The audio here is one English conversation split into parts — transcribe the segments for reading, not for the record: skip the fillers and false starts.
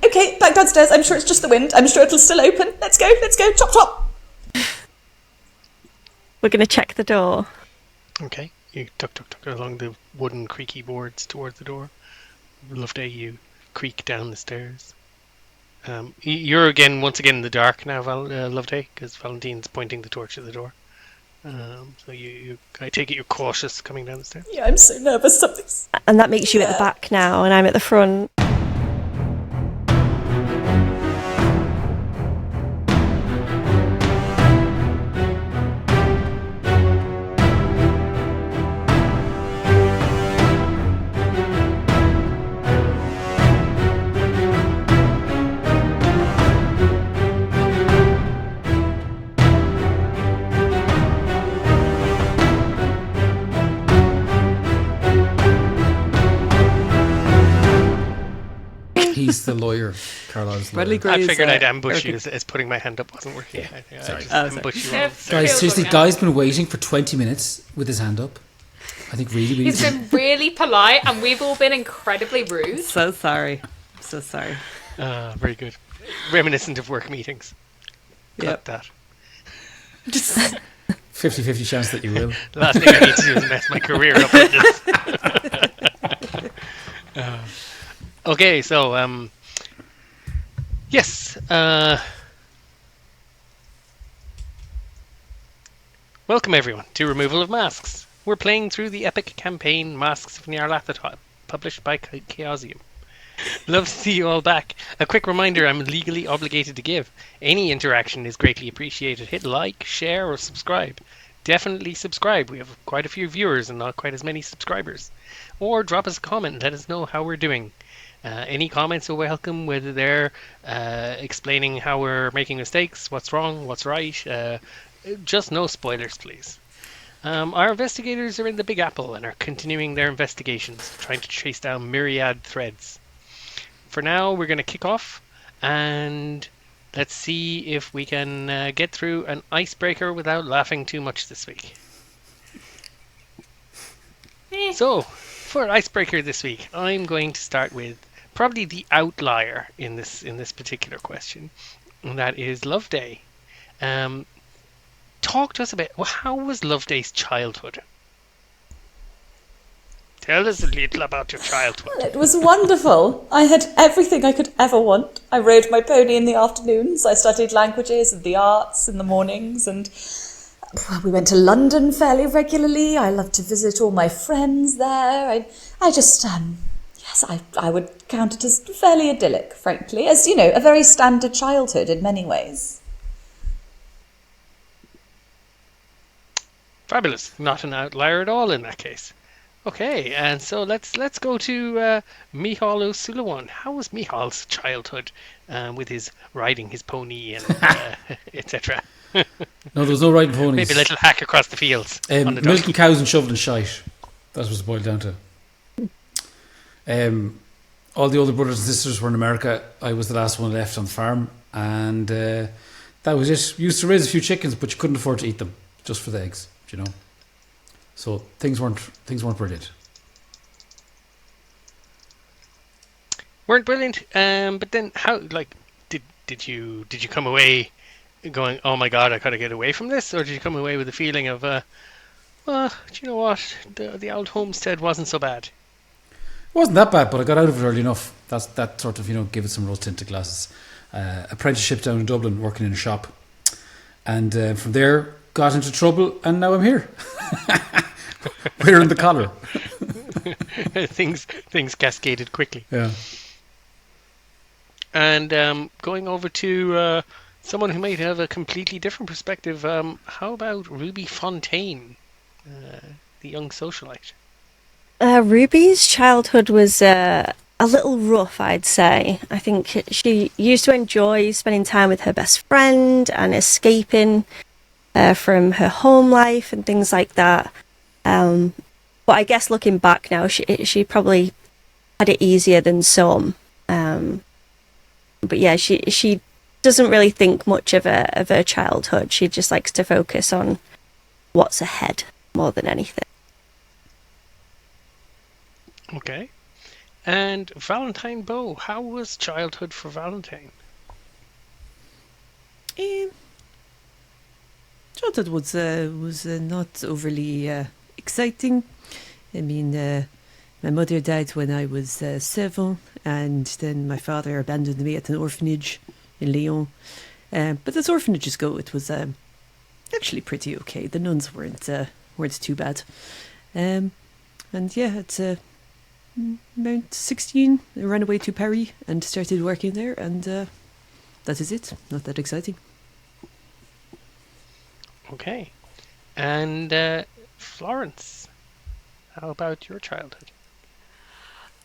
Okay, back downstairs. I'm sure it's just the wind. I'm sure it'll still open. Let's go. Chop, chop. We're going to check the door. Okay, you tuck along the wooden creaky boards towards the door. Loveday, you creak down the stairs. You're once again in the dark now, Loveday, because Valentine's pointing the torch at the door. So I take it you're cautious coming down the stairs? Yeah, I'm so nervous. Something's... And that makes you at the back now, and I'm at the front. He's the lawyer, Carlyle's lawyer. I figured I'd ambush you as putting my hand up wasn't working. Yeah. Sorry. Ambush you all. Guys, seriously, Guy's been waiting for 20 minutes with his hand up. I think really. He's been really polite, and we've all been incredibly rude. So sorry. Very good. Reminiscent of work meetings. Cut that. Just 50-50 chance that you will. The last thing I need to do is mess my career up with this. Okay, so, yes. Welcome, everyone, to Removal of Masks. We're playing through the epic campaign Masks of Nyarlathotep, published by Chaosium. Love to see you all back. A quick reminder I'm legally obligated to give. Any interaction is greatly appreciated. Hit like, share, or subscribe. Definitely subscribe. We have quite a few viewers and not quite as many subscribers. Or drop us a comment and let us know how we're doing. Any comments are welcome, whether they're explaining how we're making mistakes, what's wrong, what's right. Just no spoilers, please. Our investigators are in the Big Apple and are continuing their investigations, trying to trace down myriad threads. For now, we're going to kick off, and let's see if we can get through an icebreaker without laughing too much this week. So, for icebreaker this week, I'm going to start with probably the outlier in this particular question, and that is Loveday. Talk to us about how was Loveday's childhood? Tell us a little about your childhood. Well, it was wonderful. I had everything I could ever want. I rode my pony in the afternoons. I studied languages and the arts in the mornings, and we went to London fairly regularly. I loved to visit all my friends there. I just, yes, I would count it as fairly idyllic, frankly, as, you know, a very standard childhood in many ways. Fabulous. Not an outlier at all in that case. Okay, and so let's go to Michal O'Sullivan. How was Michal's childhood with his riding his pony and etc.? No, there was no riding ponies. Maybe a little hack across the fields. Milking cows and shoveling shite. That's what it boiled down to. All the older brothers and sisters were in America. I was the last one left on the farm, and that was it. We used to raise a few chickens, but you couldn't afford to eat them, just for the eggs, you know. So things weren't brilliant. Weren't brilliant. But then how? Like, did you come away going, oh my god, I gotta get away from this, or did you come away with a feeling of, well, do you know what? The old homestead wasn't so bad. It wasn't that bad, but I got out of it early enough. That sort of, you know, gave it some rose tinted glasses. Apprenticeship down in Dublin, working in a shop, and from there got into trouble, and now I'm here. We're in the collar. things cascaded quickly. Yeah. And going over to someone who might have a completely different perspective, how about Ruby Fontaine, the young socialite? Ruby's childhood was a little rough, I'd say. I think she used to enjoy spending time with her best friend and escaping from her home life and things like that. But I guess looking back now, she probably had it easier than some. But yeah, she doesn't really think much of her childhood. She just likes to focus on what's ahead more than anything. Okay. And Valentine Bow, how was childhood for Valentine? Childhood was not overly exciting. I mean, my mother died when I was 7, and then my father abandoned me at an orphanage in Lyon. But as orphanages go, it was actually pretty okay. The nuns weren't too bad. And yeah, at around 16, I ran away to Paris and started working there, and that is it. Not that exciting. Okay. And Florence, how about your childhood?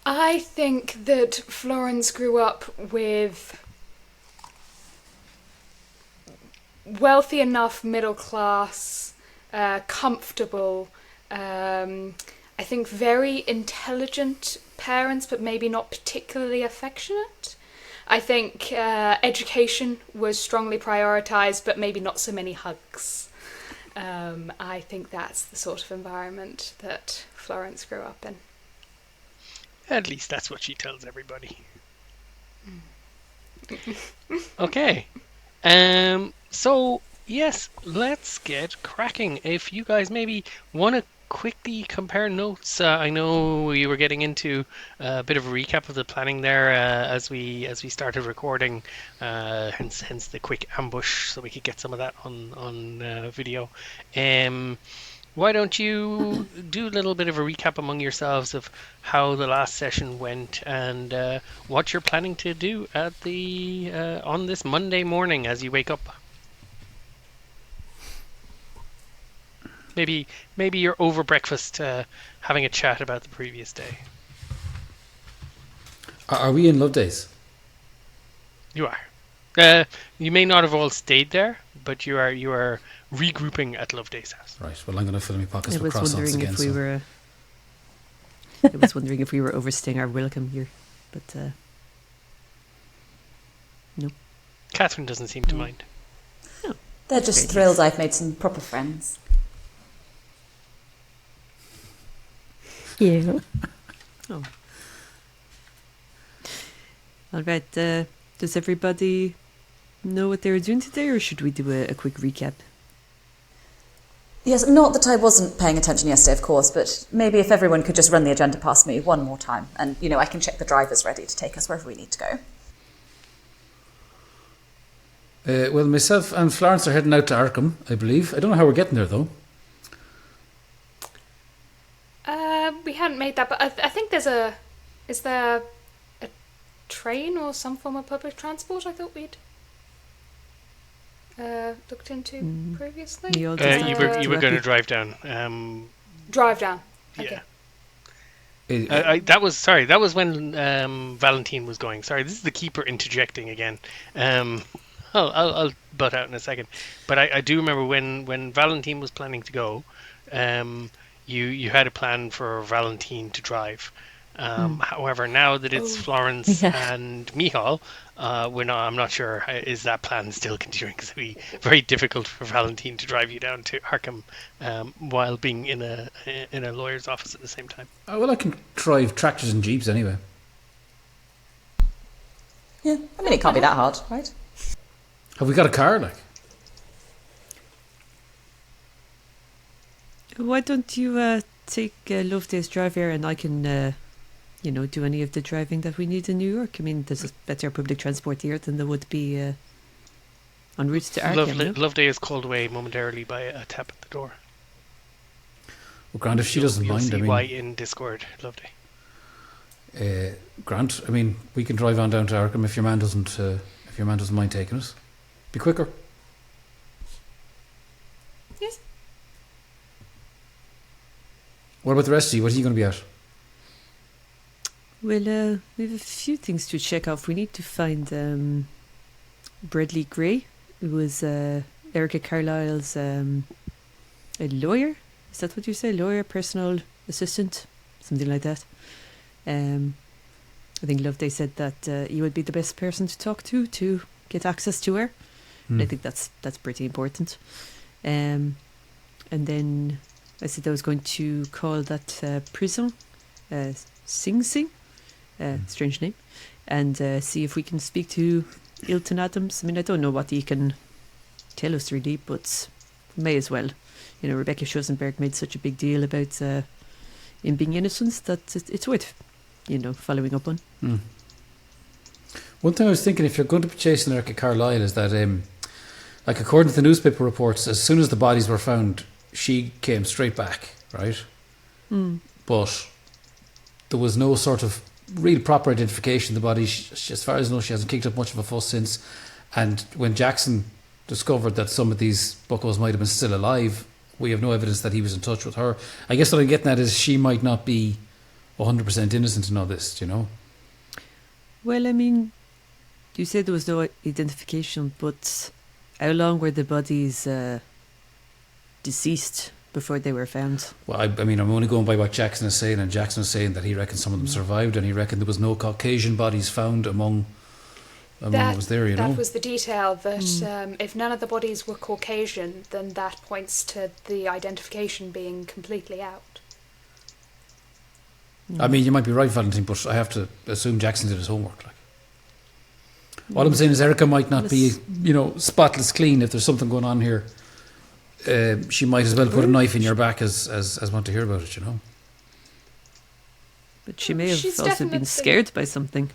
I think that Florence grew up with wealthy enough, middle class, comfortable, I think very intelligent parents, but maybe not particularly affectionate. I think education was strongly prioritised, but maybe not so many hugs. I think that's the sort of environment that Florence grew up in. At least that's what she tells everybody. Okay. So, yes, let's get cracking. If you guys maybe want to quickly compare notes, I know you were getting into a bit of a recap of the planning there as we started recording, hence the quick ambush, so we could get some of that on video. Why don't you do a little bit of a recap among yourselves of how the last session went and what you're planning to do at the on this Monday morning as you wake up? Maybe you're over breakfast having a chat about the previous day. Are we in Loveday's? You are. You may not have all stayed there, but you are regrouping at Loveday's house. Right. Well, I'm going to fill my pockets I with was croissants wondering again. if we were. I was wondering if we were overstaying our welcome here, but no. Catherine doesn't seem to mind. They're just thrilled I've made some proper friends. Yeah. Oh. All right. Does everybody know what they were doing today, or should we do a quick recap? Yes, not that I wasn't paying attention yesterday, of course, but maybe if everyone could just run the agenda past me one more time, and, I can check the driver's ready to take us wherever we need to go. Well, myself and Florence are heading out to Arkham, I believe. I don't know how we're getting there, though. We hadn't made that, but I think is there a train or some form of public transport I thought we'd looked into previously? You were going to drive down. Drive down. Okay. Yeah. That was when Valentine was going. Sorry, this is the keeper interjecting again. I'll butt out in a second. But I do remember when Valentine was planning to go, you had a plan for Valentine to drive. However, now that it's Florence and Michal, I'm not sure. Is that plan still continuing? Because it'd be very difficult for Valentine to drive you down to Arkham while being in a lawyer's office at the same time. Well, I can drive tractors and jeeps anyway. Yeah, I mean, it can't be that hard, right? Have we got a car, like? Why don't you take Loveday's drive here, and I can, do any of the driving that we need in New York? I mean, there's better public transport here than there would be en route to Arkham. Loveday is called away momentarily by a tap at the door. Well, Grant, if she doesn't mind, see why in Discord, Loveday. Grant, I mean, we can drive on down to Arkham if your man doesn't mind taking us. Be quicker. Yes. What about the rest of you? What are you going to be at? Well, we have a few things to check off. We need to find Bradley Gray, who was Erika Carlyle's a lawyer. Is that what you say? Lawyer, personal assistant, something like that. I think Loveday said that you would be the best person to talk to get access to her. And I think that's pretty important. And then I said I was going to call that prison Sing Sing, strange name, and see if we can speak to Ilton Adams. I mean, I don't know what he can tell us really, but may as well. You know, Rebecca Schosenberg made such a big deal about him being innocent that it's worth, following up on. One thing I was thinking, if you're going to be chasing Erika Carlyle, is that, like according to the newspaper reports, as soon as the bodies were found, she came straight back, right? But there was no sort of real proper identification of the body. She, as far as I know, she hasn't kicked up much of a fuss since. And when Jackson discovered that some of these buckos might have been still alive, we have no evidence that he was in touch with her. I guess what I'm getting at is she might not be 100% innocent in all this, Well, I mean, you said there was no identification, but how long were the bodies deceased before they were found? Well, I mean, I'm only going by what Jackson is saying, and Jackson is saying that he reckons some of them survived, and he reckoned there was no Caucasian bodies found among what was there, That was the detail, that if none of the bodies were Caucasian, then that points to the identification being completely out. I mean, you might be right, Valentine, but I have to assume Jackson did his homework. Like, all I'm saying is Erika might not be, spotless clean. If there's something going on here, she might as well put a knife in your back as want to hear about it, But she may have She's also been definitely- scared by something,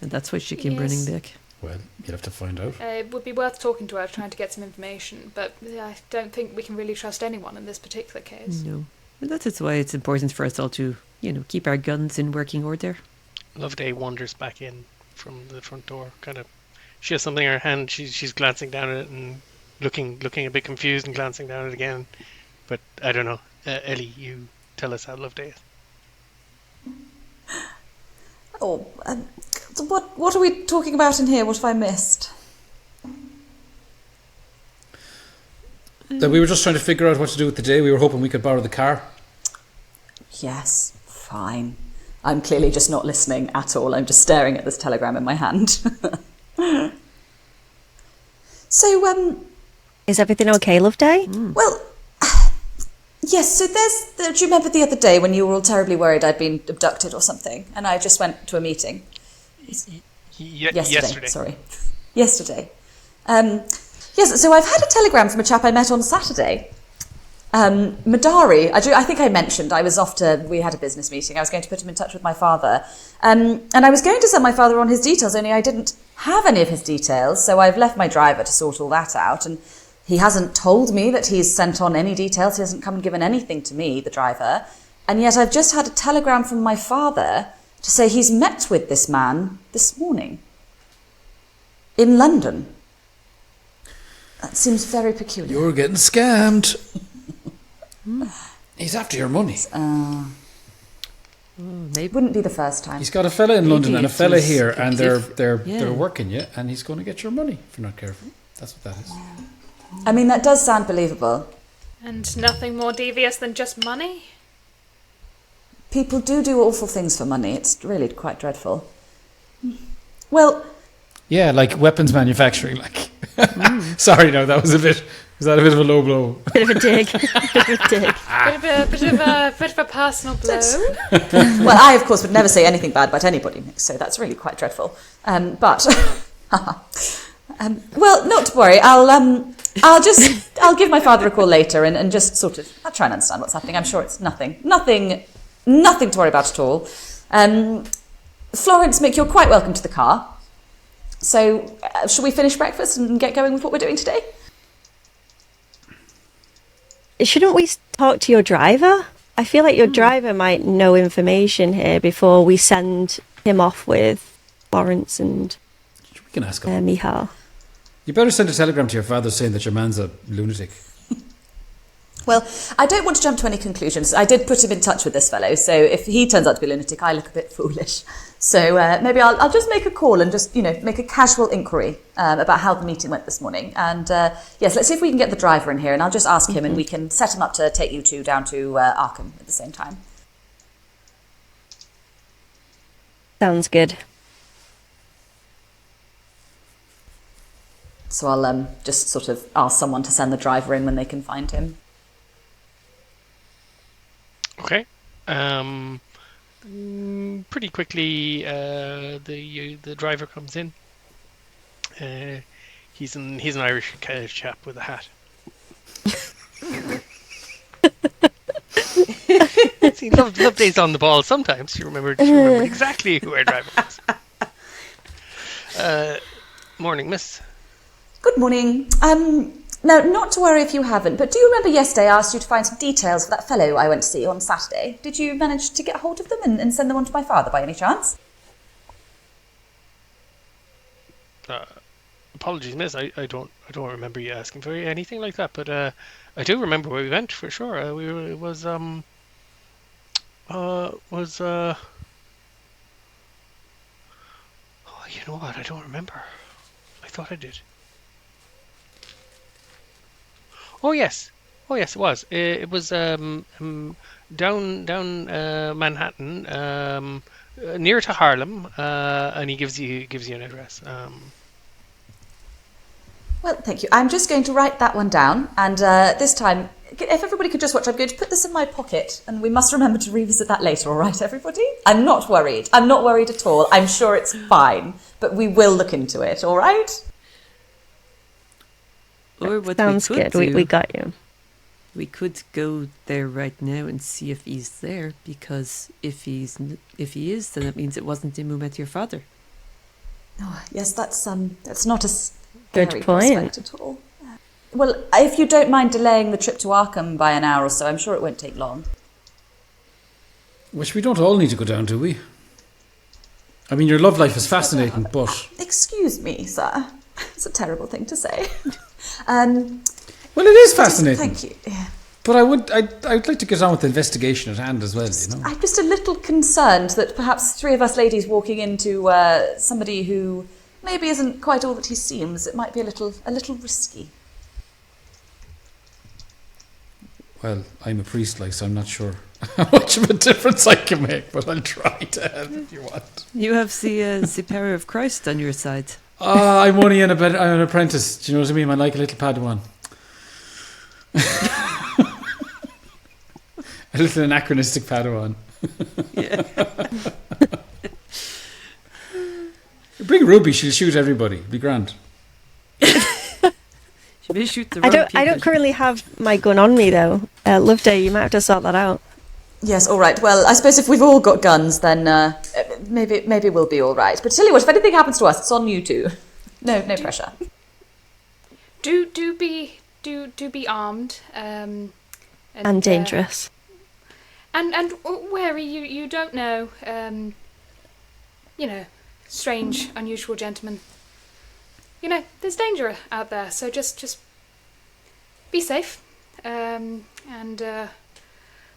and that's why she came running back. Well, you'll have to find out. It would be worth talking to her, trying to get some information, but I don't think we can really trust anyone in this particular case. No, and that's why it's important for us all to, keep our guns in working order. Loveday wanders back in from the front door. She has something in her hand. She's glancing down at it and looking a bit confused and glancing down at it again. But I don't know. Ellie, you tell us how Loveday is. Oh, what are we talking about in here? What have I missed? That we were just trying to figure out what to do with the day. We were hoping we could borrow the car. Yes, fine. I'm clearly just not listening at all. I'm just staring at this telegram in my hand. So, Is everything okay, Loveday? well, yes, so do you remember the other day when you were all terribly worried I'd been abducted or something, and I just went to a meeting? Yesterday. Sorry. Yesterday. Yes, so I've had a telegram from a chap I met on Saturday. Madari, I think I mentioned we had a business meeting. I was going to put him in touch with my father. And I was going to send my father on his details, only I didn't have any of his details, so I've left my driver to sort all that out. And he hasn't told me that he's sent on any details. He hasn't come and given anything to me, the driver. And yet I've just had a telegram from my father to say he's met with this man this morning in London. That seems very peculiar. You're getting scammed. He's after your money. Maybe. Wouldn't be the first time. He's got a fella in London and a it fella was here, and they're Yeah. working you, and he's going to get your money if you're not careful. That's what that is. I mean, that does sound believable. And nothing more devious than just money? People do awful things for money. It's really quite dreadful. Well, Yeah, like weapons manufacturing. Like, sorry, no, that was a bit of a low blow? Bit of a dig. Bit of a dig. Bit of a personal blow. well, I of course would never say anything bad about anybody, Nick, so that's really quite dreadful. But well, not to worry. I'll give my father a call later and just sort of I'll try and understand what's happening. I'm sure it's nothing to worry about at all. Florence, Mick, you're quite welcome to the car. So, shall we finish breakfast and get going with what we're doing today? Shouldn't we talk to your driver? I feel like your driver might know information here before we send him off with Florence and We can ask him. Michal. You better send a telegram to your father saying that your man's a lunatic. Well, I don't want to jump to any conclusions. I did put him in touch with this fellow, so if he turns out to be a lunatic, I look a bit foolish. So maybe I'll just make a call and just, make a casual inquiry about how the meeting went this morning. And yes, let's see if we can get the driver in here, and I'll just ask him and we can set him up to take you two down to Arkham at the same time. Sounds good. So I'll just sort of ask someone to send the driver in when they can find him. Okay. Pretty quickly, the driver comes in. He's an Irish chap with a hat. See, Loveday's on the ball sometimes. She remembered exactly who our driver was. Morning, miss. Good morning. Now, not to worry if you haven't, but do you remember yesterday I asked you to find some details for that fellow I went to see on Saturday? Did you manage to get hold of them and send them on to my father by any chance? Apologies, miss. I don't remember you asking for anything like that, but I do remember where we went for sure. It was oh, you know what? I don't remember. I thought I did. Oh yes, it was. It was down Manhattan, near to Harlem, and he gives you an address. Well, thank you. I'm just going to write that one down, and this time, if everybody could just watch, I'm going to put this in my pocket, and we must remember to revisit that later, all right, everybody? I'm not worried. I'm not worried at all. I'm sure it's fine, but we will look into it, all right? Or what Sounds we could good. do, We got you. we could go there right now and see if he's there, because if he is, then that means it wasn't him who met your father. Oh, yes, that's not a Good scary point. prospect at all. Well, if you don't mind delaying the trip to Arkham by an hour or so, I'm sure it won't take long. Which we don't all need to go down, do we? I mean, your love life is fascinating, but... Excuse me, sir. It's a terrible thing to say. Well, it is fascinating. Thank you. Yeah. But I'd like to get on with the investigation at hand as well, you know. I'm just a little concerned that perhaps three of us ladies walking into somebody who maybe isn't quite all that he seems, it might be a little risky. Well, I'm a priest, so I'm not sure how much of a difference I can make, but I'll try to help if you want. You have the power of Christ on your side. I'm only I'm an apprentice. Do you know what I mean? I'm like a little Padawan. A little anachronistic Padawan. Yeah. Bring Ruby, she'll shoot everybody. Be grand. She may shoot the wrong people. I don't currently have my gun on me though. Loveday, you might have to sort that out. Yes, all right. Well, I suppose if we've all got guns, then maybe we'll be all right. But tell you what, if anything happens to us, it's on you two. No pressure. Do be armed. And Dangerous. And wary. You don't know. Strange, unusual gentlemen. There's danger out there, so just be safe. And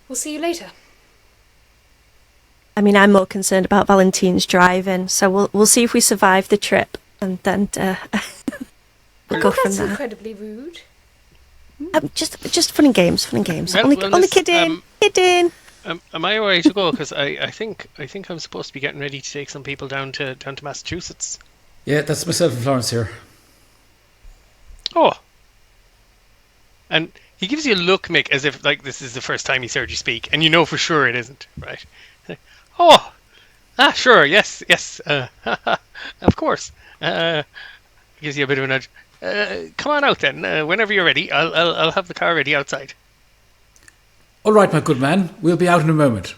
we'll see you later. I mean, I'm more concerned about Valentine's driving, so we'll see if we survive the trip, and then we'll go from That's there. incredibly rude. Just fun and games. Well, only miss, kidding. Am I alright to go? Because I think I'm supposed to be getting ready to take some people down to Massachusetts. Yeah, that's myself and Florence here. Oh. And he gives you a look, Mick, as if this is the first time he's heard you speak, and you know for sure it isn't, right? Oh, sure, yes, of course. Gives you a bit of a nudge. Come on out then. Whenever you're ready, I'll have the car ready outside. All right, my good man. We'll be out in a moment.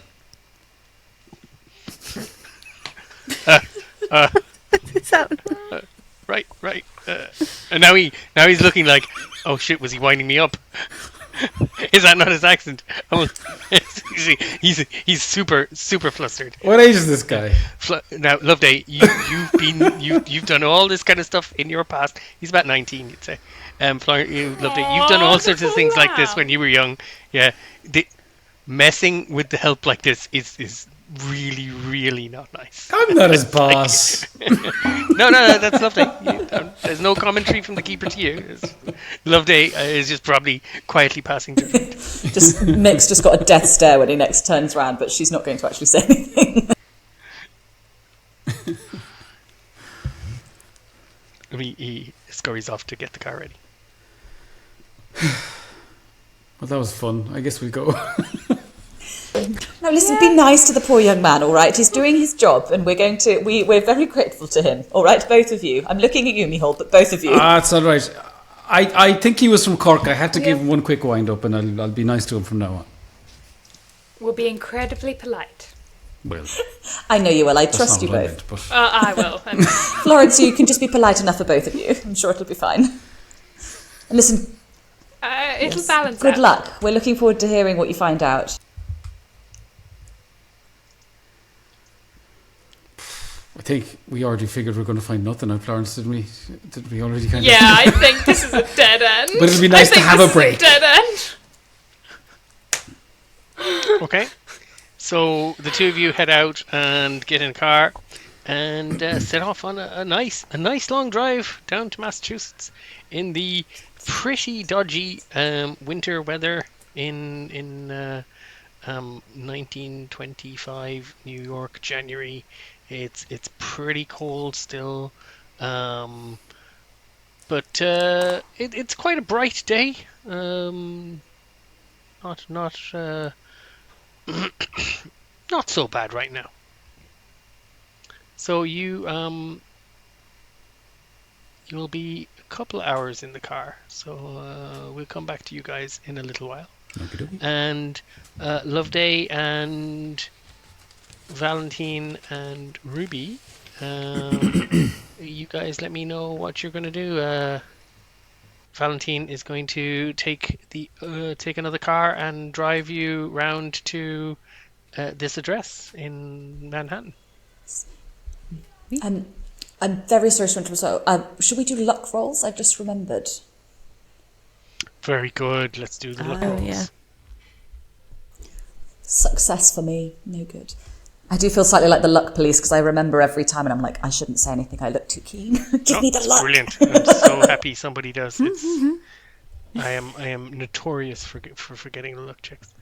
Right. And now he's looking like, oh shit, was he winding me up? Is that not his accent? Oh, he's super flustered. What age is this guy? Now, Loveday, you've done all this kind of stuff in your past. He's about 19, you'd say. Loveday, you've done all sorts of things like this when you were young. Yeah, messing with the help like this is really, really not nice. I'm not his boss. No, that's Loveday. There's no commentary from the keeper to you. Loveday is just probably quietly passing through. Mick's just got a death stare when he next turns around, but she's not going to actually say anything. He scurries off to get the car ready. Well, that was fun. I guess we go. Now listen, be nice to the poor young man, all right? He's doing his job, and we're very grateful to him, all right? Both of you. I'm looking at you, Mihal, but both of you. It's all right. I think he was from Cork. I had to give him one quick wind up, and I'll be nice to him from now on. We'll be incredibly polite. Well, I know you will. I that's trust not you what I both. meant, but I will. Florence, you can just be polite enough for both of you. I'm sure it'll be fine. And listen, It'll balance out. good luck. We're looking forward to hearing what you find out. I think we already figured we're going to find nothing out, Florence, didn't we? Did we already kind Yeah, I think this is a dead end. But it'll be nice to have a break. Dead end. Okay. So the two of you head out and get in a car and set off on a nice long drive down to Massachusetts in the pretty dodgy winter weather in 1925 New York January. It's pretty cold still, but it's quite a bright day. Not not so bad right now. So you'll be a couple of hours in the car. So we'll come back to you guys in a little while. Okay. And Loveday and Valentine and Ruby, you guys let me know what you're going to do. Valentine is going to take another car and drive you round to this address in Manhattan. I'm very sorry to interrupt. So, should we do luck rolls? I've just remembered. Very good. Let's do the luck rolls. Yeah. Success for me. No good. I do feel slightly like the luck police because I remember every time and I'm like, I shouldn't say anything. I look too keen. Give me the luck. Brilliant. I'm so happy somebody does. I am notorious for forgetting the luck checks.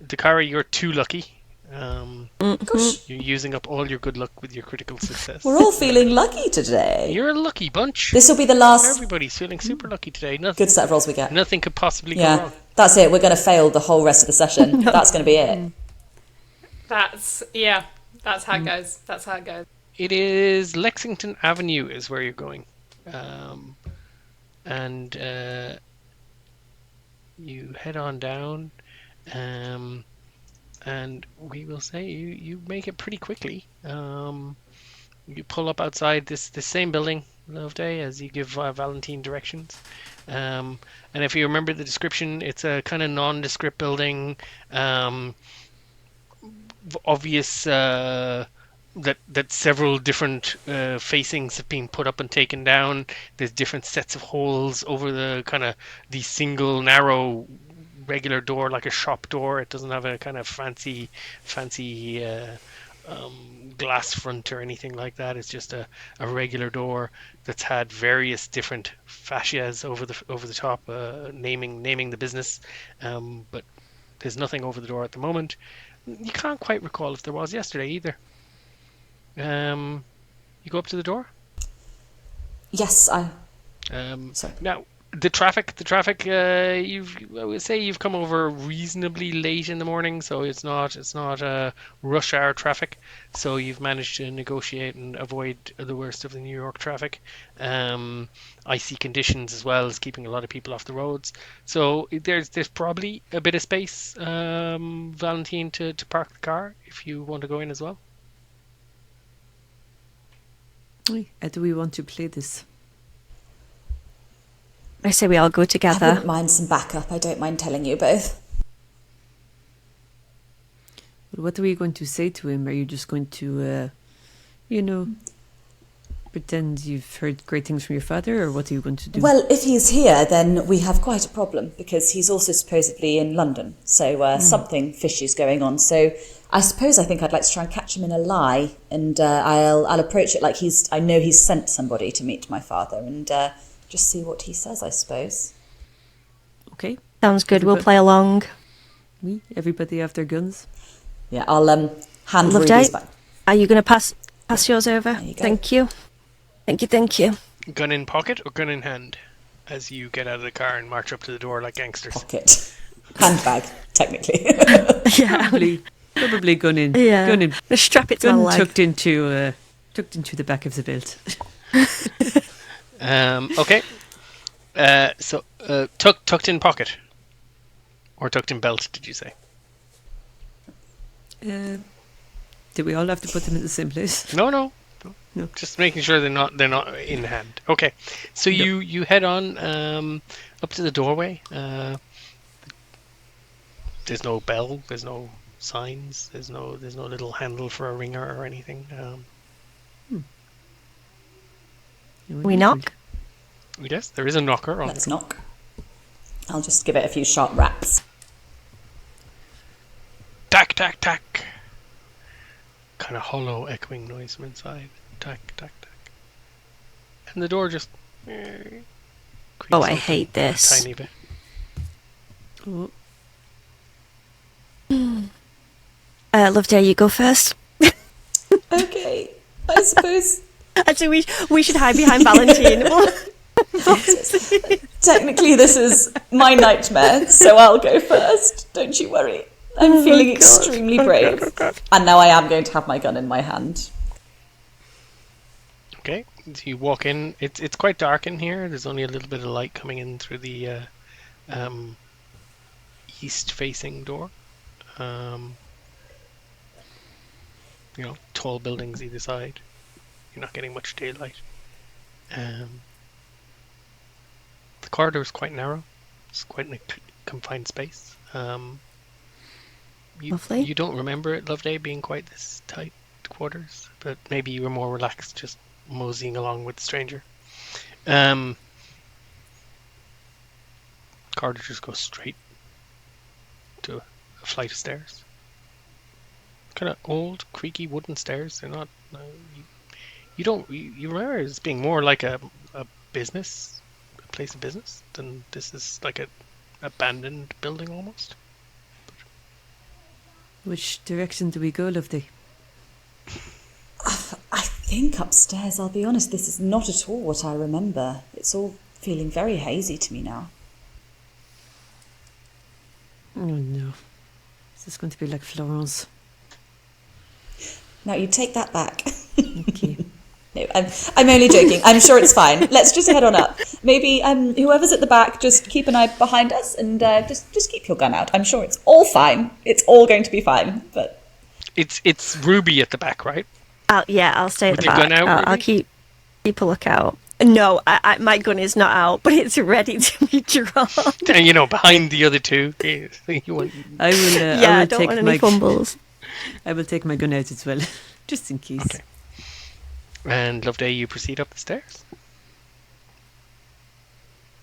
Dakara, you're too lucky. Gosh, You're using up all your good luck with your critical success. we're all feeling lucky today. You're a lucky bunch. This will be the last Everybody's feeling super lucky today. good set of rolls we get. Nothing could possibly go Yeah, wrong. that's it. We're going to fail the whole rest of the session. That's going to be it. That's how it goes. That's how it goes. It is Lexington Avenue is where you're going. And you head on down. And we will say you make it pretty quickly. You pull up outside this same building, Loveday, as you give Valentine directions. And if you remember the description, it's a kind of nondescript building. Obvious that several different facings have been put up and taken down. There's different sets of holes over the kind of the single narrow regular door, like a shop door. It doesn't have a kind of fancy glass front or anything like that. It's just a regular door that's had various different fascias over the top, naming the business. But there's nothing over the door at the moment. You can't quite recall if there was yesterday either. You go up to the door. Yes, Sorry. Now the traffic. I would say you've come over reasonably late in the morning, so it's not rush hour traffic. So you've managed to negotiate and avoid the worst of the New York traffic. Icy conditions as well as keeping a lot of people off the roads. So there's probably a bit of space, Valentine, to park the car if you want to go in as well. How do we want to play this? I say we all go I together. wouldn't mind some backup. I don't mind telling you both. What are we going to say to him? Are you just going to, pretend you've heard great things from your father, or what are you going to do? Well, if he's here, then we have quite a problem because he's also supposedly in London. So something fishy's going on. So I think I'd like to try and catch him in a lie, and I'll approach it like I know he's sent somebody to meet my father, and just see what he says, I suppose. Okay. Sounds good. We'll play along. Everybody have their guns. Yeah, I'll hand Loveday, Ruby's back. are you going to pass yours over? There you go. Thank you. Thank you. Gun in pocket or gun in hand as you get out of the car and march up to the door like gangsters. Pocket. Handbag, technically. Yeah. Probably Probably gun in. Just strap it to my Gun leg. tucked into the back of the belt. Okay. So tucked in pocket, or tucked in belt? Did you say? Do we all have to put them in the same place? No. No. Just making sure they're not in hand. Okay. So you head on up to the doorway. There's no bell. There's no signs. There's no little handle for a ringer or anything. We knock. Yes, there is a knocker on. Let's knock. I'll just give it a few sharp raps. Tack, tack, tack. Kind of hollow, echoing noise from inside. Tack, tack, tack. And the door just. Creaks Oh, I open hate a this. tiny bit. Oh, Loveday, you go first. Okay, I suppose Actually, we should hide behind Valentine. technically this is my nightmare, so I'll go first. Don't you worry. I'm feeling extremely brave. And now I am going to have my gun in my hand. Okay, so you walk in. It's quite dark in here. There's only a little bit of light coming in through the east-facing door. Tall buildings either side. You're not getting much daylight. The corridor is quite narrow. It's quite a confined space. Lovely. You don't remember it, Loveday, being quite this tight quarters, but maybe you were more relaxed just moseying along with the stranger. Corridor just goes straight to a flight of stairs. Kind of old, creaky wooden stairs. They're not. You remember it as being more like a business, a place of business, than this is like a abandoned building almost. which direction do we go, Loveday? I think upstairs, I'll be honest, this is not at all what I remember. It's all feeling very hazy to me now. Oh no. Is this going to be like Florence? Now you take that back. Okay. No, I'm only joking. I'm sure it's fine. Let's just head on up. Maybe whoever's at the back, just keep an eye behind us and just keep your gun out. I'm sure it's all fine. It's all going to be fine. But It's Ruby at the back, right? I'll stay at With the your back. gun out, I'll Ruby? keep a lookout. No, my gun is not out, but it's ready to be drawn. And behind the other two. You want- I will. Yeah, I I will don't take want any my. fumbles. I will take my gun out as well, just in case. Okay. And Loveday, you proceed up the stairs.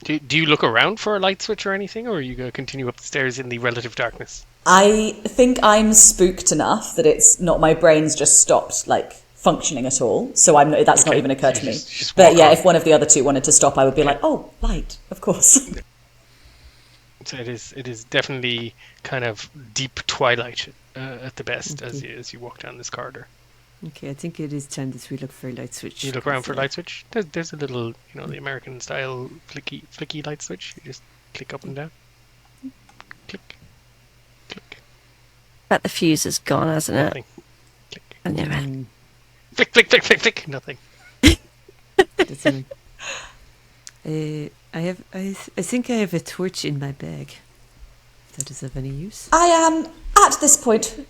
Do you look around for a light switch or anything, or are you going to continue up the stairs in the relative darkness? I think I'm spooked enough that it's not, my brain's just stopped functioning at all. So that's not Okay, even occurred so to me. just But walk yeah, on. if one of the other two wanted to stop, I would be like, oh, light, of course. So it is definitely kind of deep twilight at the best as you walk down this corridor. Okay, I think it is time that we look for a light switch. You look around for a light switch. There's a little, the American style flicky light switch. You just click up and down. Click, click, Bet the fuse is gone, hasn't it? nothing. Click, I knew it. flick, flick, flick, flick, flick, nothing. That's it. I think I have a torch in my bag. If that is of any use. I am, at this point,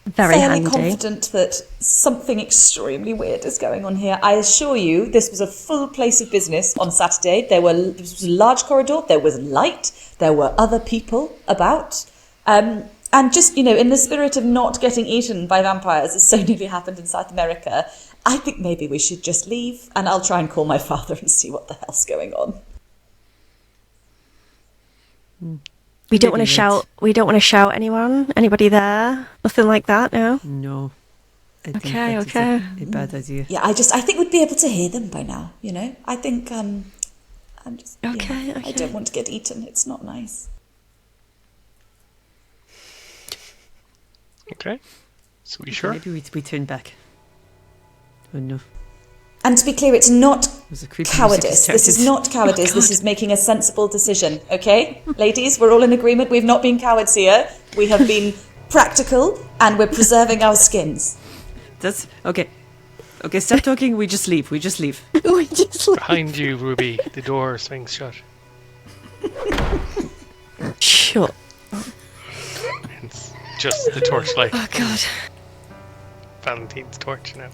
Very fairly handy. confident that something extremely weird is going on here. I assure you, this was a full place of business on Saturday. This was a large corridor. There was light. There were other people about. And just, in the spirit of not getting eaten by vampires, as so nearly happened in South America, I think maybe we should just leave, and I'll try and call my father and see what the hell's going on. We don't want to Maybe shout. We don't want to shout anyone. Anybody there? Nothing like that. No. No. I think Okay, that is okay. a bad idea. Yeah, I think we'd be able to hear them by now, I think, I'm just... Okay, I okay. don't want to get eaten. It's not nice. Okay. So we sure? Maybe we turn back. Oh no. And to be clear, it's not It was a creepy cowardice. music This is started. not cowardice. This is making a sensible decision, okay? Ladies, we're all in agreement. We've not been cowards here. We have been practical, and we're preserving our skins. That's okay. Okay, stop talking. We just leave. We just Behind you, Ruby, the door swings shut. shut. It's just the torchlight. Oh God. Valentine's torch now.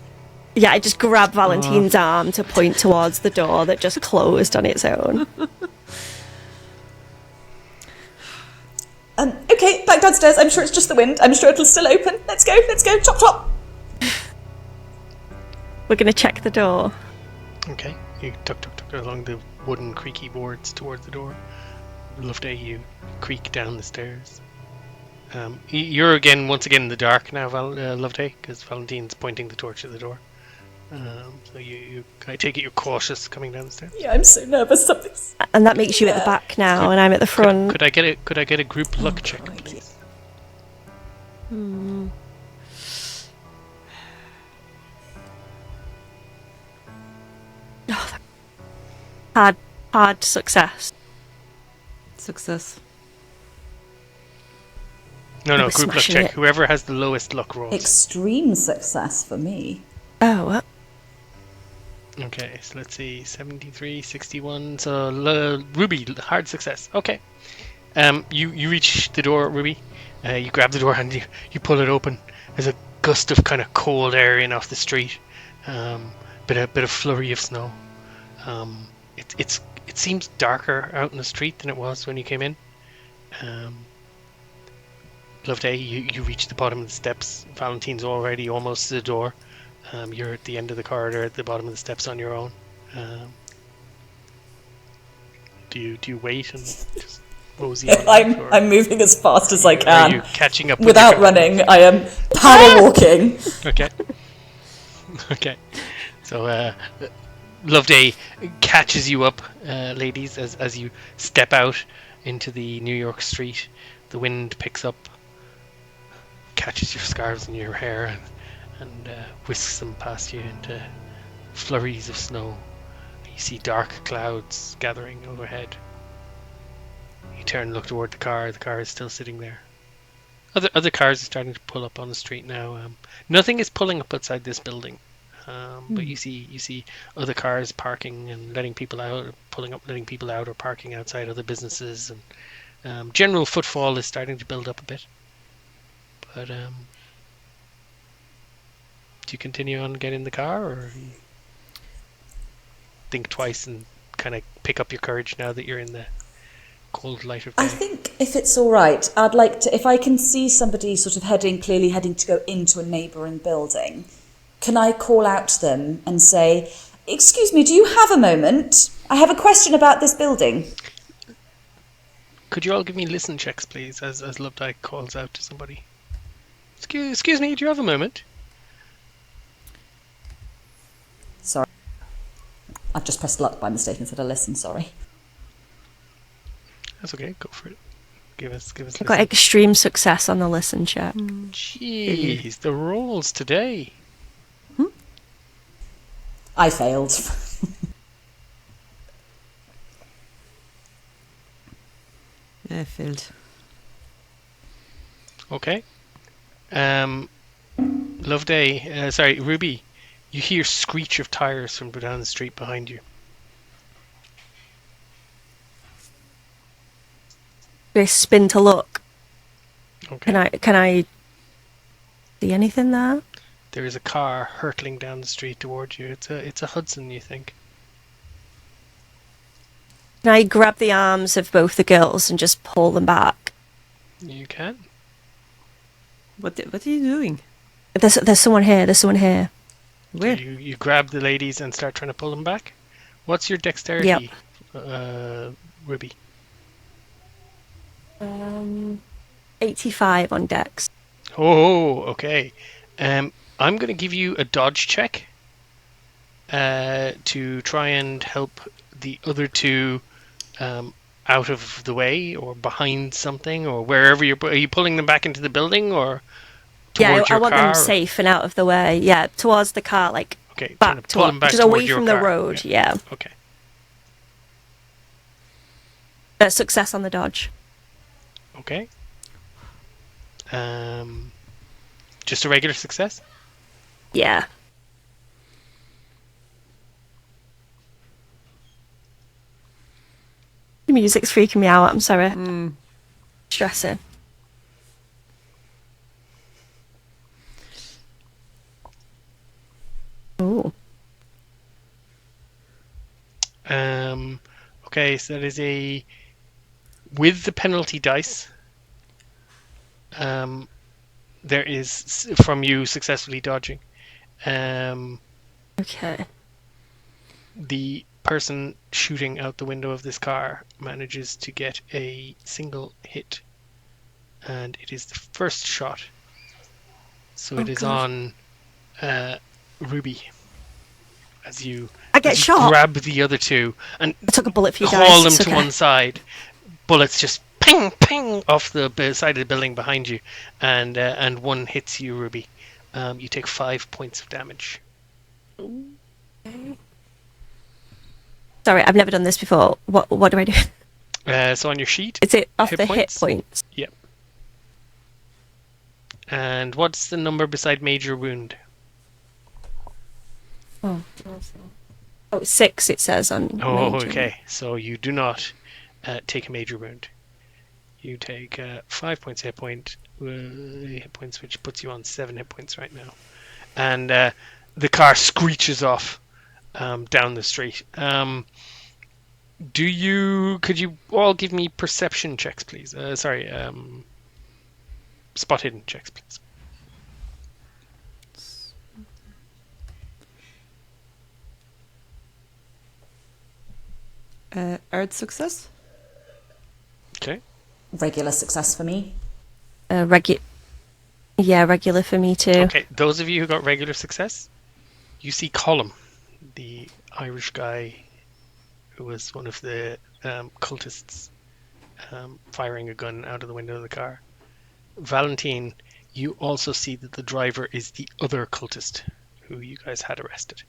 Yeah, I just grab Valentine's arm to point towards the door that just closed on its own. Okay, back downstairs. I'm sure it's just the wind. I'm sure it'll still open. Let's go, chop, chop. We're going to check the door. Okay, you tuck along the wooden creaky boards towards the door. Loveday, you creak down the stairs. You're once again in the dark now, Loveday, because Valentine's pointing the torch at the door. So I take it you're cautious coming down the stairs. Yeah, I'm so nervous. Something's... And that makes you at the back now, and I'm at the front. Could I get a group luck check, please? Hard success. Success. No, I was group luck smashing check. it. Whoever has the lowest luck rolls. Extreme success for me. Oh, what? Okay, so let's see, 73, 61. So Ruby, hard success. Okay. You reach the door, Ruby. You grab the door and you pull it open. There's a gust of kind of cold air in off the street. Bit of flurry of snow. It seems darker out in the street than it was when you came in. Loveday, you reach the bottom of the steps. Valentine's already almost to the door. You're at the end of the corridor at the bottom of the steps on your own. Do you wait and just mosey on? I'm moving as fast as I can. Are you catching up without running? I am power walking. Okay. Okay. So Loveday catches you up, ladies, as you step out into the New York street. The wind picks up, catches your scarves in your hair, and whisks them past you into flurries of snow. You see dark clouds gathering overhead. You turn and look toward the car. The car is still sitting there. Other cars are starting to pull up on the street now. Nothing is pulling up outside this building, but you see other cars parking and letting people out, pulling up, letting people out, or parking outside other businesses, and general footfall is starting to build up a bit. But do you continue on getting in the car, or you think twice and kind of pick up your courage now that you're in the cold light of day? I think if it's all right, I'd like to, if I can see somebody sort of clearly heading to go into a neighbouring building, can I call out to them and say, "Excuse me, do you have a moment? I have a question about this building." Could you all give me listen checks, please, as Loveday calls out to somebody? Excuse me, do you have a moment? Sorry. I've just pressed luck by mistake instead of listen, sorry. That's okay, go for it. Give us I listen. got extreme success on the listen check. Jeez, the rolls today. I failed. I failed. Okay. Loveday, sorry, Ruby, you hear screech of tires from down the street behind you. They spin to look. Okay. Can I see anything there? There is a car hurtling down the street towards you. It's a Hudson, you think. Can I grab the arms of both the girls and just pull them back? You can. What are you doing? There's someone here. There's someone here. Where? You grab the ladies and start trying to pull them back? What's your dexterity, Ruby? 85 on dex. Oh, okay. I'm going to give you a dodge check to try and help the other two out of the way or behind something or wherever you're... Are you pulling them back into the building or towards your I want car? them safe and out of the way. Yeah, towards the car, like Okay, trying back to pull them back just away toward your from the car. road. Yeah. Okay. Success on the dodge. Okay. Just a regular success? Yeah. The music's freaking me out. I'm sorry. Stressing. Ooh. Okay, so that is a with the penalty dice. There is from you successfully dodging. Okay. The person shooting out the window of this car manages to get a single hit, and it is the first shot. So it is God. on Ruby. As you shot. grab the other two and I took a bullet for you guys. haul them It's to okay. one side, bullets just ping, ping off the side of the building behind you, and one hits you, Ruby. You take 5 points of damage. Sorry, I've never done this before. What do I do? So on your sheet, Is it off hit the points? hit points? Yep. And what's the number beside major wound? Oh, 6 it says on. Oh, major. okay. So you do not take a major wound. You take 5 points hit points, which puts you on 7 hit points right now. And the car screeches off down the street. Could you all give me perception checks, please? Spot hidden checks, please. Art success? Okay. Regular success for me. Regular for me too. Okay, those of you who got regular success, you see Colum, the Irish guy who was one of the cultists, firing a gun out of the window of the car. Valentine, you also see that the driver is the other cultist who you guys had arrested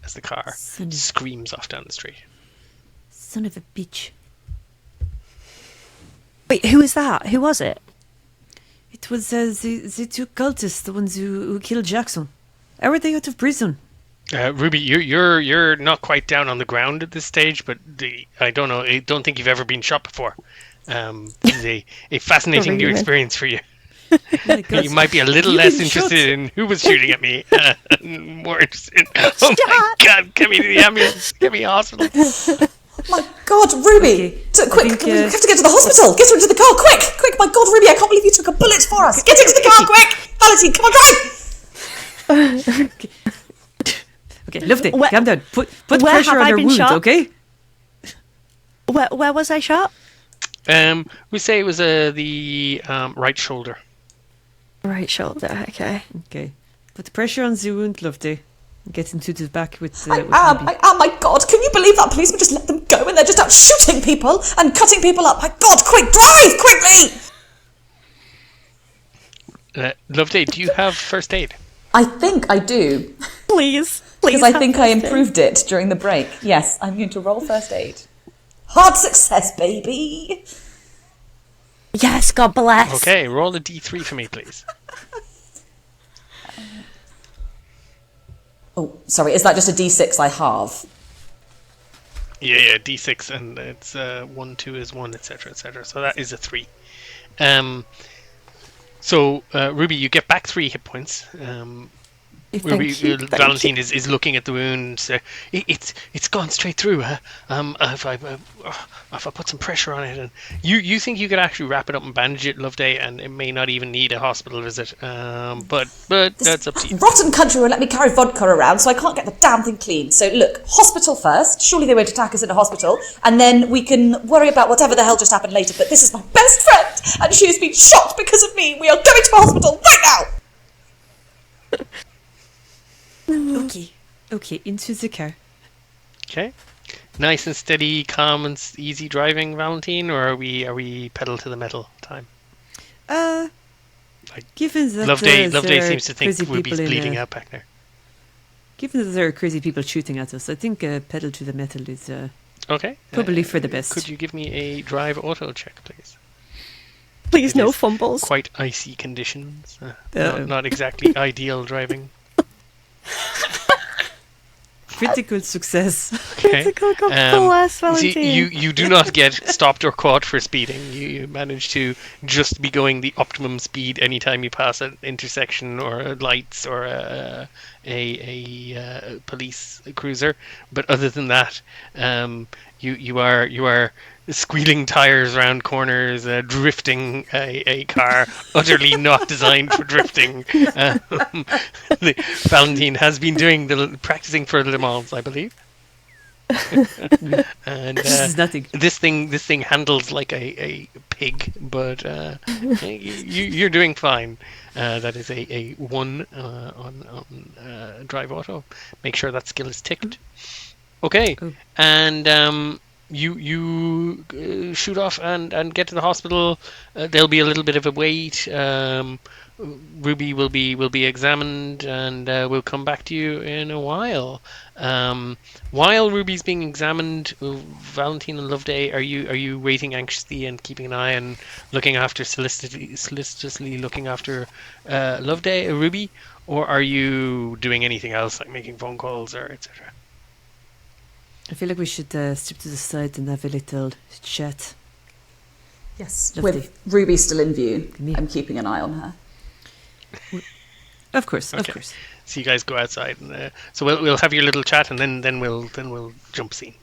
as the car screams off down the street. Son of a bitch. Wait, who is that? Who was it? It was the two cultists, the ones who killed Jackson. How are they out of prison? Ruby, you're not quite down on the ground at this stage, but I don't know. I don't think you've ever been shot before. This is a fascinating new experience for you. You might be a little less interested in who was shooting at me, more interested in, oh my God, get me to the ambulance, get me to hospital. My God, Ruby! Quick, we have to get to the hospital. Get her into the car, quick! My God, Ruby, I can't believe you took a bullet for us. Get into the car, quick! Valentine, come on, drive! Okay, Loveday, calm down. Put pressure on her wound, shot? okay? Where was I shot? We say it was the right shoulder. Right shoulder. Okay. Okay. Put pressure on the wound, Loveday. Get into the back with I am, my God, can you believe that policeman just let them go and they're just out shooting people and cutting people up? My God, quick, drive, quickly! Loveday, do you have first aid? I think I do. Please. Because I think I improved it during the break. Yes, I'm going to roll first aid. Hard success, baby! Yes, God bless. Okay, roll a d3 for me, please. Oh, sorry, is that just a d6 I halve? Yeah, d6, and it's 1, 2 is 1, etc., etc. So that is a 3. So, Ruby, you get back 3 hit points. Ruby, Valentine is looking at the wound. It's gone straight through. If I put some pressure on it, and you think you could actually wrap it up and bandage it, Loveday, and it may not even need a hospital visit. But that's up to you. Rotten country won't let me carry vodka around, so I can't get the damn thing clean. So look, hospital first. Surely they won't attack us in a hospital, and then we can worry about whatever the hell just happened later. But this is my best friend, and she has been shot because of me. We are going to a hospital right now. Okay, into the car. Okay, nice and steady, calm and easy driving, Valentine, or are we pedal to the metal time? Given that Loveday seems to think Ruby's bleeding out back there. Given that there are crazy people shooting at us, I think pedal to the metal is okay. Probably for the best. Could you give me a drive auto check, please? Please, It no is fumbles. Quite icy conditions. Uh, Not exactly ideal driving. Critical success. Okay. Critical Um, bless, see, Valentine. you do not get stopped or caught for speeding. You manage to just be going the optimum speed anytime you pass an intersection or lights or a police cruiser. But other than that, you are squealing tires around corners, drifting a car utterly not designed for drifting. Valentine has been doing the practicing for Le Mans, I believe. And This is nothing. this thing handles like a pig, but you're doing fine. That is a 1 on Drive Auto. Make sure that skill is ticked. Okay, Oh. and you shoot off and get to the hospital. There'll be a little bit of a wait. Ruby will be examined, and we'll come back to you in a while. While Ruby's being examined, Valentine and Loveday, are you waiting anxiously and keeping an eye and looking after solicitously looking after Loveday, Ruby, or are you doing anything else like making phone calls or etc.? I feel like we should step to the side and have a little chat. Yes, Lovely. with Ruby still in view, Me. I'm keeping an eye on her. Of course, of Okay. course. So you guys go outside, and so we'll have your little chat, and then we'll jump scene.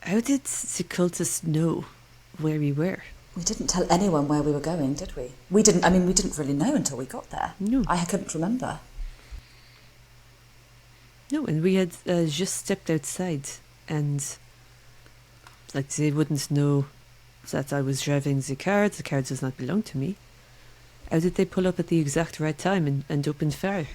How did the cultists know where we were? We didn't tell anyone where we were going, did we? We didn't really know until we got there. No. I couldn't remember. No, and we had just stepped outside, and like they wouldn't know that I was driving the car. The car does not belong to me. How did they pull up at the exact right time and open fire?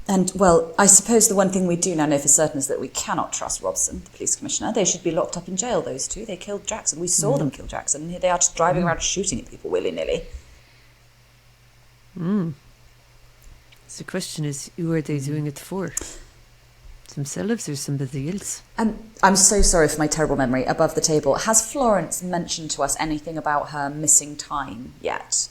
And, well, I suppose the one thing we do now know for certain is that we cannot trust Robson, the police commissioner. They should be locked up in jail, those two. They killed Jackson. We saw them kill Jackson. And here they are just driving around shooting at people willy-nilly. So the question is, who are they doing it for? Themselves or somebody else? I'm so sorry for my terrible memory. Above the table, has Florence mentioned to us anything about her missing time yet?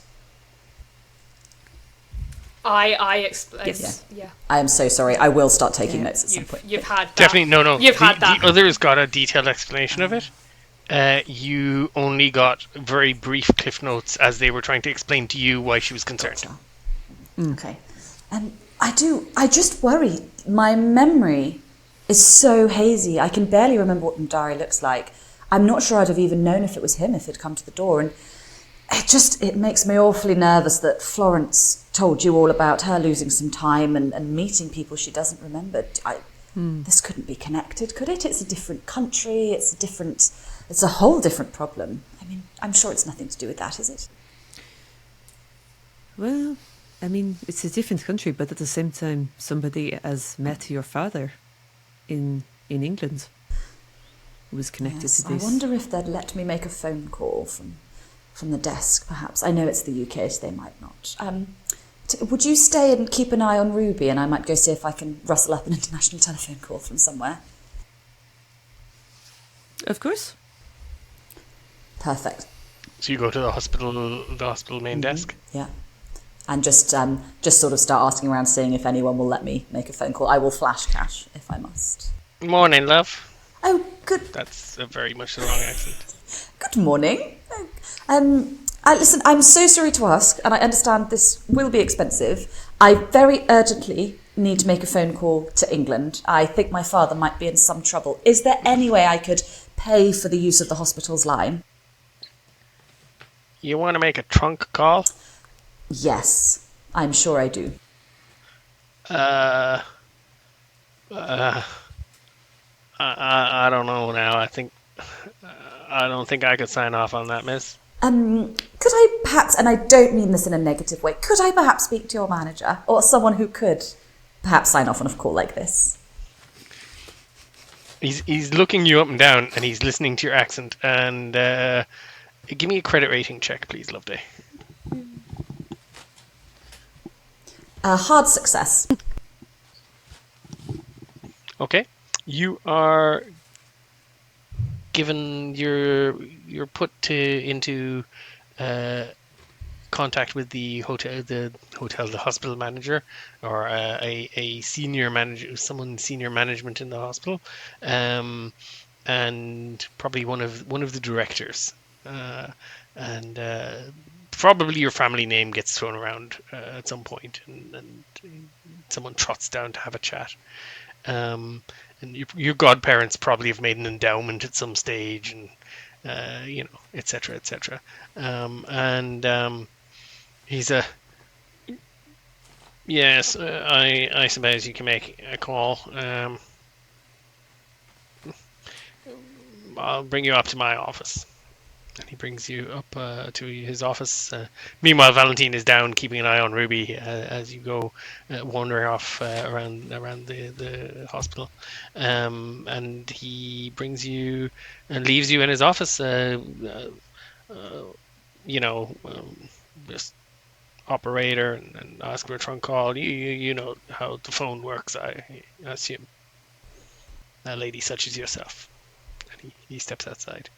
I explain. Yes. Yeah. I am so sorry. I will start taking Yeah. notes at some point. You've had that. Definitely, no. You've had that. The others got a detailed explanation of it. You only got very brief cliff notes as they were trying to explain to you why she was concerned. Okay. I just worry. My memory is so hazy. I can barely remember what Mdari looks like. I'm not sure I'd have even known if it was him if he'd come to the door. And it makes me awfully nervous that Florence told you all about her losing some time and meeting people she doesn't remember. This couldn't be connected, could it? It's a different country. It's a whole different problem. I mean, I'm sure it's nothing to do with that, is it? Well, I mean, it's a different country, but at the same time, somebody has met your father in England who was connected Yes, to I this. wonder if they'd let me make a phone call from the desk, perhaps. I know it's the UK, so they might not. Would you stay and keep an eye on Ruby, and I might go see if I can rustle up an international telephone call from somewhere? Of course. Perfect. So you go to the hospital main desk. Yeah. And just sort of start asking around, seeing if anyone will let me make a phone call. I will flash cash if I must. Morning, love. Oh, good. That's very much the wrong accent. Good morning. Listen, I'm so sorry to ask, and I understand this will be expensive. I very urgently need to make a phone call to England. I think my father might be in some trouble. Is there any way I could pay for the use of the hospital's line? You want to make a trunk call? Yes, I'm sure I do. I don't know now. I don't think I could sign off on that, miss. Could I perhaps, and I don't mean this in a negative way, could I perhaps speak to your manager or someone who could perhaps sign off on a call like this? He's looking you up and down, and he's listening to your accent. And give me a credit rating check, please, Loveday. Hard success. Okay. You are given you're put into contact with the hospital manager, or a senior manager, someone senior management in the hospital, and probably one of the directors, and probably your family name gets thrown around at some point, and someone trots down to have a chat. And your godparents probably have made an endowment at some stage, and etc., etc. He's a yes. I suppose you can make a call. I'll bring you up to my office. And he brings you up to his office. Meanwhile, Valentine is down, keeping an eye on Ruby as you go wandering off around the hospital. And he brings you and leaves you in his office. Just operator and ask for a trunk call. You know how the phone works, I assume. A lady such as yourself. And he steps outside.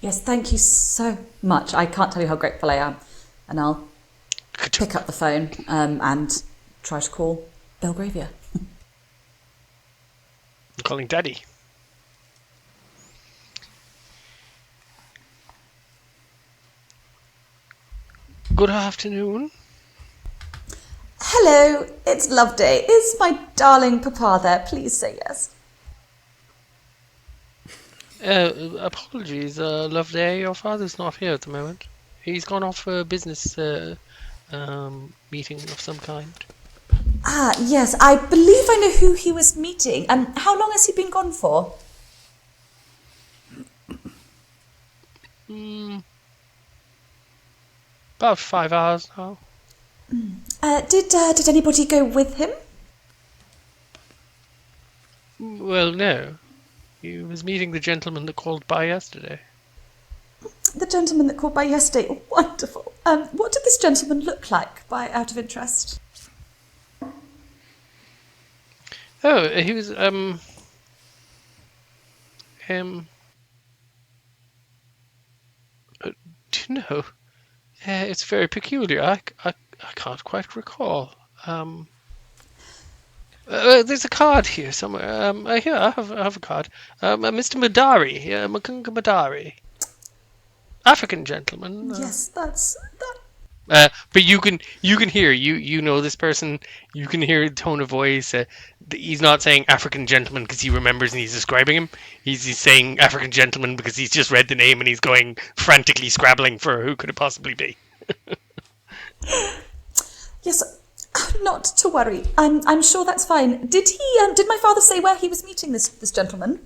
Yes, thank you so much. I can't tell you how grateful I am. And I'll pick up the phone and try to call Belgravia. I'm calling Daddy. Good afternoon. Hello, it's Loveday. Is my darling papa there? Please say yes. Apologies, Loveday. Your father's not here at the moment. He's gone off for a business meeting of some kind. Ah, yes, I believe I know who he was meeting. How long has he been gone for? About 5 hours now. Did anybody go with him? Well, no. He was meeting the gentleman that called by yesterday. The gentleman that called by yesterday. Oh, wonderful. What did this gentleman look like, out of interest? Oh, he was do you know? It's very peculiar. I can't quite recall. There's a card here somewhere. Here, I have a card. Mr. Madari, Makunga Madari. African gentleman. Yes, that's that. But you can hear, you know this person, you can hear the tone of voice. He's not saying African gentleman because he remembers and he's describing him. He's saying African gentleman because he's just read the name and he's going frantically scrabbling for who could it possibly be. Yes, not to worry. I'm sure that's fine. Did my father say where he was meeting this gentleman?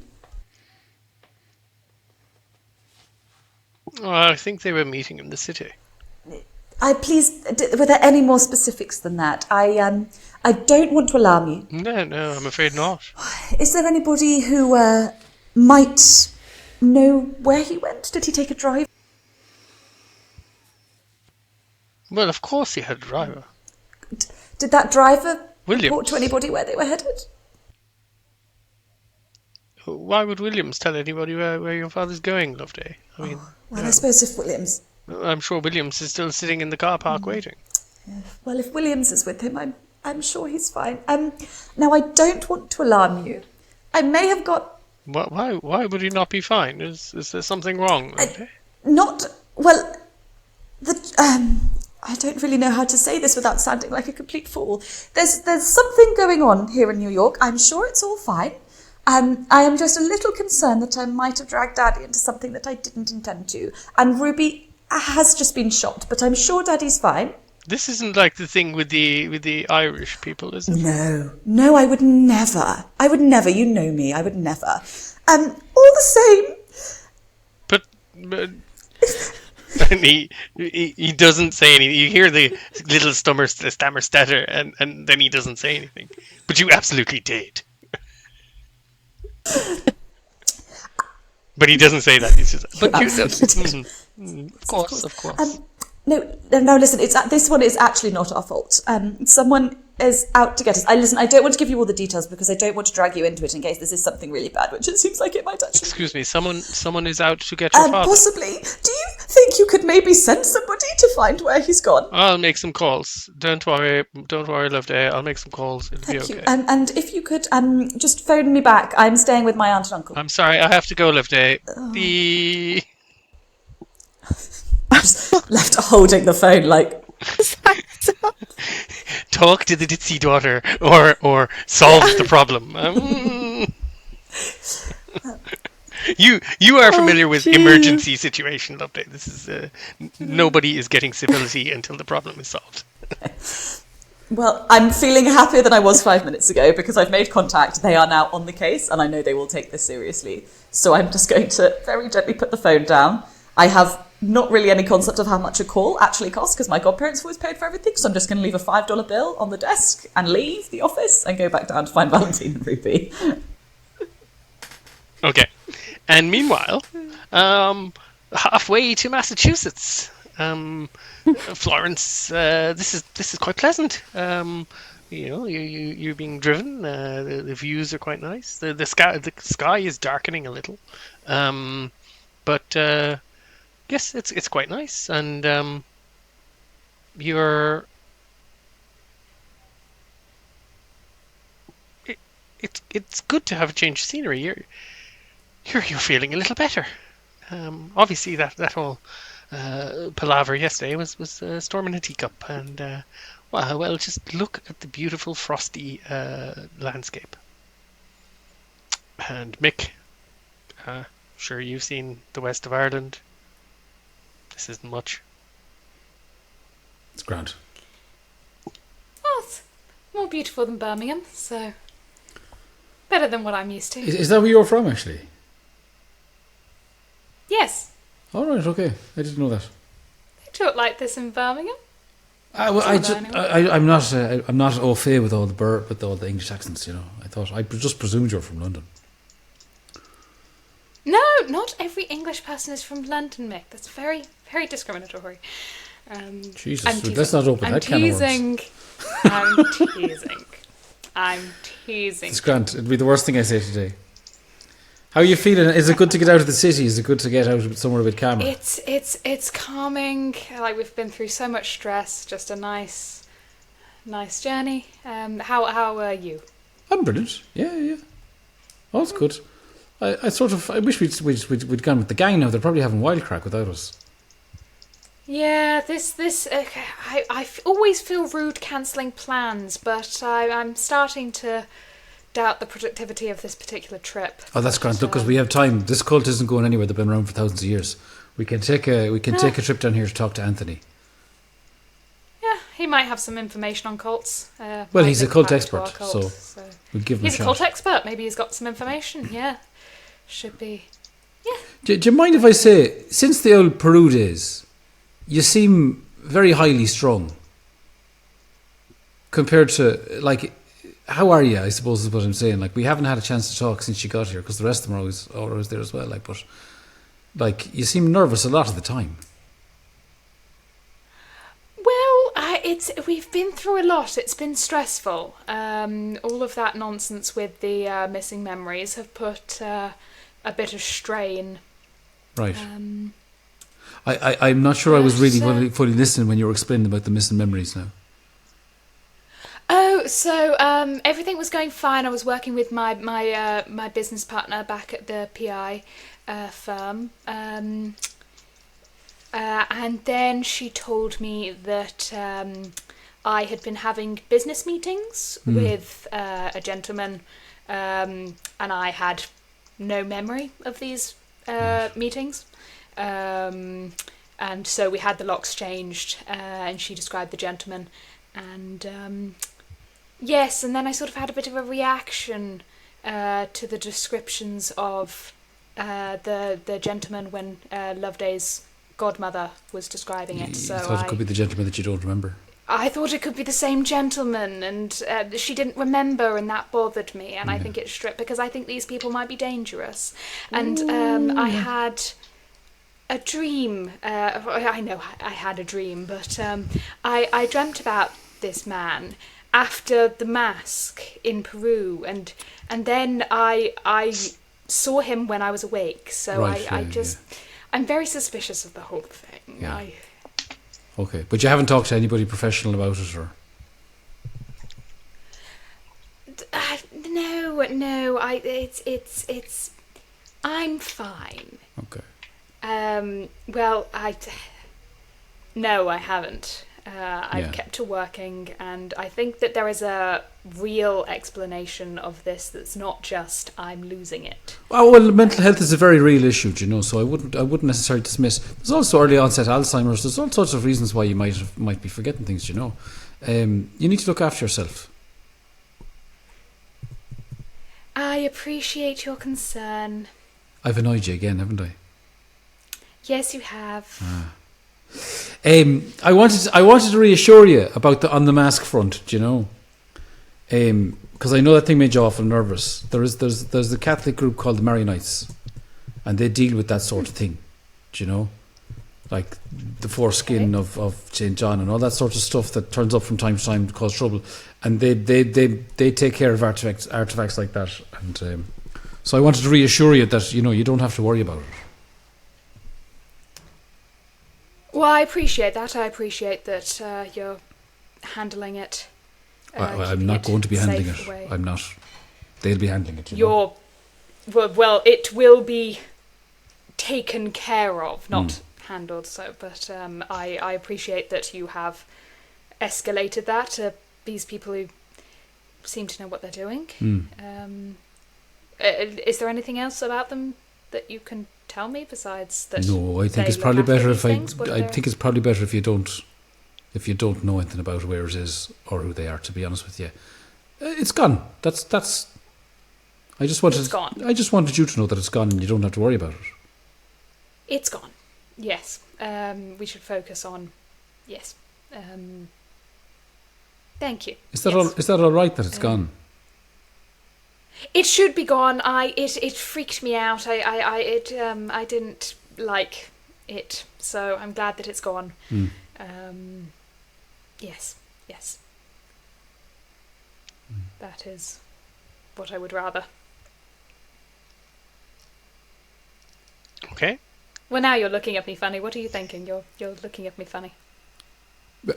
Oh, I think they were meeting in the city. Were there any more specifics than that? I don't want to alarm you. No, I'm afraid not. Is there anybody who might know where he went? Did he take a drive? Well, of course he had a driver. Did that driver Williams. report to anybody where they were headed? Why would Williams tell anybody where your father's going, Loveday? I mean, I suppose if Williams... I'm sure Williams is still sitting in the car park waiting. Well, if Williams is with him, I'm sure he's fine. Now, I don't want to alarm you. I may have got... Why would he not be fine? Is there something wrong? Well, I don't really know how to say this without sounding like a complete fool. There's something going on here in New York. I'm sure it's all fine. I am just a little concerned that I might have dragged Daddy into something that I didn't intend to. And Ruby has just been shot, but I'm sure Daddy's fine. This isn't like the thing with the Irish people, is it? No, I would never. You know me, I would never. All the same... But and he doesn't say anything. You hear the little stammer stutter, and then he doesn't say anything. But you absolutely did. But he doesn't say that. He says, "But you." Of course. No, listen. This one is actually not our fault. Someone is out to get us. I don't want to give you all the details because I don't want to drag you into it in case this is something really bad, which it seems like it might actually. Excuse me, someone is out to get your father. Possibly. Do you think you could maybe send somebody to find where he's gone? I'll make some calls. Don't worry, Loveday. I'll make some calls. It'll Thank be you. okay. And if you could just phone me back. I'm staying with my aunt and uncle. I'm sorry, I have to go, Loveday. I was left holding the phone like. Talk to the ditzy daughter, or solve the problem. You are familiar with emergency situation, Loveday. This is nobody is getting civility until the problem is solved. Well, I'm feeling happier than I was 5 minutes ago because I've made contact. They are now on the case, and I know they will take this seriously. So I'm just going to very gently put the phone down. I have not really any concept of how much a call actually costs because my godparents always paid for everything. So I'm just going to leave a $5 bill on the desk and leave the office and go back down to find Valentine and Ruby. Okay. And meanwhile, halfway to Massachusetts, Florence, this is quite pleasant. You're being driven. The views are quite nice. The sky is darkening a little, but yes, it's quite nice. And it's good to have a change of scenery. You're feeling a little better. Obviously that whole palaver yesterday was a storm in a teacup, and well, just look at the beautiful frosty landscape. And Mick, sure you've seen the west of Ireland. This isn't much. It's grand. Well, it's more beautiful than Birmingham, so better than what I'm used to. Is that where you're from, actually? Yes. All right, okay. I didn't know that. They talk like this in Birmingham. I'm not au fait with all the English accents. I just presumed you're from London. No, not every English person is from London, Mick. That's very, very discriminatory. Jesus, let's not open that can of worms. I'm teasing. It's grand. It'd be the worst thing I say today. How are you feeling? Is it good to get out of the city? Is it good to get out somewhere a bit calmer? It's calming. Like, we've been through so much stress. Just a nice journey. How are you? I'm brilliant. Yeah. All's good. I wish we'd gone with the gang now. They're probably having wild crack without us. Yeah, I always feel rude cancelling plans, but I'm starting to doubt the productivity of this particular trip. Oh, that's grand. Look, because we have time. This cult isn't going anywhere. They've been around for thousands of years. We can take a trip down here to talk to Anthony. Yeah, he might have some information on cults. Well, he's a cult expert, so we'll give him a shot. He's a cult expert. Maybe he's got some information. Yeah, should be. Yeah. Do you mind if I say, since the old Peru days, you seem very highly strung compared to, like, how are you, I suppose is what I'm saying. Like, we haven't had a chance to talk since you got here because the rest of them are always there as well. Like, but like, you seem nervous a lot of the time. Well, we've been through a lot. It's been stressful. All of that nonsense with the missing memories have put a bit of strain. Right. I'm not sure I was really fully listening when you were explaining about the missing memories now. Oh, so everything was going fine. I was working with my business partner back at the PI firm, and then she told me that I had been having business meetings with a gentleman, and I had no memory of these meetings. And so we had the locks changed, and she described the gentleman, and yes, and then I sort of had a bit of a reaction to the descriptions of the gentleman when Loveday's godmother was describing it. So you thought it could be the gentleman that you don't remember? I thought it could be the same gentleman, and she didn't remember, and that bothered me, and I think it's stripped because I think these people might be dangerous. And I had a dream. I know I had a dream, but I dreamt about this man, after the mask in Peru, and then I saw him when I was awake. So I'm very suspicious of the whole thing. Yeah. Okay, but you haven't talked to anybody professional about it, or? No. I'm fine. Okay. Well, no, I haven't. I've kept to working, and I think that there is a real explanation of this that's not just I'm losing it. Well, mental health is a very real issue, so I wouldn't necessarily dismiss. There's also early onset Alzheimer's. There's all sorts of reasons why you might be forgetting things. You need to look after yourself. I appreciate your concern. I've annoyed you again, haven't I? Yes, you have. I wanted to reassure you about on the mask front, because I know that thing made you awful nervous. There's the Catholic group called the Maronites, and they deal with that sort of thing, like the foreskin of St. John and all that sort of stuff that turns up from time to time to cause trouble, and they take care of artifacts like that, and so I wanted to reassure you that you don't have to worry about it. Well, I appreciate that. I appreciate that you're handling it. I'm not going to be handling it. Away. I'm not. They'll be handling it. Well, it will be taken care of, not handled. So, but I appreciate that you have escalated that to these people who seem to know what they're doing. Is there anything else about them that you can tell me besides that? No, I think it's probably better if I think it's probably better if you don't know anything about where it is or who they are, to be honest with you. It's gone. That's it's gone. I just wanted you to know that it's gone and you don't have to worry about it. It's gone. Yes. We should focus on thank you. Is that all right that it's gone? It should be gone. It freaked me out. I didn't like it, so I'm glad that it's gone. Yes. That is what I would rather. Okay. Well, now you're looking at me funny. What are you thinking? You're looking at me funny.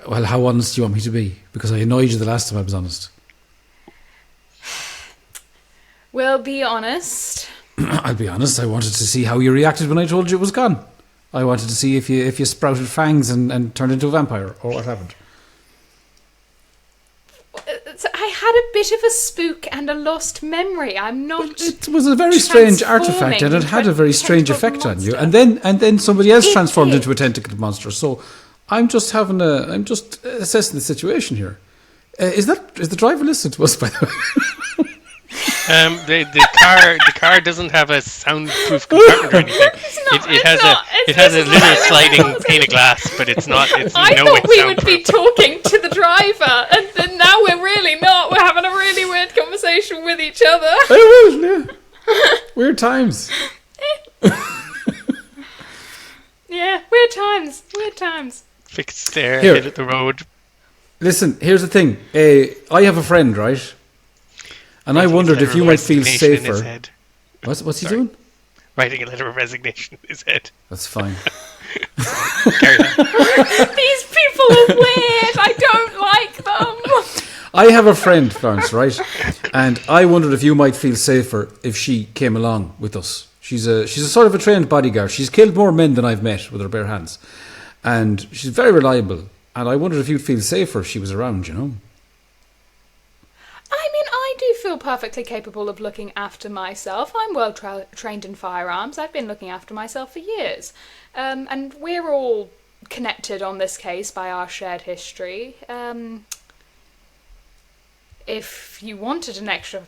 Well, how honest do you want me to be? Because I annoyed you the last time I was honest. Well, be honest. I'll be honest. I wanted to see how you reacted when I told you it was gone. I wanted to see if you sprouted fangs and turned into a vampire, or what happened. I had a bit of a spook and a lost memory. I'm not. But it was a very strange artifact, and it had a very strange effect on you. And then somebody else transformed into a tentacled monster. So I'm just assessing the situation here. Is the driver listening to us, by the way? The car doesn't have a soundproof compartment or anything. It has a little sliding pane of glass, but it's not. I thought we would be talking to the driver, and then now we're really not. We're having a really weird conversation with each other. I was, yeah. Weird times. Yeah, weird times. Weird times. Fixed stare ahead at the road. Listen, here's the thing. I have a friend, right? And I wondered if you might feel safer. What's he doing? Writing a letter of resignation in his head. That's fine. Carry on. These people are weird. I don't like them. I have a friend, Florence, right? And I wondered if you might feel safer if she came along with us. She's a sort of a trained bodyguard. She's killed more men than I've met with her bare hands. And she's very reliable. And I wondered if you'd feel safer if she was around, I mean, I do feel perfectly capable of looking after myself. I'm well trained in firearms. I've been looking after myself for years. And we're all connected on this case by our shared history. If you wanted an extra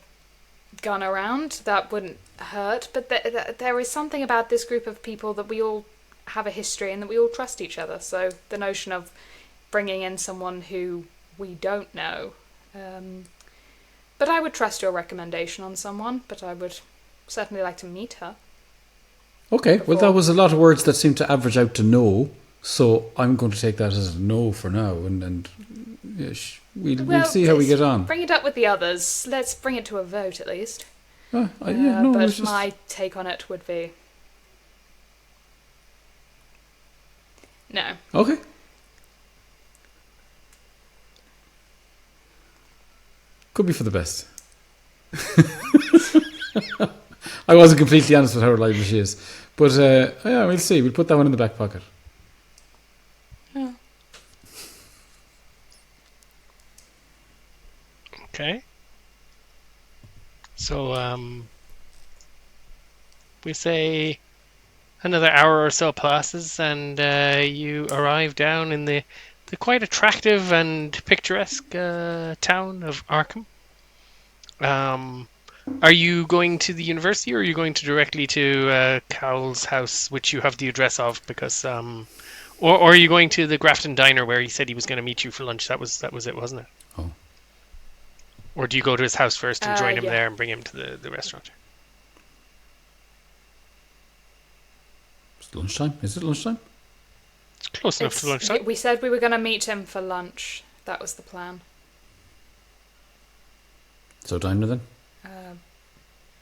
gun around, that wouldn't hurt. But there is something about this group of people that we all have a history and that we all trust each other. So the notion of bringing in someone who we don't know... But I would trust your recommendation on someone, but I would certainly like to meet her. Okay, well that was a lot of words that seemed to average out to no, so I'm going to take that as a no for now, and we'll see how we get on. Bring it up with the others. Let's bring it to a vote at least. No, but my take on it would be no. Okay. Could be for the best. I wasn't completely honest with how reliable she is. But yeah, we'll see. We'll put that one in the back pocket. Yeah. Okay. So, we say another hour or so passes, and you arrive down in the quite attractive and picturesque town of Arkham. Are you going to the university, or are you going directly to Cowles' house, which you have the address of? Because, or are you going to the Grafton Diner where he said he was going to meet you for lunch? That was it, wasn't it? Oh. Or do you go to his house first and join him yeah. there and bring him to the restaurant? It's lunchtime. Is it lunchtime? It's close enough to lunchtime. We said we were going to meet him for lunch. That was the plan. So diner then?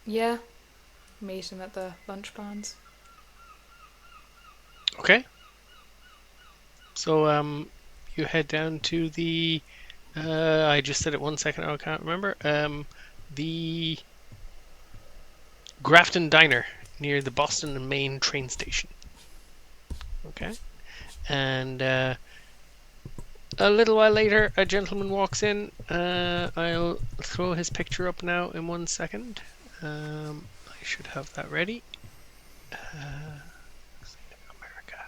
Yeah. Meet him at the lunch plans. Okay. So you head down to the I just said it 1 second, I can't remember. The Grafton Diner near the Boston and Maine train station. Okay. And a little while later, a gentleman walks in. I'll throw his picture up now in 1 second. I should have that ready. America.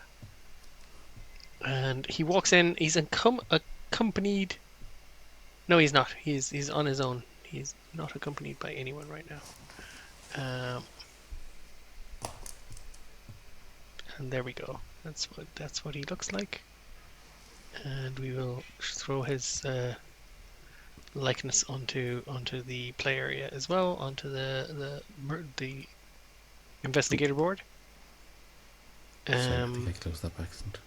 And he walks in. He's accompanied. No, he's not. He's on his own. He's not accompanied by anyone right now. And there we go. That's what he looks like. And we will throw his likeness onto the play area as well, onto the investigator board. Sorry, I think I closed that by accident.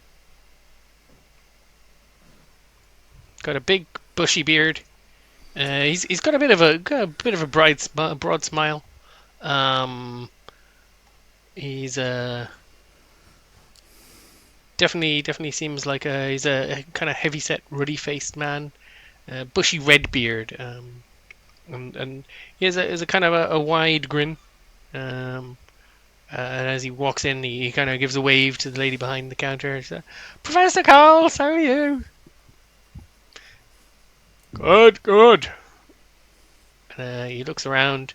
Got a big bushy beard. He's got a bit of a broad smile. He's definitely seems like he's a kind of heavy set, ruddy faced man. Bushy red beard. And he has a kind of a wide grin. And as he walks in, he kind of gives a wave to the lady behind the counter. Says, Professor Cowles, how are you? Good. He looks around,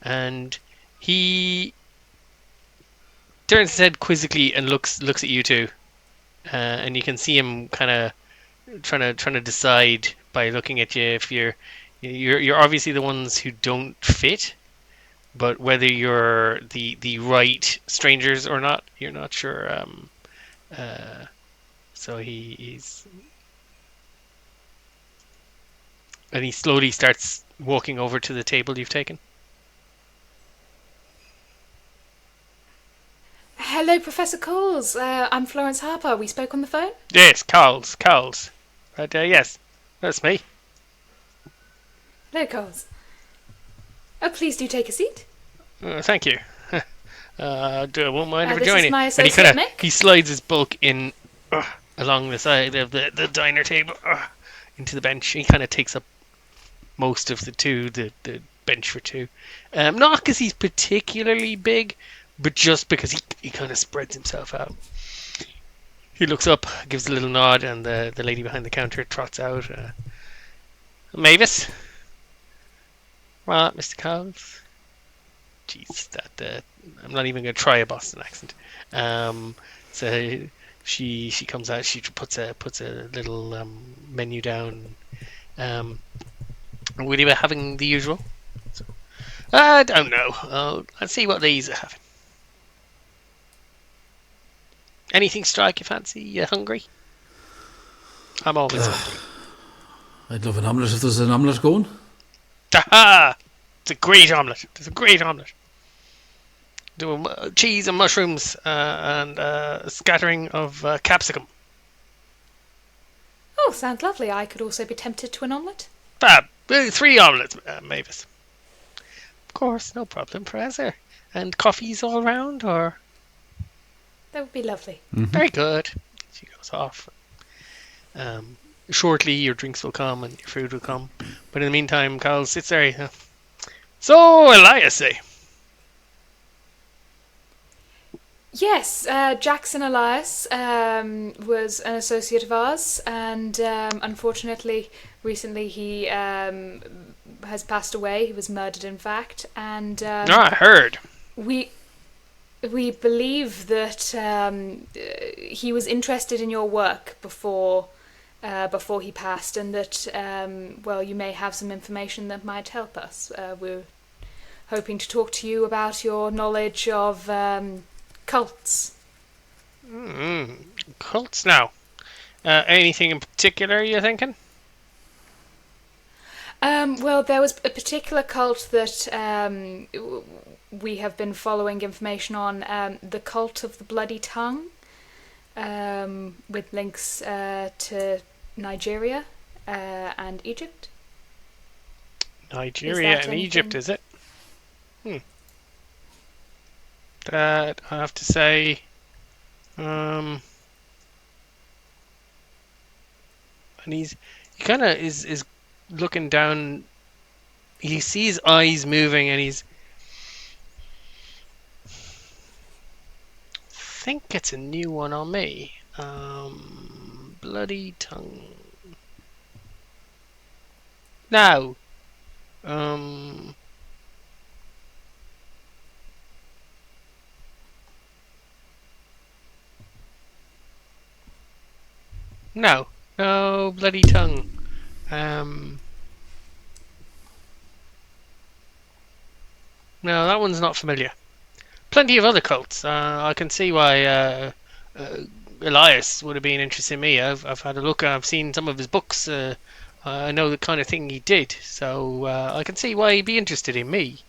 and he turns his head quizzically and looks at you two, and you can see him kind of trying to decide by looking at you if you're obviously the ones who don't fit, but whether you're the right strangers or not, you're not sure. So he's. And he slowly starts walking over to the table you've taken. Hello, Professor Cowles. I'm Florence Harper. We spoke on the phone? Yes, Cowles. But yes, that's me. Hello, Cowles. Oh, please do take a seat. Thank you. I won't mind if This joining. is my And associate, Mick. he slides his bulk in along the side of the diner table into the bench. He kind of takes up most of the bench for two. Not because he's particularly big, but just because he kind of spreads himself out. He looks up, gives a little nod, and the lady behind the counter trots out. Mavis? Right, Mr. Cowles? Jeez, I'm not even going to try a Boston accent. So she comes out, she puts a little menu down. Will you be having the usual? I don't know. Let's see what these are having. Anything strike your fancy? You hungry? I'm always hungry. I'd love an omelette if there's an omelette going. Aha! It's a great omelette. Do cheese and mushrooms and a scattering of capsicum. Oh, sounds lovely. I could also be tempted to an omelette. Fab. 3 omelettes, Mavis. Of course, no problem, Professor. And coffees all round, or? That would be lovely. Very good. She goes off. Shortly, your drinks will come and your food will come. But in the meantime, Cowles sits there. So, Elias, say. Yes, Jackson Elias was an associate of ours, and unfortunately, recently he has passed away. He was murdered, in fact, and I heard. we believe that he was interested in your work before he passed, and that you may have some information that might help us. We're hoping to talk to you about your knowledge of cults. Cults now. Anything in particular you're thinking? There was a particular cult that we have been following information on, the cult of the bloody tongue, with links to Nigeria and Egypt. Nigeria and Egypt, is it? That I have to say, and he kind of is looking down. He sees eyes moving, and he's. I think it's a new one on me. Bloody tongue. Now. No, bloody tongue. No, that one's not familiar. Plenty of other cults. I can see why Elias would have been interested in me. I've had a look. I've seen some of his books. I know the kind of thing he did, so I can see why he'd be interested in me.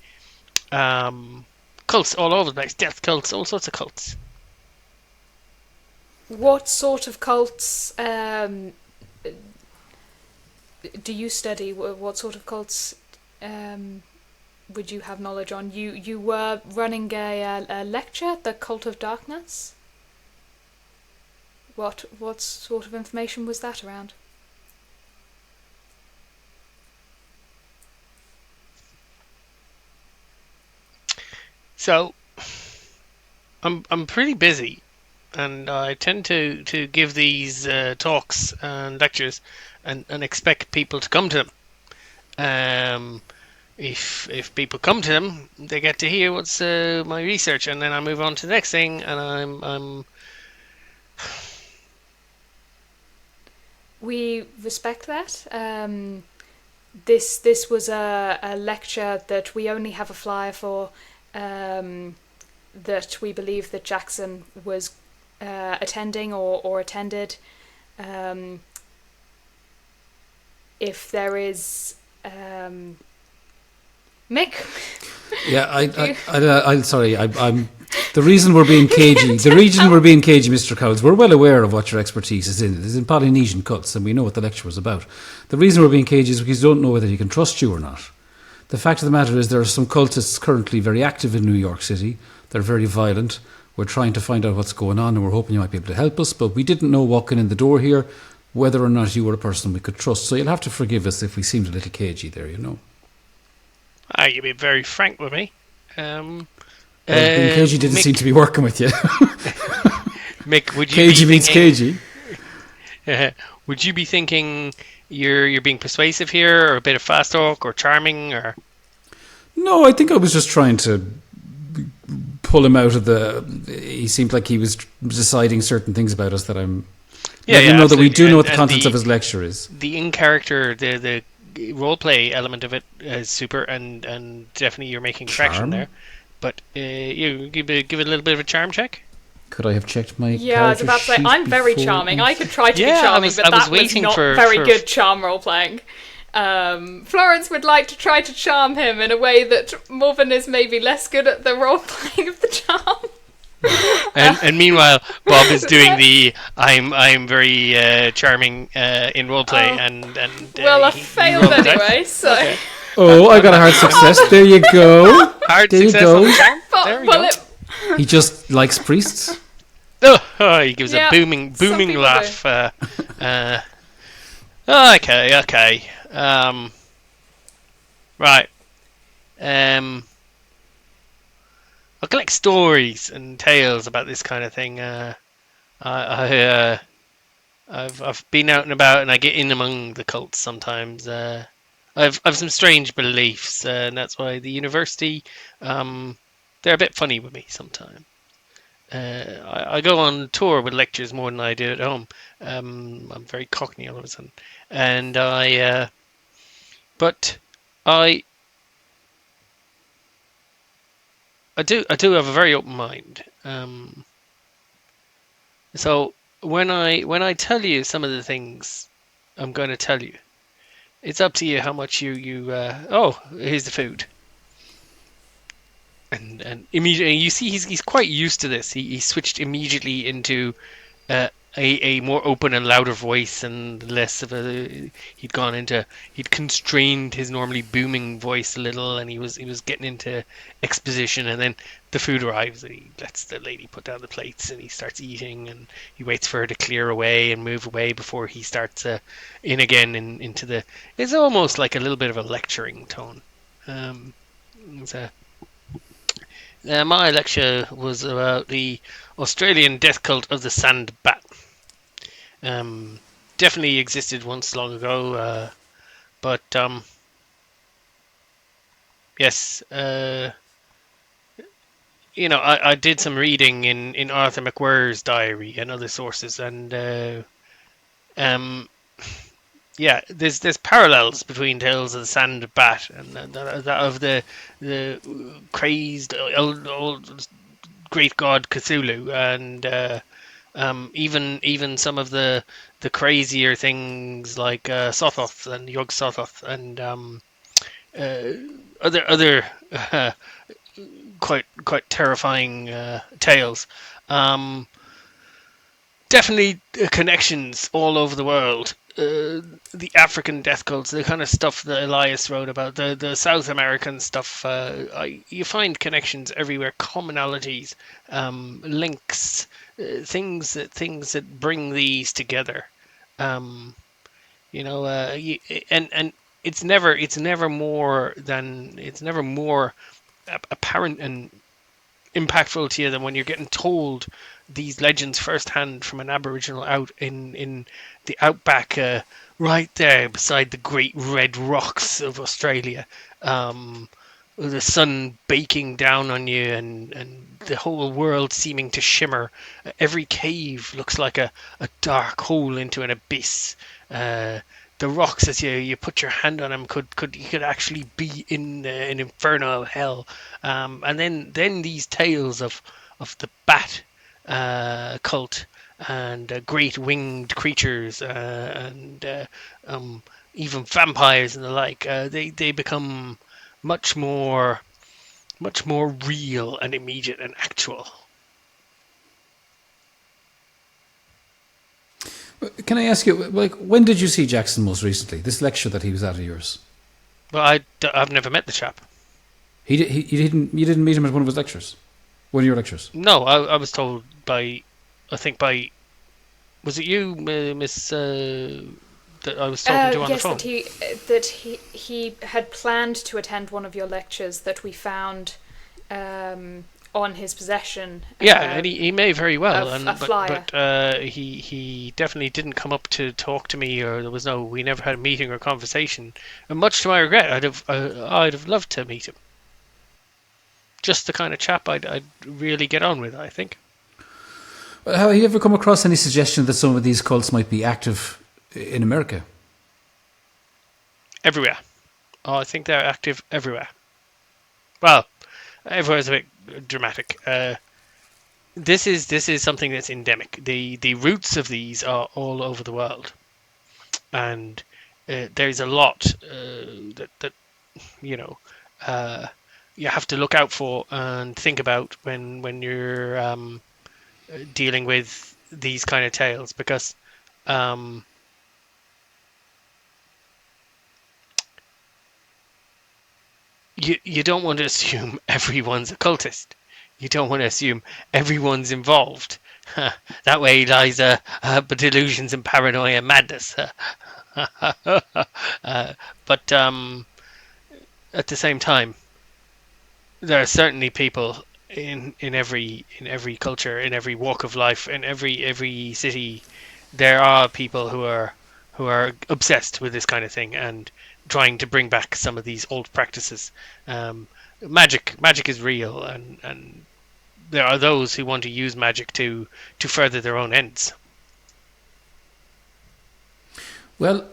Cults all over the place. Death cults, all sorts of cults. What sort of cults do you study? What sort of cults would you have knowledge on? You were running a lecture, the Cult of Darkness. What sort of information was that around? So, I'm pretty busy. And I tend to give these talks and lectures and expect people to come to them. If people come to them, they get to hear what's my research, and then I move on to the next thing. And I'm. We respect that. This was a lecture that we only have a flyer for. That we believe that Jackson was attending or attended. If there is Mick. Yeah, I'm sorry. I'm the reason we're being cagey. The reason we're being cagey, Mr. Cowles. We're well aware of what your expertise is in. It is in Polynesian cults, and we know what the lecture was about. The reason we're being cagey is because we don't know whether he can trust you or not. The fact of the matter is there are some cultists currently very active in New York City. They're very violent. We're trying to find out what's going on, and we're hoping you might be able to help us. But we didn't know walking in the door here whether or not you were a person we could trust. So you'll have to forgive us if we seemed a little cagey there, you know. You've been very frank with me. Being cagey didn't seem to be working with you. Mick, would you cagey means cagey. Would you be thinking you're being persuasive here, or a bit of fast talk, or charming, or? No, I think I was just trying to pull him out of the. He seemed like he was deciding certain things about us that I'm. Know that we do know what the contents of his lecture is. The in character, the role play element of it is super, and definitely you're making traction there. But you give it a little bit of a charm check. Could I have checked my? Yeah, I was about to say I'm very charming. I could try to be charming, but that was not very good charm role playing. Florence would like to try to charm him in a way that Morven is maybe less good at the role playing of the charm. And meanwhile, Bob is doing the I'm very charming in roleplay, Oh. and Well, I he failed rolled the dice. anyway, so. Okay. Oh, I got a hard success. There you go. Hard There you success go. on the charm. There we go. He just likes priests. Oh, he gives Yeah, a booming some people laugh. Okay. Right. I collect stories and tales about this kind of thing. I've been out and about, and I get in among the cults sometimes. I've some strange beliefs, and that's why the university, they're a bit funny with me sometimes. I go on tour with lectures more than I do at home. I'm very cockney all of a sudden, and but I do have a very open mind. So when I tell you some of the things I'm going to tell you, it's up to you how much you oh, here's the food. And immediately you see he's quite used to this. He switched immediately into a more open and louder voice, and less of a he'd constrained his normally booming voice a little, and he was getting into exposition. And then the food arrives, and he lets the lady put down the plates, and he starts eating, and he waits for her to clear away and move away before he starts in again into the. It's almost like a little bit of a lecturing tone. My lecture was about the Australian death cult of the sand bat. Definitely existed once long ago, but yes, I did some reading in Arthur McWhirr's diary and other sources, and yeah, there's parallels between Tales of the Sand Bat and that of the crazed old great god Cthulhu, and even some of the crazier things like Sothoth and Yog Sothoth, and other quite terrifying tales. Definitely connections all over the world. The African death cults, the kind of stuff that Elias wrote about, the South American stuff, you find connections everywhere, commonalities, links, things that bring these together. And it's never more apparent and impactful to you than when you're getting told these legends firsthand from an Aboriginal out in the outback, right there beside the great red rocks of Australia, with the sun baking down on you, and the whole world seeming to shimmer. Every cave looks like a dark hole into an abyss. The rocks, as you put your hand on them, could actually be in an infernal hell. And then these tales of the bat cult, and great winged creatures, and even vampires and the like. They become much more real and immediate and actual. Can I ask you, like, when did you see Jackson most recently? This lecture that he was at of yours. Well, I've never met the chap. You didn't meet him at one of his lectures? One of your lectures? No, I was told by was it you, Miss, that I was talking to on the phone? Yes, that he had planned to attend one of your lectures that we found on his possession. Yeah, and he may very well, a flyer. but he definitely didn't come up to talk to me, or we never had a meeting or conversation. And much to my regret, I'd have loved to meet him. Just the kind of chap I'd really get on with, I think. Well, have you ever come across any suggestion that some of these cults might be active in America? Everywhere. Oh, I think they're active everywhere. Well, everywhere's a bit dramatic. This is something that's endemic. The roots of these are all over the world, and there's a lot that you have to look out for and think about when you're dealing with these kind of tales, because you don't want to assume everyone's occultist. You don't want to assume everyone's involved. That way lies delusions and paranoia and madness. But at the same time, there are certainly people in every culture, in every walk of life, in every city. There are people who are obsessed with this kind of thing and trying to bring back some of these old practices. Magic is real, and there are those who want to use magic to further their own ends. Well,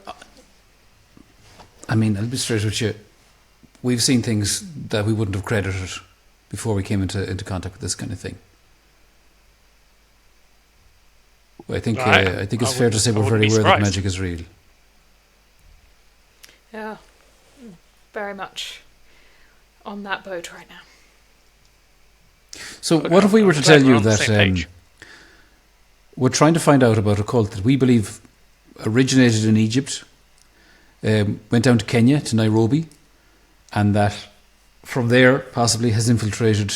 I mean, I'll be straight with you. We've seen things that we wouldn't have credited before we came into contact with this kind of thing. I think it's fair to say we're very aware that magic is real. Yeah, very much on that boat right now. So what if we were to tell you that we're trying to find out about a cult that we believe originated in Egypt, went down to Kenya, to Nairobi, and that from there possibly has infiltrated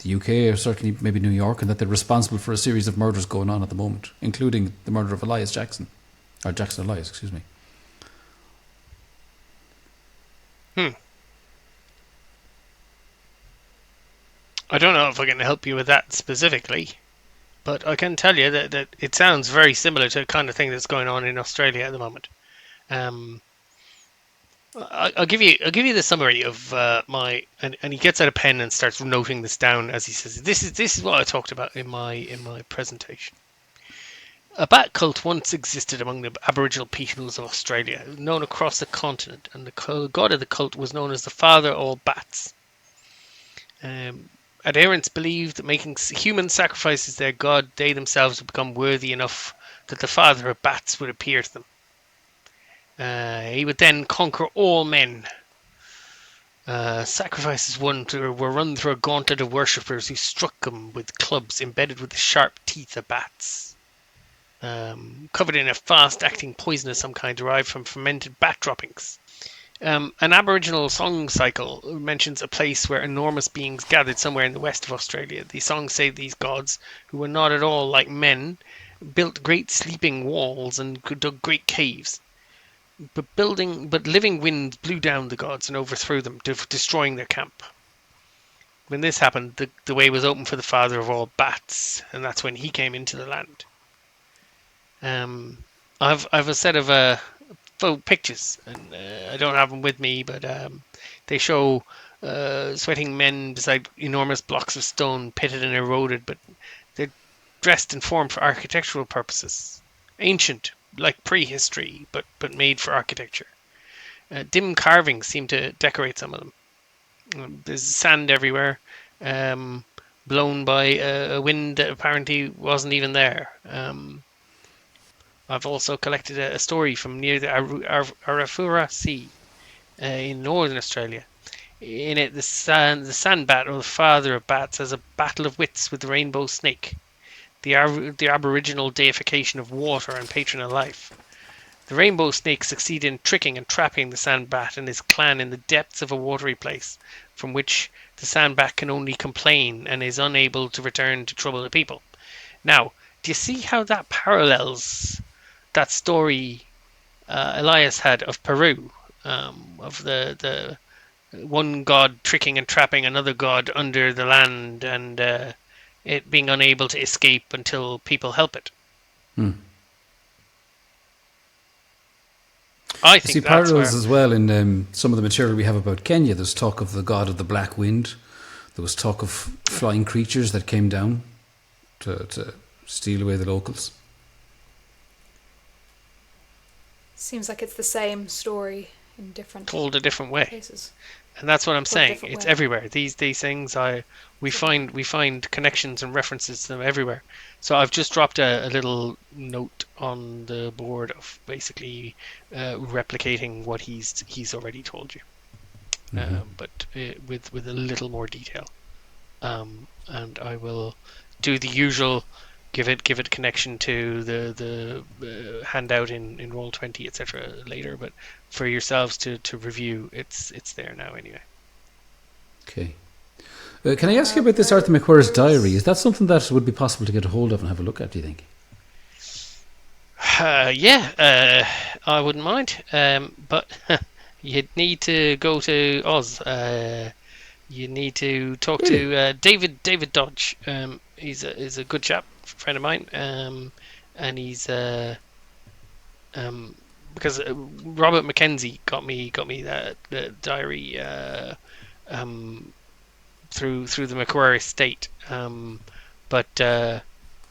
the UK, or certainly maybe New York, and that they're responsible for a series of murders going on at the moment, including the murder of Jackson Elias, excuse me. I don't know if I can help you with that specifically, but I can tell you that it sounds very similar to the kind of thing that's going on in Australia at the moment. I'll give you the summary of my, and he gets out a pen and starts noting this down as he says, this is what I talked about in my presentation. A bat cult once existed among the Aboriginal peoples of Australia, known across the continent, and the god of the cult was known as the Father of all Bats. Adherents believed that making human sacrifices their god, they themselves would become worthy enough that the Father of Bats would appear to them. He would then conquer all men. Sacrifices were run through a gauntlet of worshippers who struck them with clubs embedded with the sharp teeth of bats, covered in a fast-acting poison of some kind derived from fermented bat droppings. An Aboriginal song cycle mentions a place where enormous beings gathered somewhere in the west of Australia. The songs say these gods, who were not at all like men, built great sleeping walls and dug great caves. But living winds blew down the gods and overthrew them, destroying their camp. When this happened, the way was open for the Father of all Bats, and that's when he came into the land. I've a set of photo pictures, and I don't have them with me, but they show sweating men beside enormous blocks of stone, pitted and eroded, but they're dressed and formed for architectural purposes. Ancient, like prehistory, but made for architecture. Dim carvings seem to decorate some of them. There's sand everywhere, blown by a wind that apparently wasn't even there. I've also collected a story from near the Arafura Sea in northern Australia. In it, the sand bat, or the father of bats, has a battle of wits with the rainbow snake, the aboriginal deification of water and patron of life. The rainbow snake succeeded in tricking and trapping the sand bat and his clan in the depths of a watery place, from which the sand bat can only complain and is unable to return to trouble the people. Now, do you see how that parallels that story Elias had of Peru, of the one god tricking and trapping another god under the land, and it being unable to escape until people help it? I think see parallels as well in some of the material we have about Kenya. There's talk of the god of the black wind. There was talk of flying creatures that came down to steal away the locals. Seems like it's the same story in different told a different way. Places. And that's what I'm saying. It's everywhere. These things we find connections and references to them everywhere. So I've just dropped a little note on the board of basically replicating what he's already told you. but with a little more detail. And I will do the usual, give it connection to the handout in Roll20, etc. later. But for yourselves to review, it's there now anyway. Okay. Can I ask you about this Arthur McQuarrie's diary? Is that something that would be possible to get a hold of and have a look at, do you think? Yeah, I wouldn't mind. But you'd need to go to Oz. You need to talk to David Dodge. He's a good chap, friend of mine. And he's because Robert Mackenzie got me the diary through the Macquarie estate. But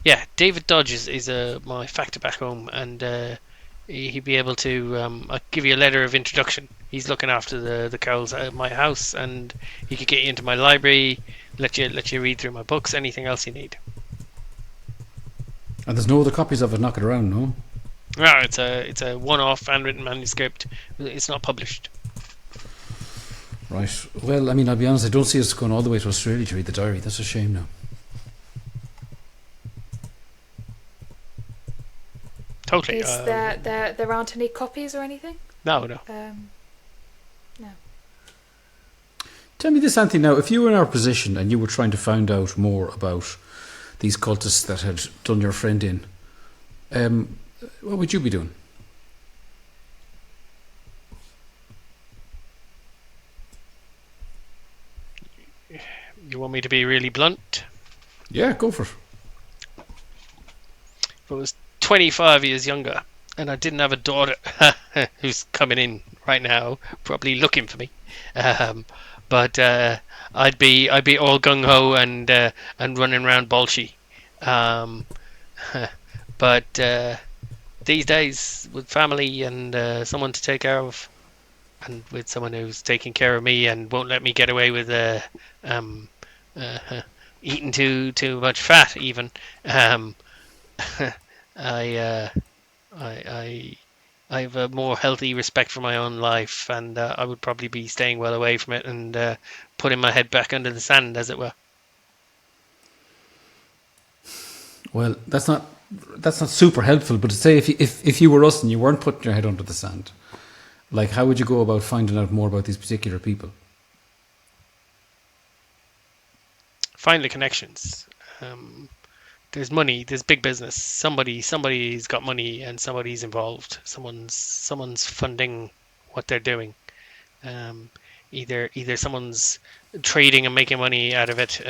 yeah, David Dodge is my factor back home, and he'd be able to I'll give you a letter of introduction. He's looking after the Cowles at my house, and he could get you into my library, let you read through my books, anything else you need. And there's no other copies of it knocking around, no? No, it's a one-off handwritten manuscript. It's not published. Right. Well, I mean, I'll be honest, I don't see us going all the way to Australia to read the diary. That's a shame now. Totally. Is there aren't any copies or anything? No. No. Tell me this, Anthony, now, if you were in our position and you were trying to find out more about these cultists that had done your friend in, what would you be doing? You want me to be really blunt? Yeah, go for it. If I was 25 years younger and I didn't have a daughter who's coming in right now, probably looking for me, but I'd be all gung ho and running around Bolshe. But these days, with family and someone to take care of, and with someone who's taking care of me and won't let me get away with eating too much fat, even, I have a more healthy respect for my own life, and I would probably be staying well away from it and putting my head back under the sand, as it were. Well, that's not super helpful. But to say if you were us and you weren't putting your head under the sand, like, how would you go about finding out more about these particular people? Find the connections. There's money. There's big business. Somebody's got money and somebody's involved. Someone's funding what they're doing. Either someone's trading and making money out of it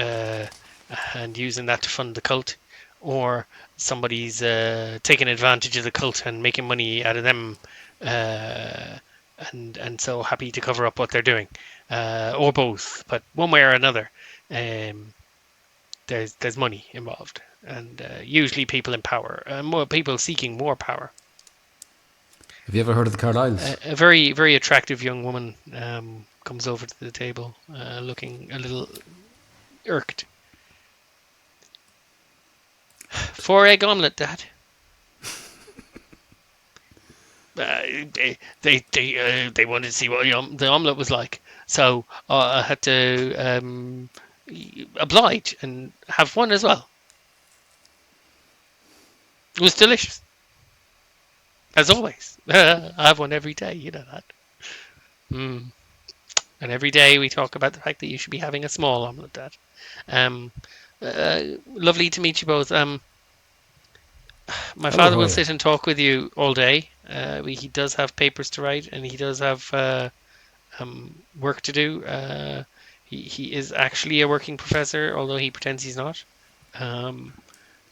and using that to fund the cult, or somebody's taking advantage of the cult and making money out of them, and so happy to cover up what they're doing, or both. But one way or another, there's money involved, and usually people in power, more people seeking more power. Have you ever heard of the Carlyles? A very, very attractive young woman comes over to the table, looking a little irked. 4-egg omelette, Dad. They wanted to see what the omelette was like, so I had to oblige and have one as well. It was delicious, as always. I have one every day, you know that. And every day we talk about the fact that you should be having a small omelette, Dad. Lovely to meet you both. My father will sit and talk with you all day. He does have papers to write, and he does have work to do. He is actually a working professor, although he pretends he's not.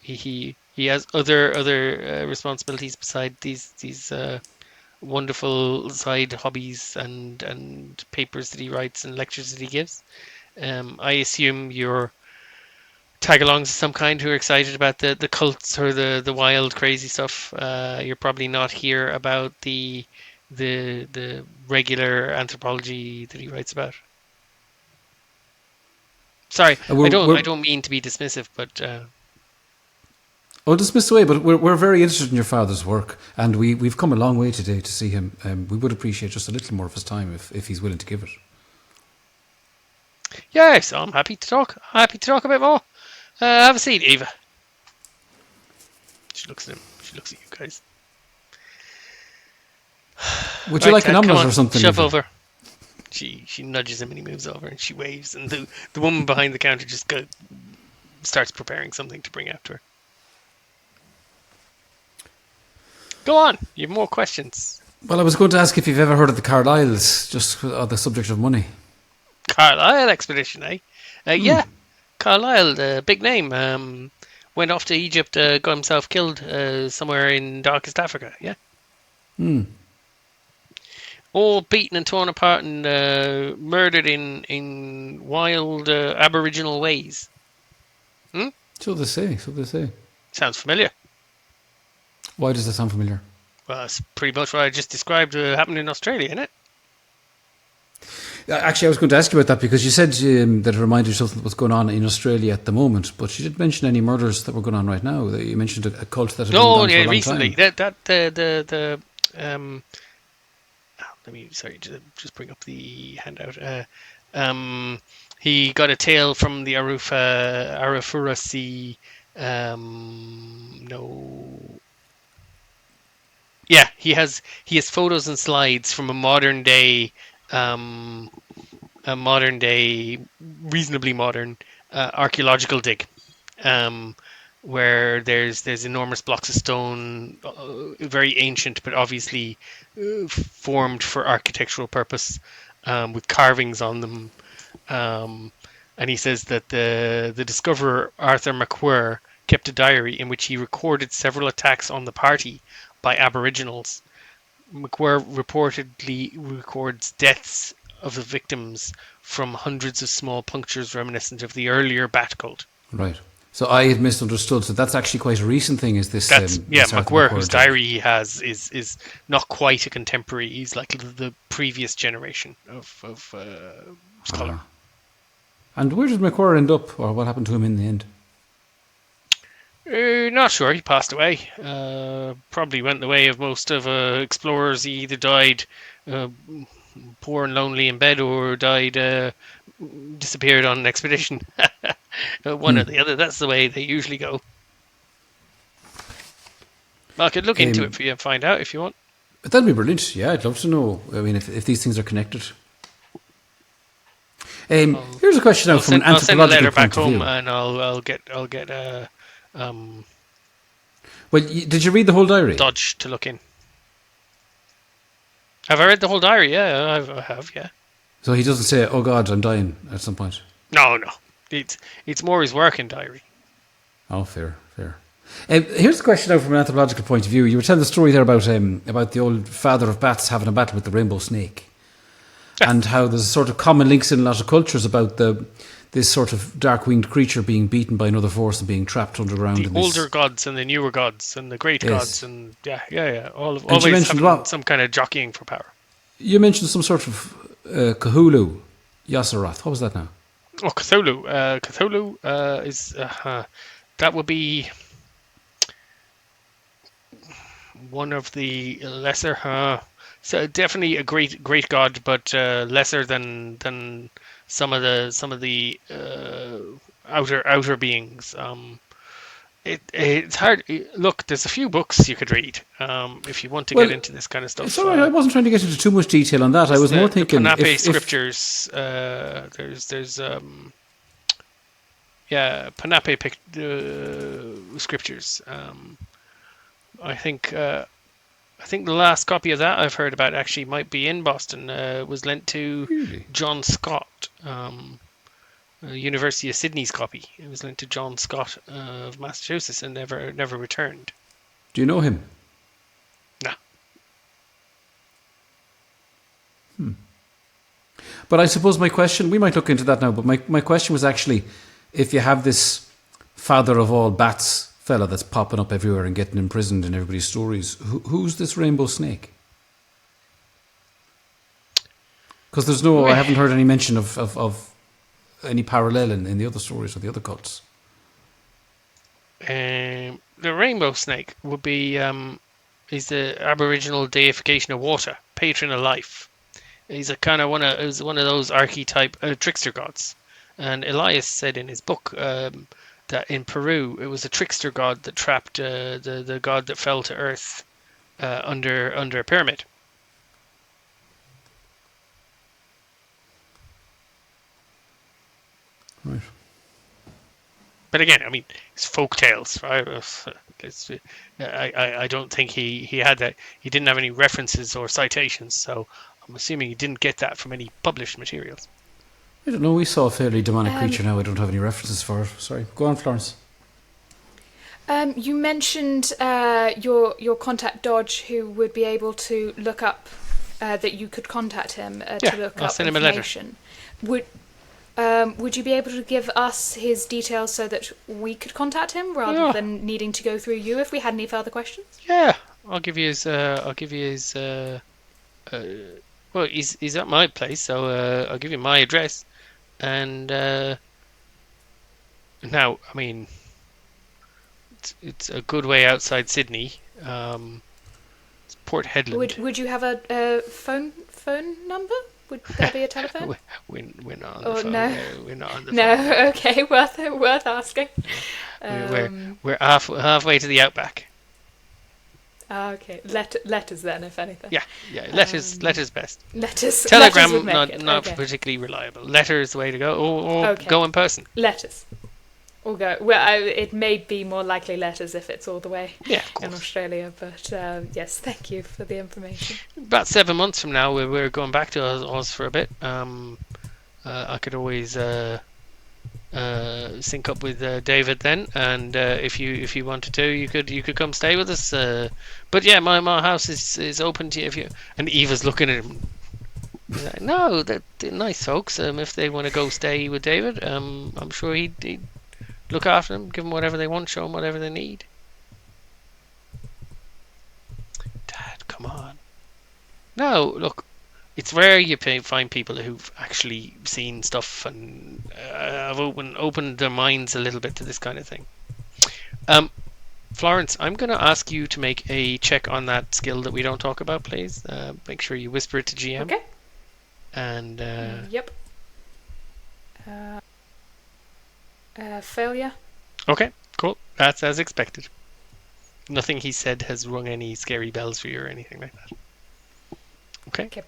He has other responsibilities beside these wonderful side hobbies and papers that he writes and lectures that he gives. I assume you're tag-alongs of some kind who are excited about the cults or the wild, crazy stuff. You're probably not here about the regular anthropology that he writes about. Sorry, I don't mean to be dismissive, but dismissed away. But we're very interested in your father's work, and we've come a long way today to see him. We would appreciate just a little more of his time if he's willing to give it. Yes, I'm happy to talk. Happy to talk a bit more. Have a seat, Eva. She looks at him. She looks at you guys. Would you like an come omelette on, or something? Shove Eva? over. She nudges him and he moves over and she waves and the woman behind the counter just starts preparing something to bring out to her. Go on. You have more questions. Well, I was going to ask if you've ever heard of the Carlyles, just on the subject of money. Carlyle expedition, eh? Yeah. Carlyle, the big name. Went off to Egypt, got himself killed somewhere in darkest Africa, yeah? All beaten and torn apart and murdered in wild aboriginal ways. So they say, so they say. Sounds familiar. Why does that sound familiar? Well, that's pretty much what I just described happened in Australia, isn't it? Actually, I was going to ask you about that because you said that it reminded you of something that was going on in Australia at the moment, but you didn't mention any murders that were going on right now. You mentioned a cult that had been gone for a long recently. time. Let me just bring up the handout. He got a tale from the Arafura Sea. Yeah, he has photos and slides from a modern day, reasonably modern archaeological dig, where there's enormous blocks of stone, very ancient, but obviously formed for architectural purpose, with carvings on them. And he says that the discoverer Arthur McWhirr kept a diary in which he recorded several attacks on the party by Aboriginals. McWhirr reportedly records deaths of the victims from hundreds of small punctures reminiscent of the earlier bat cult. Right. So I had misunderstood. So that's actually quite a recent thing. Is this? McWhirr, whose diary he has, is not quite a contemporary. He's like the previous generation of scholar. And where did McWhirr end up, or what happened to him in the end? Not sure. He passed away. Probably went the way of most of explorers. He either died poor and lonely in bed, or died disappeared on an expedition. One or the other. That's the way they usually go. I could look into it for you and find out if you want. That'd be brilliant. Yeah, I'd love to know. I mean, if these things are connected. Here's a question now from an anthropological I'll send a letter back point of view. home and I'll get Well, did you read the whole diary? Dodge to look in. Have I read the whole diary? Yeah, I have. Yeah. So he doesn't say, "Oh God, I'm dying" at some point. No. It's more his working diary. Oh, fair. Here's a question now from an anthropological point of view. You were telling the story there about the old father of bats having a battle with the rainbow snake, and how there's sort of common links in a lot of cultures about this sort of dark-winged creature being beaten by another force and being trapped underground. The older gods and the newer gods and the great gods and always having some kind of jockeying for power. You mentioned some sort of Cthulhu Yasarath. What was that now? Oh, Cthulhu. Cthulhu is that would be one of the lesser. So definitely a great god, but lesser than some of the outer beings. It's hard. Look, there's a few books you could read if you want to get into this kind of stuff. It's all right. I wasn't trying to get into too much detail on that. I was more thinking the Panape scriptures. There's Panape scriptures. I think the last copy of that I've heard about actually might be in Boston. Was lent to John Scott, University of Sydney's copy. It was lent to John Scott of Massachusetts and never returned. Do you know him? No. But I suppose my question, we might look into that now, but my question was actually, if you have this father of all bats fella that's popping up everywhere and getting imprisoned in everybody's stories, who's this rainbow snake? Because I haven't heard any mention of any parallel in the other stories or the other cults. The rainbow snake would be is the Aboriginal deification of water, patron of life. He's one of those archetype trickster gods. And Elias said in his book that in Peru it was a trickster god that trapped the god that fell to earth under a pyramid. Right. But again, I mean, it's folk tales, right? I don't think he had that. He didn't have any references or citations, so I'm assuming he didn't get that from any published materials. I don't know. We saw a fairly demonic creature now. I don't have any references for it. Sorry. Go on, Florence. You mentioned your contact Dodge, who would be able to look up that you could contact him to look I'll up send him a letter. information. Would you be able to give us his details so that we could contact him rather than needing to go through you if we had any further questions? Yeah, I'll give you his. Well, he's at my place, so I'll give you my address. And now, I mean, it's a good way outside Sydney. It's Port Hedland. Would you have a phone number? Would there be a telephone? We're not on Oh, the phone. no. We're not on the No, phone. okay, worth asking. We're halfway to the outback. Okay, letters then, if anything. Yeah. Letters best. Letters. Telegram letters would make it. not Okay. particularly reliable. Letter is the way to go, or Okay. go in person. Letters. Or go. Well, it may be more likely letters if it's all the way Yeah, of in course. Australia. But yes, thank you for the information. About 7 months from now, we're going back to Oz for a bit. I could always sync up with David then, and if you wanted to, you could come stay with us. But yeah, my house is open to you if you. And Eva's looking at him. Like, no, they're nice folks. If they want to go stay with David, I'm sure he'd look after them, give them whatever they want, show them whatever they need. Dad, come on. No, look, it's rare you find people who've actually seen stuff and have opened their minds a little bit to this kind of thing. Florence, I'm going to ask you to make a check on that skill that we don't talk about, please. Make sure you whisper it to GM. Okay. And Yep. Failure. okay, cool. That's as expected. Nothing he said has rung any scary bells for you or anything like that. Okay.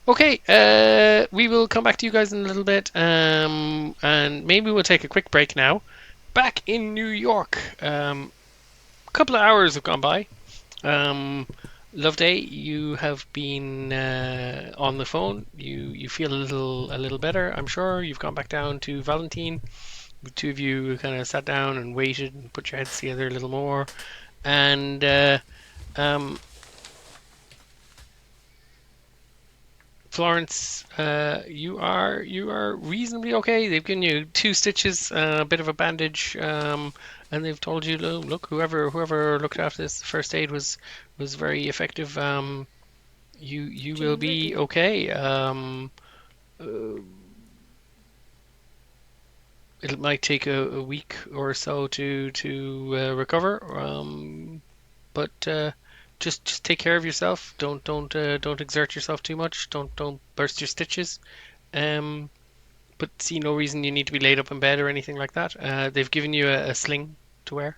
Okay. We will come back to you guys in a little bit. And maybe we'll take a quick break now. Back in New York. A couple of hours have gone by. Loveday, you have been on the phone. You feel a little better, I'm sure. You've gone back down to Valentine. The two of you kind of sat down and waited and put your heads together a little more. And Florence, you are reasonably okay. They've given you 2 stitches, a bit of a bandage, and they've told you, look, whoever looked after this first aid was very effective. You will be okay. It might take a week or so to recover, but just take care of yourself. Don't exert yourself too much. Don't burst your stitches. But see no reason you need to be laid up in bed or anything like that. They've given you a sling to wear.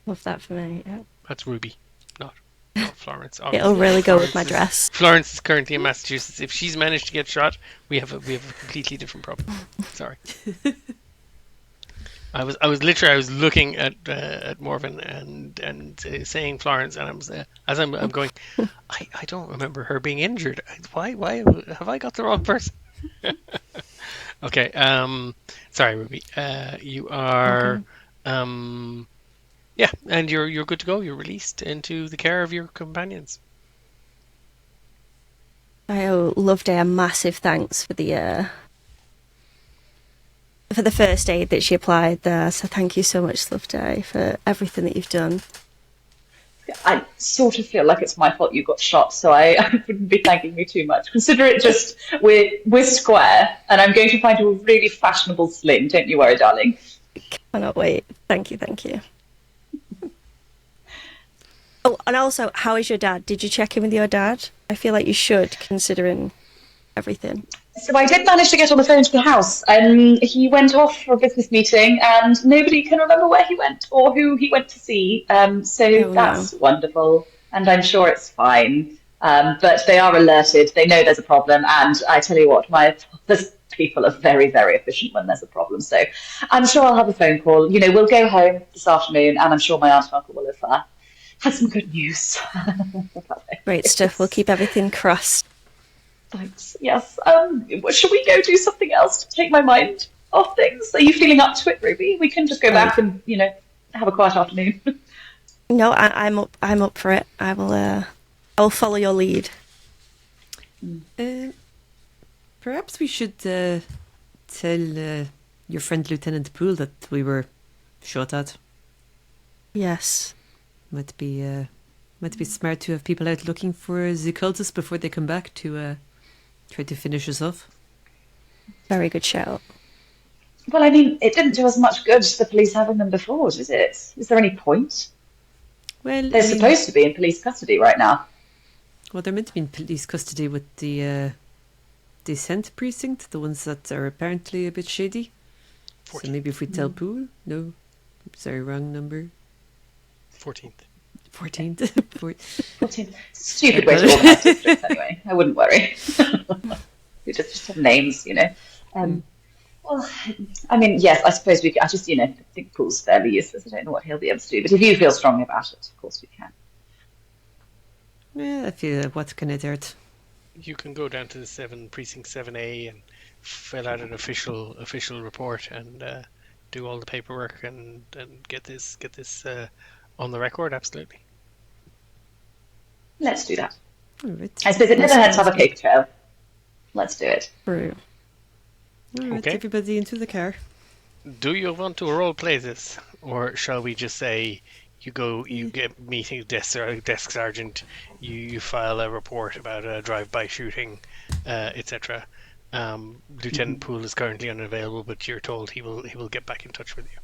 Love that for me. Yeah. That's Ruby, not Florence. It'll really go with my dress. Florence is currently in Massachusetts. If she's managed to get shot, we have a completely different problem. Sorry. I was looking at Morven and saying Florence, and I'm going. I don't remember her being injured. Why have I got the wrong person? Okay. Sorry, Ruby. You are. Okay. Yeah, and you're good to go. You're released into the care of your companions. I owe Loveday a massive thanks for the first aid that she applied there. So thank you so much, Loveday, for everything that you've done. I sort of feel like it's my fault you got shot, so I wouldn't be thanking me too much. Consider it just we're square, and I'm going to find you a really fashionable sling. Don't you worry, darling. Cannot wait. Thank you. Oh, and also, how is your dad? Did you check in with your dad? I feel like you should, considering everything. So I did manage to get on the phone to the house. He went off for a business meeting, and nobody can remember where he went or who he went to see. So that's wonderful, and I'm sure it's fine. But they are alerted. They know there's a problem, and I tell you what, my father's people are very, very efficient when there's a problem. So I'm sure I'll have a phone call. We'll go home this afternoon, and I'm sure my aunt and uncle will have had some good news. Great stuff. We'll keep everything crossed. Thanks. Yes. Should we go do something else to take my mind off things? Are you feeling up to it, Ruby? We can just go back and have a quiet afternoon. No, I'm up. I'm up for it. I'll follow your lead. Perhaps we should tell your friend Lieutenant Poole that we were shot at. Yes. Might be smart to have people out looking for the cultists before they come back to try to finish us off. Very good shout. Well, I mean, it didn't do us much good, the police having them before, did it? Is there any point? Well, they're supposed to be in police custody right now. Well, they're meant to be in police custody with the Descent Precinct, the ones that are apparently a bit shady. 14th. So maybe if we tell Poole? No, sorry, wrong number. 14th. 14th. Stupid way to organise districts anyway. I wouldn't worry. We just have names, Well, I mean, yes, I suppose I just, think Poole's fairly useless. I don't know what he'll be able to do. But if you feel strongly about it, of course we can. Yeah, I feel what can I do? You can go down to the Precinct 7A and fill out an official report and do all the paperwork and get this on the record. Absolutely. Let's do that. Right. I suppose it never hurts to have a paper trail. Let's do it. True. All right, okay. Everybody into the car. Do you want to role play this, or shall we just say you get meeting desk sergeant, you file a report about a drive-by shooting, etc. Lieutenant Poole is currently unavailable, but you're told he will get back in touch with you.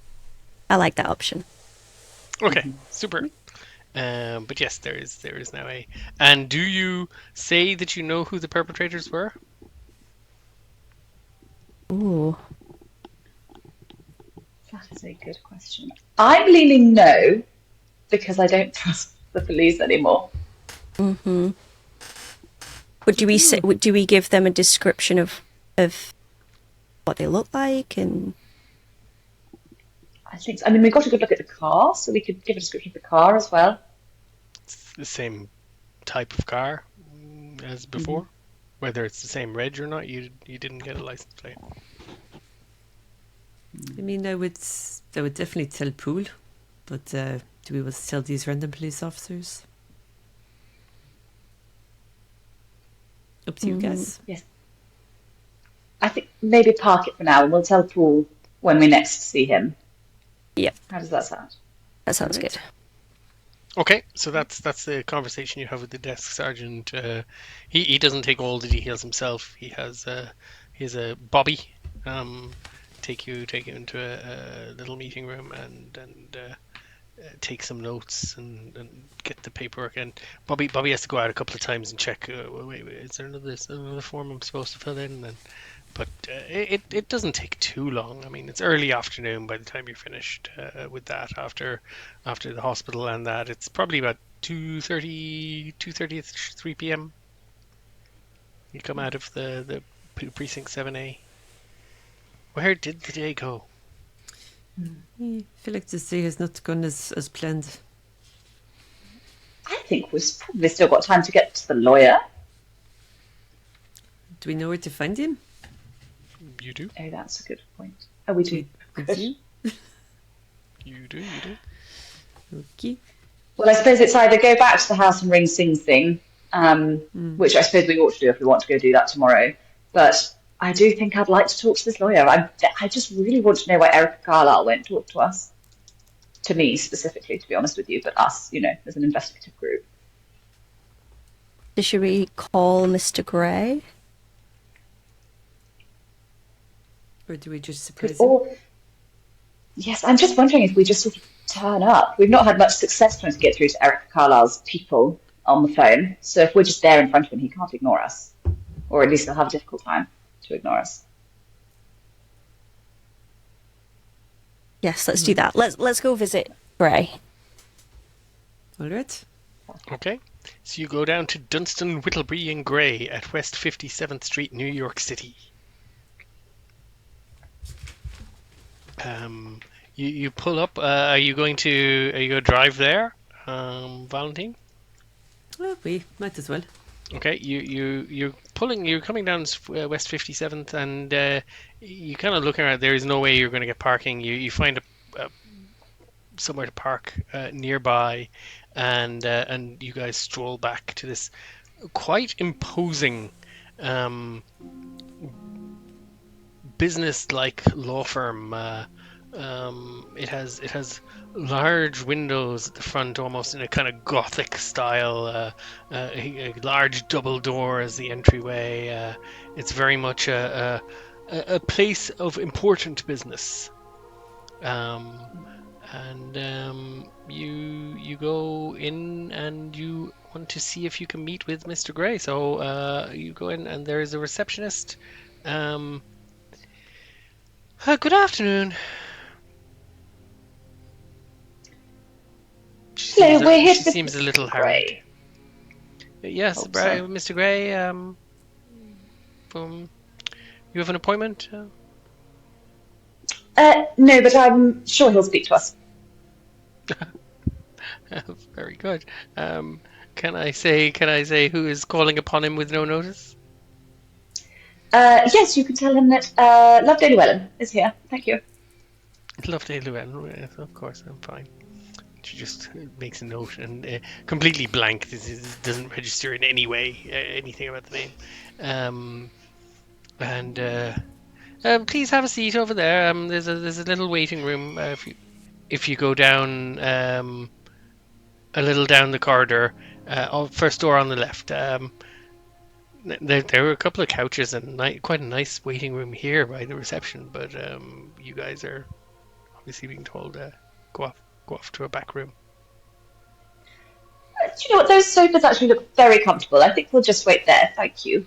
I like that option. Okay, super. But yes, there is now a. And do you say that you know who the perpetrators were? Ooh. That is a good question. I'm leaning no, because I don't trust the police anymore. Mm-hmm. But do we give them a description of what they look like and? I think so. I mean, we got a good look at the car, so we could give a description of the car as well. It's the same type of car as before. Whether it's the same reg or not, you didn't get a license plate. I mean, I would definitely tell Poole, but do we want to tell these random police officers? Up to you guys. Yes. I think maybe park it for now, and we'll tell Poole when we next see him. Yep. How does that sound? That sounds good. Okay, so that's the conversation you have with the desk sergeant. He doesn't take all the details himself. He has a Bobby take you into a little meeting room and take some notes and get the paperwork. And Bobby has to go out a couple of times and check. Wait, is there another form I'm supposed to fill in? But it doesn't take too long. I mean, it's early afternoon by the time you're finished with that. After the hospital and that, it's probably about 2:30, 3 p.m. You come out of the Precinct 7A. Where did the day go? I feel like this day has not gone as planned. I think we've probably still got time to get to the lawyer. Do we know where to find him? You do. Oh, that's a good point. Oh, we do. You do. Okay. Well, I suppose it's either go back to the house and ring Sing Sing, which I suppose we ought to do if we want to go do that tomorrow. But I do think I'd like to talk to this lawyer. I just really want to know where Erika Carlyle went to talk to us. To me, specifically, to be honest with you, but us, as an investigative group. Should we call Mr. Gray? Or do we just surprise him? Yes, I'm just wondering if we just sort of turn up. We've not had much success trying to get through to Erika Carlyle's people on the phone. So if we're just there in front of him, he can't ignore us. Or at least he'll have a difficult time. to ignore us. Yes, let's do that. Let's go visit Gray. All right. Okay. So you go down to Dunstan, Whittleby, and Gray at West 57th Street, New York City. You pull up. Are you going to drive there, Valentine? Well, we might as well. Okay, you're coming down West 57th, and you kind of looking around. There is no way you're going to get parking. You find a somewhere to park nearby, and you guys stroll back to this quite imposing business-like law firm. It has large windows at the front, almost in a kind of Gothic style. A large double door as the entryway. It's very much a place of important business. You go in and you want to see if you can meet with Mr. Gray. So you go in and there is a receptionist. Good afternoon. Hello, we're here to She seems a little harried. Yes, Hope so. Mr. Gray. You have an appointment? No, but I'm sure he'll speak to us. Very good. Can I say who is calling upon him with no notice? Yes, you can tell him that Loveday Llewellyn is here. Thank you. Loveday Llewellyn. Yes, of course, I'm fine. She just makes a note and completely blank. This doesn't register in any way anything about the name. Please have a seat over there. There's a little waiting room. If you go down a little down the corridor, first door on the left. There were a couple of couches and quite a nice waiting room here by the reception, but you guys are obviously being told go off to a back room. Do you know what? Those sofas actually look very comfortable. I think we'll just wait there. Thank you.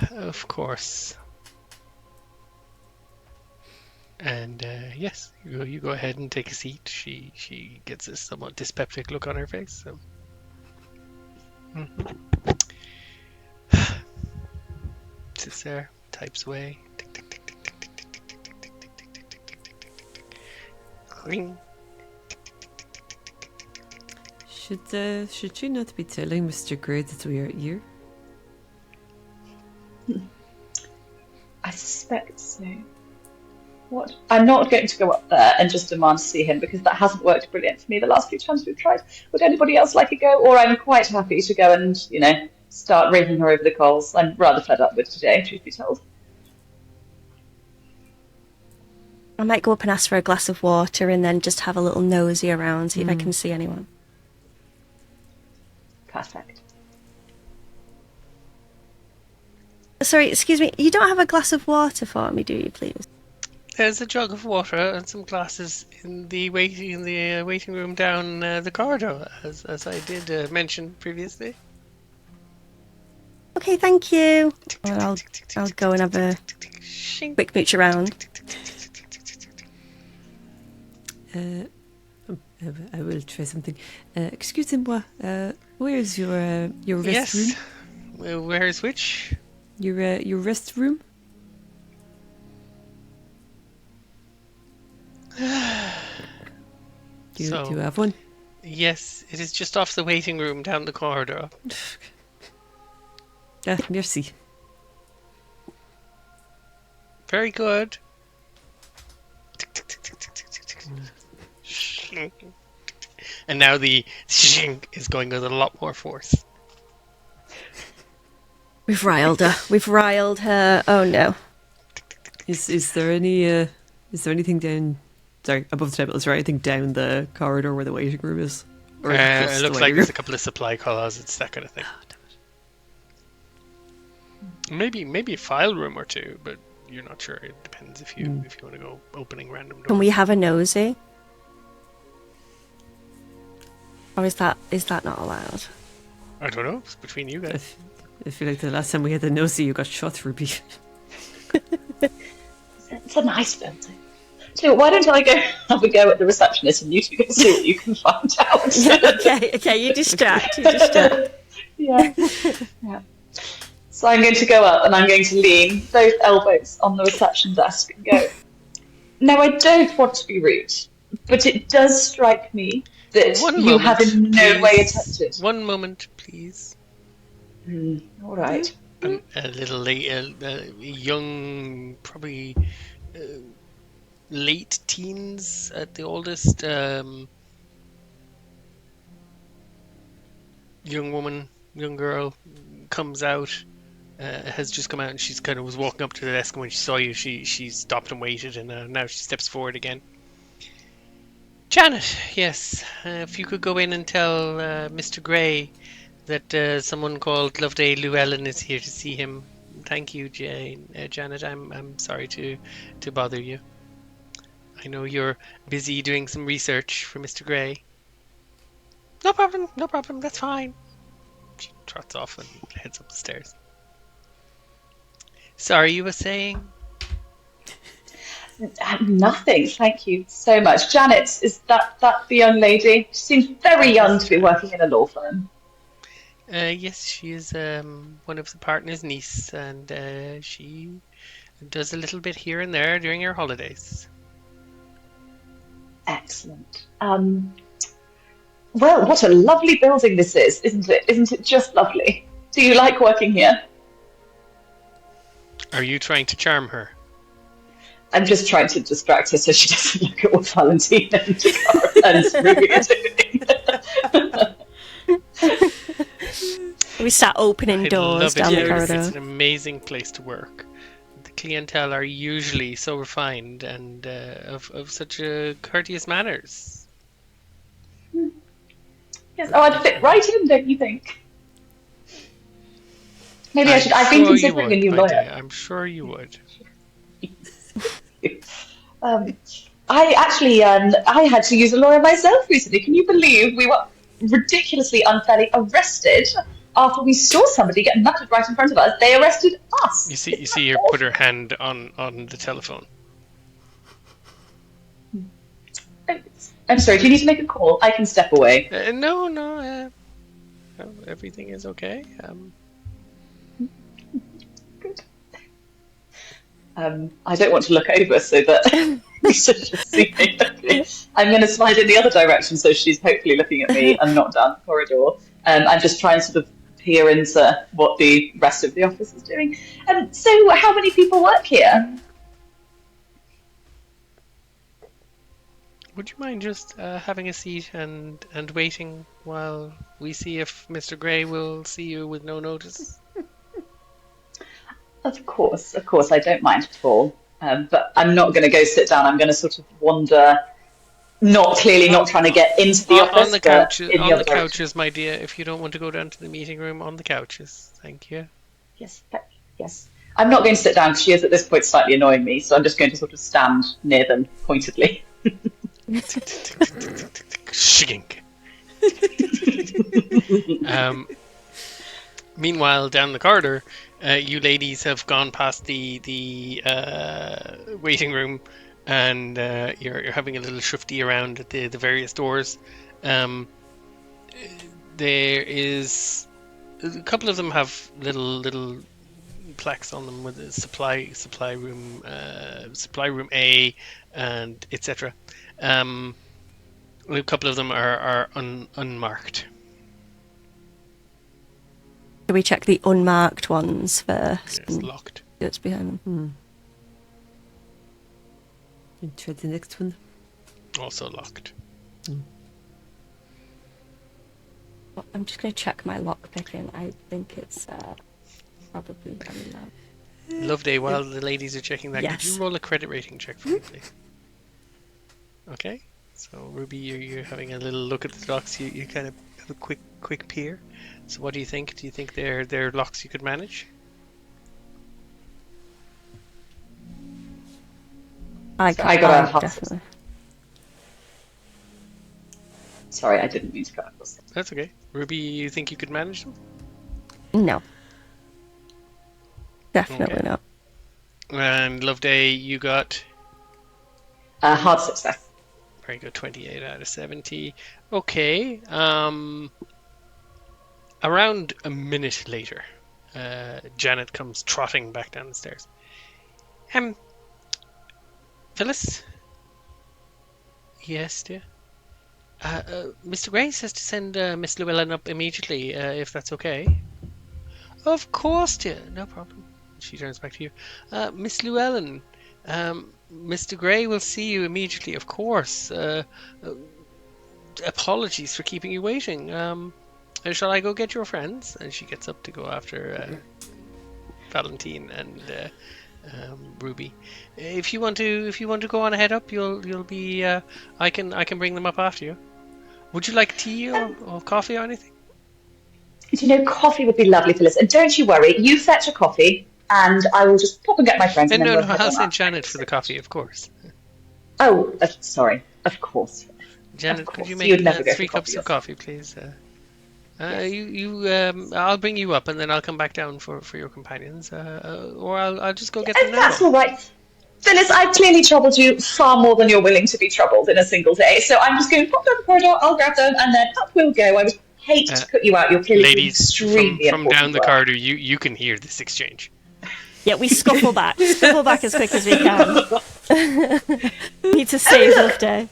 Of course. And yes, you go ahead and take a seat. She gets a somewhat dyspeptic look on her face. So. Sits there, types away. Tick, tick, tick, tick, tick, tick, tick, tick, tick, tick, tick, tick, tick, tick, tick, tick, tick, tick, tick. Cling. Should she not be telling Mr. Gray that we are here? I suspect so. What? I'm not going to go up there and just demand to see him because that hasn't worked brilliant for me the last few times we've tried. Would anybody else like a go? Or I'm quite happy to go and, start raking her over the coals. I'm rather fed up with today, truth be told. I might go up and ask for a glass of water and then just have a little nosy around, see if I can see anyone. Perfect. Sorry, excuse me, you don't have a glass of water for me, do you, please? There's a jug of water and some glasses in the waiting room down the corridor, as I did mention previously. Okay, thank you. Well, I'll go and have a quick mooch around. I will try something. Excusez-moi, where's your rest room? Yes. Where's which? Your rest room? Do you have one? Yes, it is just off the waiting room down the corridor. Merci. Very good. And now the shink is going with a lot more force. We've riled her. We've riled her. Oh no. Is there anything down? Sorry, above the table. Is there anything down the corridor where the waiting room is? Or It looks like there's a couple of supply closets, that kind of thing. Maybe a file room or two, but you're not sure. It depends if you want to go opening random doors. Can we have a nosy? Or is that not allowed? I don't know. It's between you guys. I feel like the last time we had the nosy, you got shot, Ruby. It's a nice building. So why don't I go have a go at the receptionist and you two can see what you can find out? Okay, you distract. Yeah. So I'm going to go up and I'm going to lean both elbows on the reception desk and go, now I don't want to be rude, but it does strike me that you have in no way attempted. One moment, please. All right. A little young, probably late teens at the oldest. Young girl comes out, has just come out, and she's kind of was walking up to the desk, and when she saw you, she stopped and waited, and now she steps forward again. Janet, yes, if you could go in and tell Mr. Gray that someone called Loveday Llewellyn is here to see him. Thank you, Janet. I'm sorry to bother you. I know you're busy doing some research for Mr. Gray. No problem. That's fine. She trots off and heads up the stairs. Sorry, you were saying? Nothing. Thank you so much. Janet, is that the young lady? She seems very young to be working in a law firm. Yes, she is one of the partner's niece, and she does a little bit here and there during her holidays. Excellent. Well, what a lovely building this is, isn't it? Isn't it just lovely? Do you like working here? Are you trying to charm her? I'm just trying to distract her so she doesn't look at what Valentina and Dakara and Ruby are doing. We start opening doors down the corridor. It's an amazing place to work. The clientele are usually so refined and of such courteous manners. Yes. Oh, I'd fit right in, don't you think? Maybe I should. I've been considering a new lawyer. I'm sure you would. I actually, I had to use a lawyer myself recently. Can you believe we were ridiculously unfairly arrested after we saw somebody get nutted right in front of us? They arrested us. You see her put her hand on the telephone. I'm sorry, do you need to make a call? I can step away. No, everything is okay. Good. I don't want to look over so that you should just see me. I'm going to slide in the other direction so she's hopefully looking at me and not down the corridor. I'm just trying to sort of peer into what the rest of the office is doing. So how many people work here? Would you mind just having a seat and waiting while we see if Mr. Gray will see you with no notice? Of course, I don't mind at all. But I'm not going to go sit down. I'm going to sort of wander, not trying to get into the office. On the couches, my dear. If you don't want to go down to the meeting room, on the couches. Thank you. Yes. I'm not going to sit down because she is at this point slightly annoying me, so I'm just going to sort of stand near them pointedly. Shink. Meanwhile, down the corridor, you ladies have gone past the waiting room, and you're having a little shufty around at the various doors. There is a couple of them have little plaques on them with the supply room A, and etc. A couple of them are unmarked. Do we check the unmarked ones first? It's locked. It's behind them. And try the next one. Also locked. Well, I'm just going to check my lock picking. I think it's probably unlocked. Loveday, while the ladies are checking that, Yes. could you roll a credit rating check for me, please? Okay. So, Ruby, you're having a little look at the locks. You kind of have a quick peer. So, what do you think? Do you think they're locks you could manage? I got a half. Definitely. Sorry, I didn't mean to cut across. That's okay. Ruby, you think you could manage them? No. Definitely Okay. not. And Loveday, you got Hard success. very good, 28 out of 70. Okay. Around a minute later, Janet comes trotting back down the stairs. Phyllis? Yes, dear? Mr. Gray says to send Miss Llewellyn up immediately, if that's okay. Of course, dear. No problem. She turns back to you. Miss Llewellyn, Mr. Gray will see you immediately, of course. Apologies for keeping you waiting. Shall I go get your friends? And she gets up to go after Valentine and Ruby. If you want to go on ahead up, you'll be. I can bring them up after you. Would you like tea or coffee or anything? Coffee would be lovely, Phyllis. And don't you worry, you fetch a coffee, and I will just pop and get my friends. And No, then we'll head I'll on send up. Janet for the coffee, of course. Oh, sorry. Of course. Janet, Of could course. you You'd make never go 3 for cups of coffee, coffee, please? Yes. I'll bring you up, and then I'll come back down for your companions, or I'll just go get And them now. that's all right. Phyllis, I've clearly troubled you far more than you're willing to be troubled in a single day, so I'm just going to pop down the corridor, I'll grab them, and then up we'll go. I would hate to put you out. You're clearly doing Ladies, extremely from down important the work. corridor, you can hear this exchange. Yeah, we scuffle back as quick as we can. Need to save Loveday.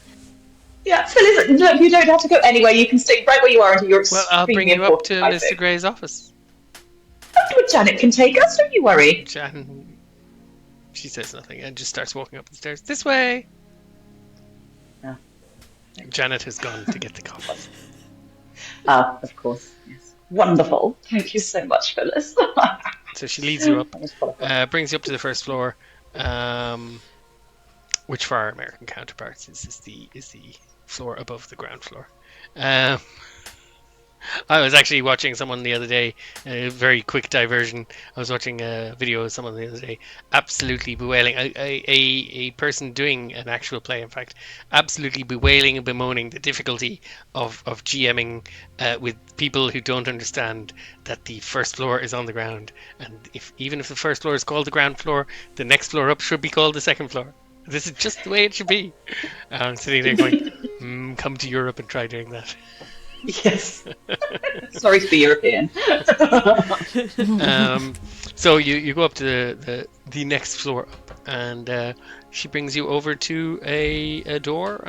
Yeah, Phyllis, look, you don't have to go anywhere. You can stay right where you are until you're Well, extremely I'll bring you up important, to I Mr. think. Gray's office. But Janet can take us, don't you worry. She says nothing and just starts walking up the stairs. This way! Yeah. Janet has gone to get the coffee. Of course, yes. Wonderful. Thank you so much, Phyllis. So she leads you That was wonderful. up, brings you up to the first floor, which for our American counterparts is the floor above the ground floor. I was actually watching someone the other day, a very quick diversion. I was watching a video of someone the other day, absolutely bewailing, a person doing an actual play, in fact, absolutely bewailing and bemoaning the difficulty of GMing with people who don't understand that the first floor is on the ground. And even if the first floor is called the ground floor, the next floor up should be called the second floor. This is just the way it should be. I'm sitting there going, come to Europe and try doing that. Yes. Sorry to be European. So you go up to the next floor up, and she brings you over to a door,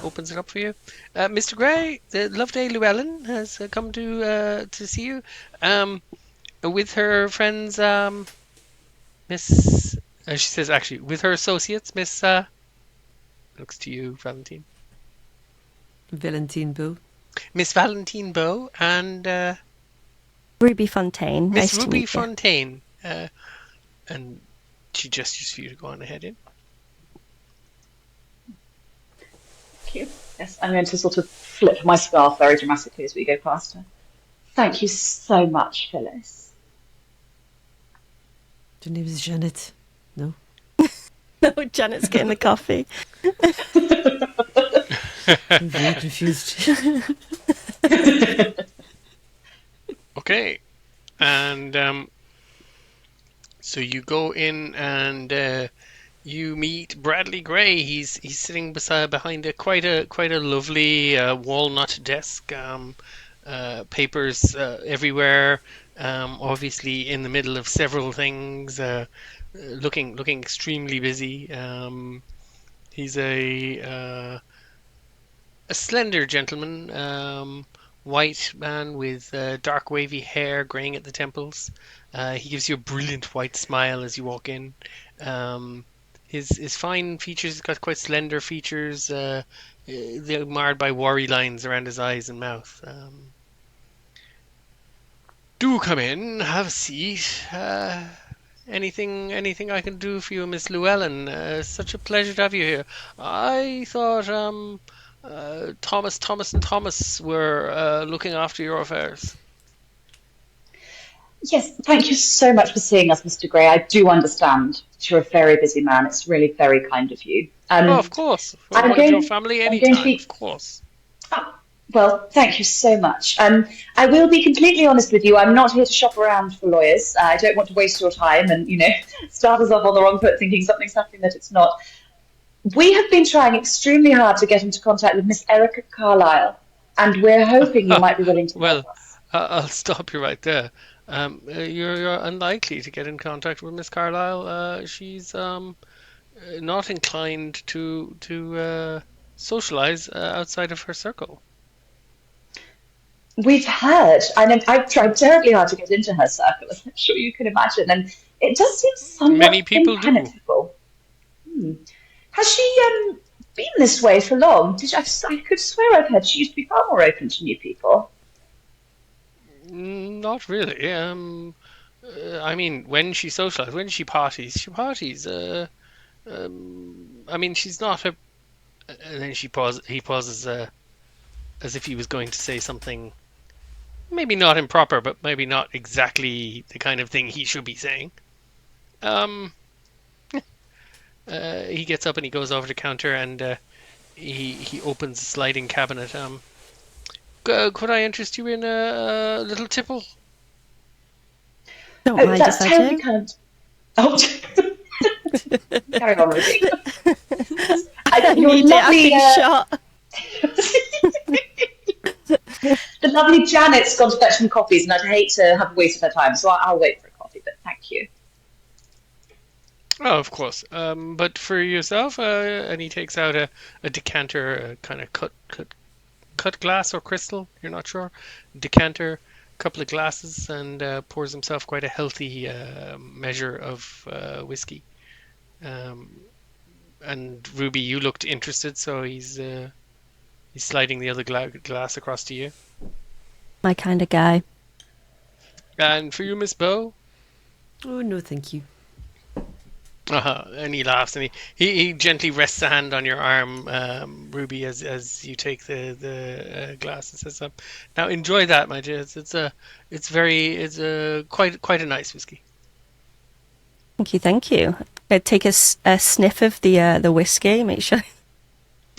opens it up for you. Mr. Gray, the Loveday Llewellyn has come to see you, with her friends, Miss. She says, actually, with her associates, Miss. Looks to you, Valentine. Valentine Beau. Miss Valentine Beau and Ruby Fontaine. Miss Nice to Ruby meet you. Fontaine. And she gestures for you to go on ahead in. Thank you. Yes, I'm going to sort of flip my scarf very dramatically as we go past her. Thank you so much, Phyllis. Your name is Janet. No? No, Janet's getting the coffee. I'm very confused. Okay. And so you go in and you meet Bradley Gray. He's sitting behind quite a lovely walnut desk. Papers everywhere. Obviously in the middle of several things. Looking extremely busy. He's a slender gentleman, white man with dark wavy hair, graying at the temples. He gives you a brilliant white smile as you walk in. His fine features, he's got quite slender features. They're marred by worry lines around his eyes and mouth. Do come in, have a seat. Anything I can do for you, Miss Llewellyn? Such a pleasure to have you here. I thought Thomas and Thomas were looking after your affairs. Yes, thank you so much for seeing us, Mr. Gray. I do understand that you're a very busy man. It's really very kind of you. Of course. For I'm one going- of your family, I'm anytime, going to be- of course. Well, thank you so much. I will be completely honest with you. I'm not here to shop around for lawyers. I don't want to waste your time and, start us off on the wrong foot thinking something's happening that it's not. We have been trying extremely hard to get into contact with Miss Erika Carlyle, and we're hoping you might be willing to Well, help us. I'll stop you right there. You're unlikely to get in contact with Miss Carlyle. She's not inclined to socialize outside of her circle. We've heard, and I've tried terribly hard to get into her circle, as I'm sure you can imagine, and it does seem Many somewhat people do. impenetrable. Has she been this way for long? I could swear I've heard she used to be far more open to new people. Not really. I mean, when she socializes, when she parties, she parties. I mean, she's not a. And then he pauses, as if he was going to say something, maybe not improper, but maybe not exactly the kind of thing he should be saying. He gets up and he goes over to the counter and he opens a sliding cabinet. Could I interest you in a little tipple? Don't mind That's if I terribly do. kind. Oh, carry on, Ruby. Your Need it, I lovely, think, shot. the lovely Janet's gone to fetch some coffees, and I'd hate to have wasted her time, so I'll wait for a coffee. But thank you. Oh, of course. But for yourself, and he takes out a decanter, kind of cut glass or crystal, you're not sure. Decanter, couple of glasses, and pours himself quite a healthy measure of whiskey. And Ruby, you looked interested, so he's sliding the other glass across to you. My kind of guy. And for you, Miss Bow? Oh, no, thank you. And he laughs and he gently rests a hand on your arm, Ruby, as you take the glass and says, "Now enjoy that, my dear. It's quite a nice whiskey." Thank you. Take a sniff of the whiskey. Make sure.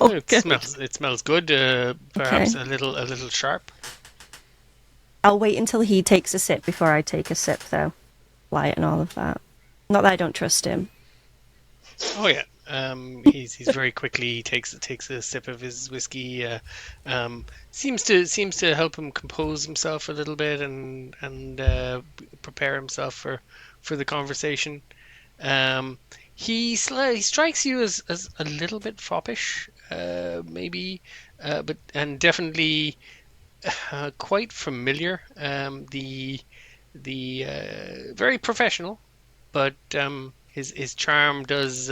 It smells good. Perhaps a little sharp. I'll wait until he takes a sip before I take a sip, though. Light and all of that. Not that I don't trust him. Oh yeah. He's very quickly he takes a sip of his whiskey. Seems to help him compose himself a little bit and prepare himself for the conversation. He strikes you as a little bit foppish, maybe, but definitely quite familiar. The very professional, but his charm does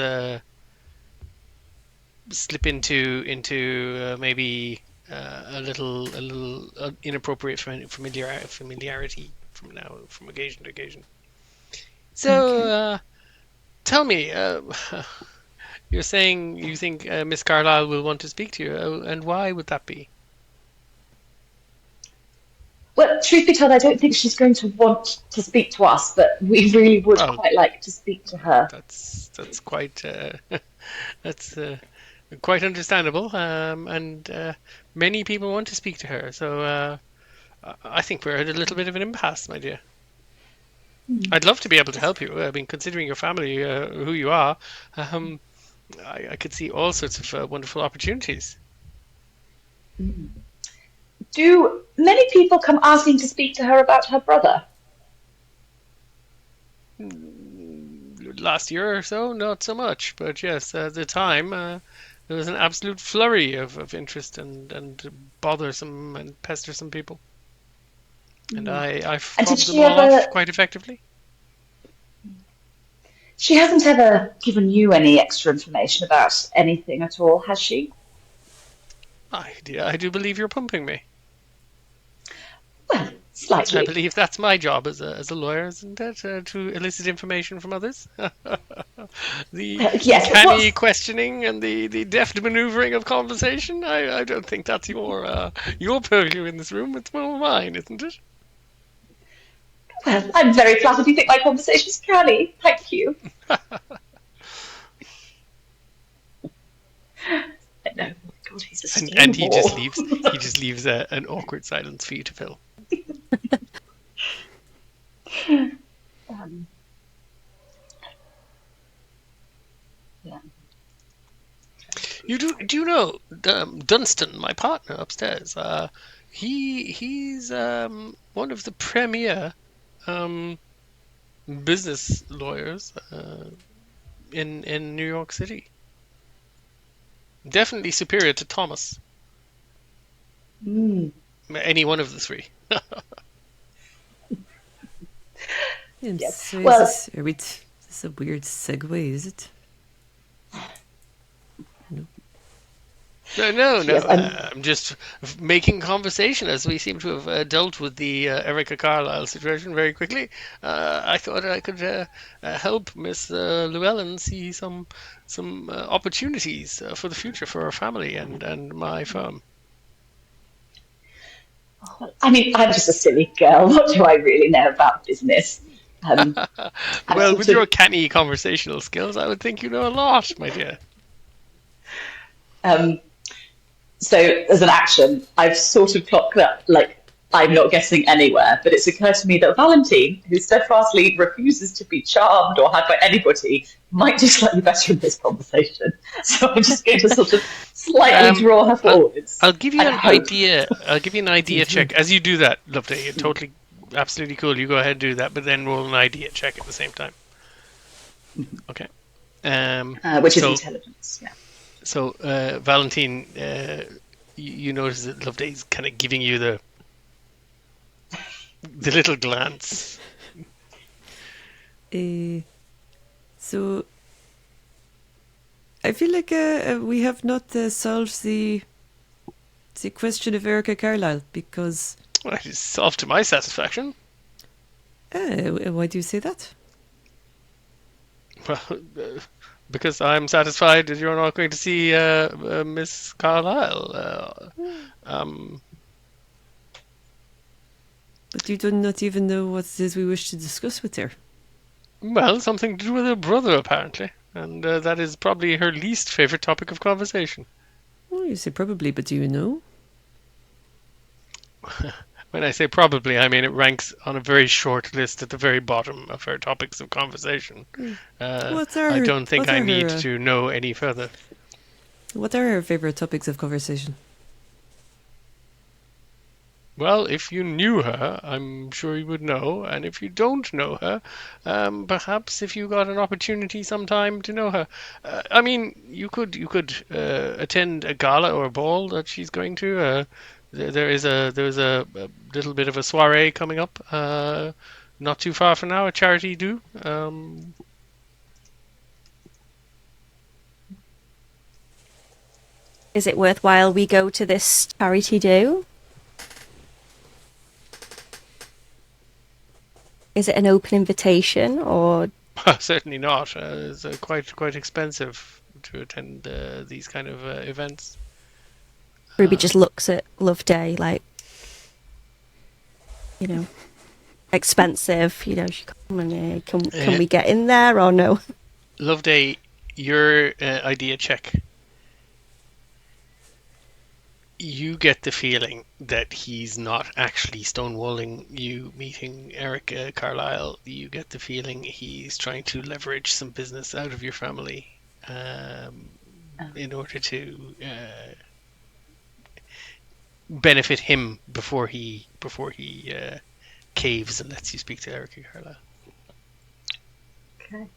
slip into maybe a little inappropriate familiarity from occasion to occasion. So tell me, you're saying you think Miss Carlyle will want to speak to you, and why would that be? Well, truth be told, I don't think she's going to want to speak to us, but we really would quite like to speak to her. That's quite that's quite understandable, and many people want to speak to her. So I think we're at a little bit of an impasse, my dear. I'd love to be able to help you. I mean, considering your family, who you are, I could see all sorts of wonderful opportunities. Do many people come asking to speak to her about her brother? Last year or so, not so much, but yes, at the time there was an absolute flurry of interest and bothersome and pestersome people, and I fobbed them all off quite effectively. She hasn't ever given you any extra information about anything at all, has she? I do believe you're pumping me. Well, slightly. I believe that's my job as a lawyer, isn't it? To elicit information from others. The canny questioning and the deft manoeuvring of conversation. I don't think that's your purview in this room. It's more mine, isn't it? Well, I'm very flattered you think my conversation's canny. Thank you. No, God, he's a and he just leaves. He just leaves an awkward silence for you to fill. Yeah. You do you know Dunstan, my partner upstairs? He's one of the premier business lawyers in New York City. Definitely superior to Thomas. Any one of the three. Yes. So Well- is this a weird segue, is it? No. Yes, I'm just making conversation as we seem to have dealt with the Erika Carlyle situation very quickly. I thought I could help Miss Llewellyn see some opportunities for the future for her family and my firm. I mean, I'm just a silly girl. What do I really know about business? I'm Well, sort with of- your canny conversational skills, I would think you know a lot, my dear. So as an action, I've sort of clocked that, like, I'm not getting anywhere, but it's occurred to me that Valentine, who steadfastly refuses to be charmed or had by anybody, might do slightly better in this conversation. So I'm just going to sort of slightly draw her forwards. I'll give you and an hope. idea. I'll give you an idea check as you do that. Loveday, you're totally, absolutely cool. You go ahead and do that, but then roll an idea check at the same time. Okay. Which is so- intelligence, yeah. So, Valentine, you notice that Loveday's kind of giving you the little glance. So I feel like we have not solved the question of Erika Carlyle because. Well, it is solved to my satisfaction. Why do you say that? Well, because I'm satisfied that you're not going to see Miss Carlyle. But you do not even know what it is we wish to discuss with her. Well, something to do with her brother, apparently. And that is probably her least favourite topic of conversation. Well, you say probably, but do you know? When I say probably, I mean it ranks on a very short list at the very bottom of her topics of conversation. I don't think I need to know any further. What are her favourite topics of conversation? Well, if you knew her, I'm sure you would know. And if you don't know her, perhaps if you got an opportunity sometime to know her, I mean, you could attend a gala or a ball that she's going to. There's a little bit of a soiree coming up, not too far from now, a charity do. Is it worthwhile we go to this charity do? Is it an open invitation or? Certainly not. It's quite expensive to attend these kind of events. Ruby just looks at Loveday like, expensive. She can we get in there or no? Loveday, your idea check. You get the feeling that he's not actually stonewalling you meeting Erika Carlyle. You get the feeling he's trying to leverage some business out of your family in order to benefit him before he caves and lets you speak to Erika Carlyle. Okay.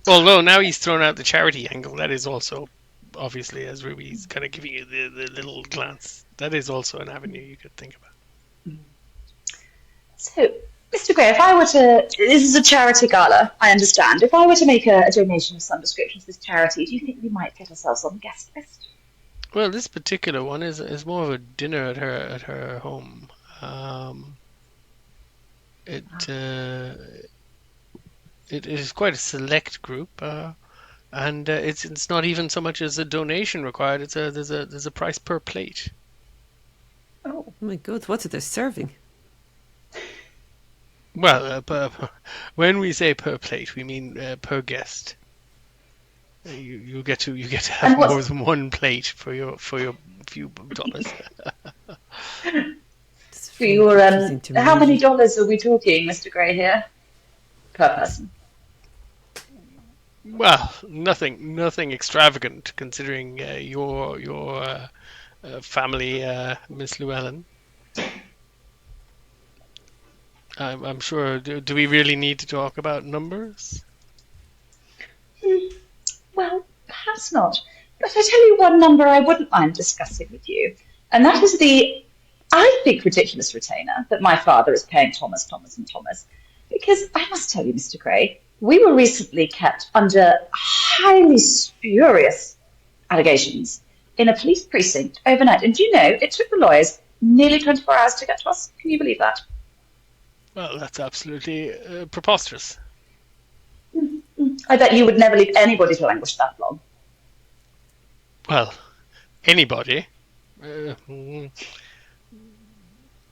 Although now he's thrown out the charity angle, that is also, obviously, as Ruby's kind of giving you the little glance, that is also an avenue you could think about. So, Mr. Gray, if I were to... This is a charity gala, I understand. If I were to make a donation of some description to this charity, do you think we might get ourselves on the guest list? Well, this particular one is more of a dinner at her home. It is quite a select group, and it's not even so much as a donation required. There's a price per plate. Oh my God! What are they serving? Well, when we say per plate, we mean per guest. You get to And have what's more than one plate for your few dollars. It's for very your confusing to me, how many really. dollars are we talking, Mr. Gray here, per person? Well, nothing extravagant considering your family, Miss Llewellyn. I'm sure. Do we really need to talk about numbers? Well, perhaps not. But I tell you one number I wouldn't mind discussing with you, and that is the, I think, ridiculous retainer that my father is paying Thomas, Thomas, and Thomas. Because I must tell you, Mr. Gray, we were recently kept under highly spurious allegations in a police precinct overnight. And do you know, it took the lawyers nearly 24 hours to get to us. Can you believe that? Well, that's absolutely preposterous. I bet you would never leave anybody to languish that long. Well, anybody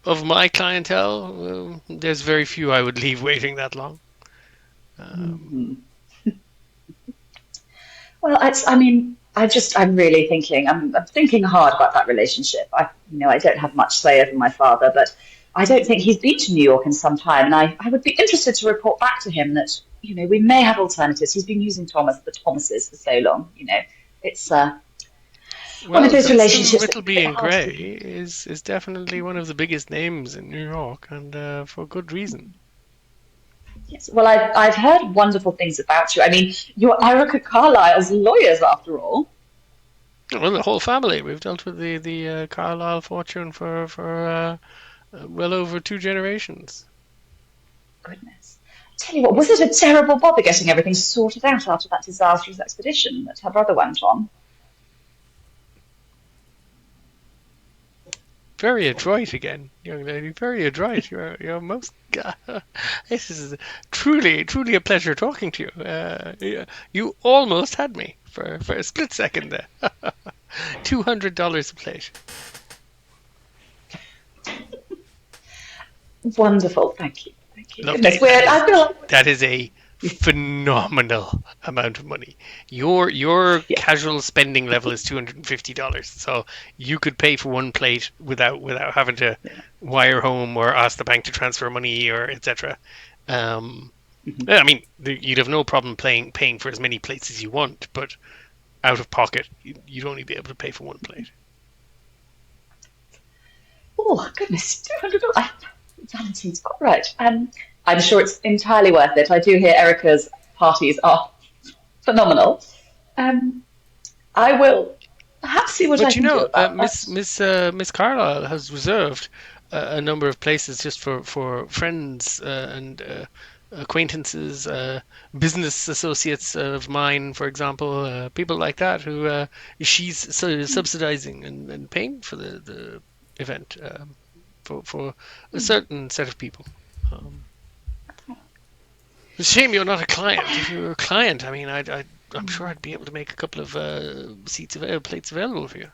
of my clientele, there's very few I would leave waiting that long. Well, I'm really thinking. I'm thinking hard about that relationship. I don't have much say over my father, but I don't think he's been to New York in some time, and I would be interested to report back to him that we may have alternatives. He's been using the Thomases for so long. It's one of those Dunstan, relationships that's a Whittleby bit and hard to Gray is definitely one of the biggest names in New York, and for good reason. Yes. Well, I've heard wonderful things about you. I mean, you're Erika Carlyle's lawyers, after all. Well, the whole family. We've dealt with the Carlyle fortune for well over 2 generations. Goodness. Tell you what, was it a terrible bother getting everything sorted out after that disastrous expedition that her brother went on? Very adroit again, young lady. Very adroit. You're most. This is truly a pleasure talking to you. You almost had me for a split second there. $200 a plate. Wonderful, thank you. Loveday, Goodness, I feel like that is a phenomenal amount of money. Your casual spending level is $250, so you could pay for one plate without having to wire home or ask the bank to transfer money or etc. I mean, you'd have no problem paying for as many plates as you want, but out of pocket, you'd only be able to pay for one plate. oh goodness, $200. Valentine's quite right. I'm sure it's entirely worth it. I do hear Erika's parties are phenomenal. I will perhaps see what I can do about that. Miss Carlyle has reserved a number of places just for friends and acquaintances, business associates of mine, for example, people like that who she's subsidizing and paying for the event for a certain set of people. It's a shame you're not a client. If you were a client, I mean, I'm sure I'd be able to make a couple of plates available for you.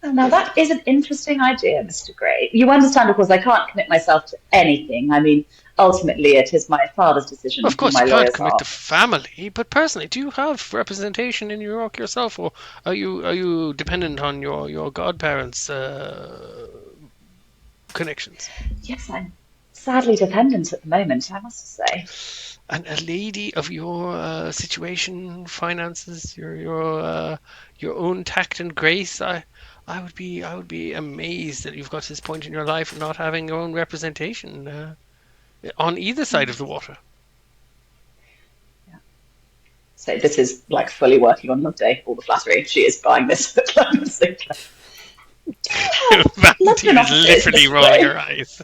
Now that is an interesting idea, Mr. Gray. You understand, of course, I can't commit myself to anything. I mean, ultimately, it is my father's decision. Well, of course, my you can't lawyers commit are. to family, but personally, do you have representation in New York yourself, or are you dependent on your godparents' connections? Yes, I'm sadly dependent at the moment, I must say. And a lady of your situation, finances, your own tact and grace, I would be amazed that you've got to this point in your life of not having your own representation on either side of the water. Yeah. So this is like fully working on Loveday, all the flattery. She is buying this. Vanity is literally rolling her eyes.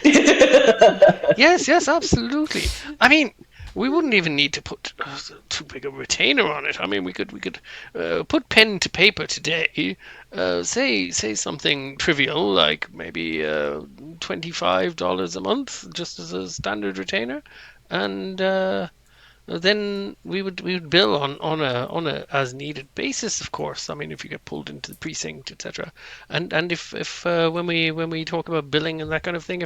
Yes, absolutely. I mean, we wouldn't even need to put too big a retainer on it. I mean, we could put pen to paper today. Say something trivial like maybe $25 a month, just as a standard retainer, and then we would bill on a as needed basis, of course. I mean, if you get pulled into the precinct, etc. And if when we talk about billing and that kind of thing,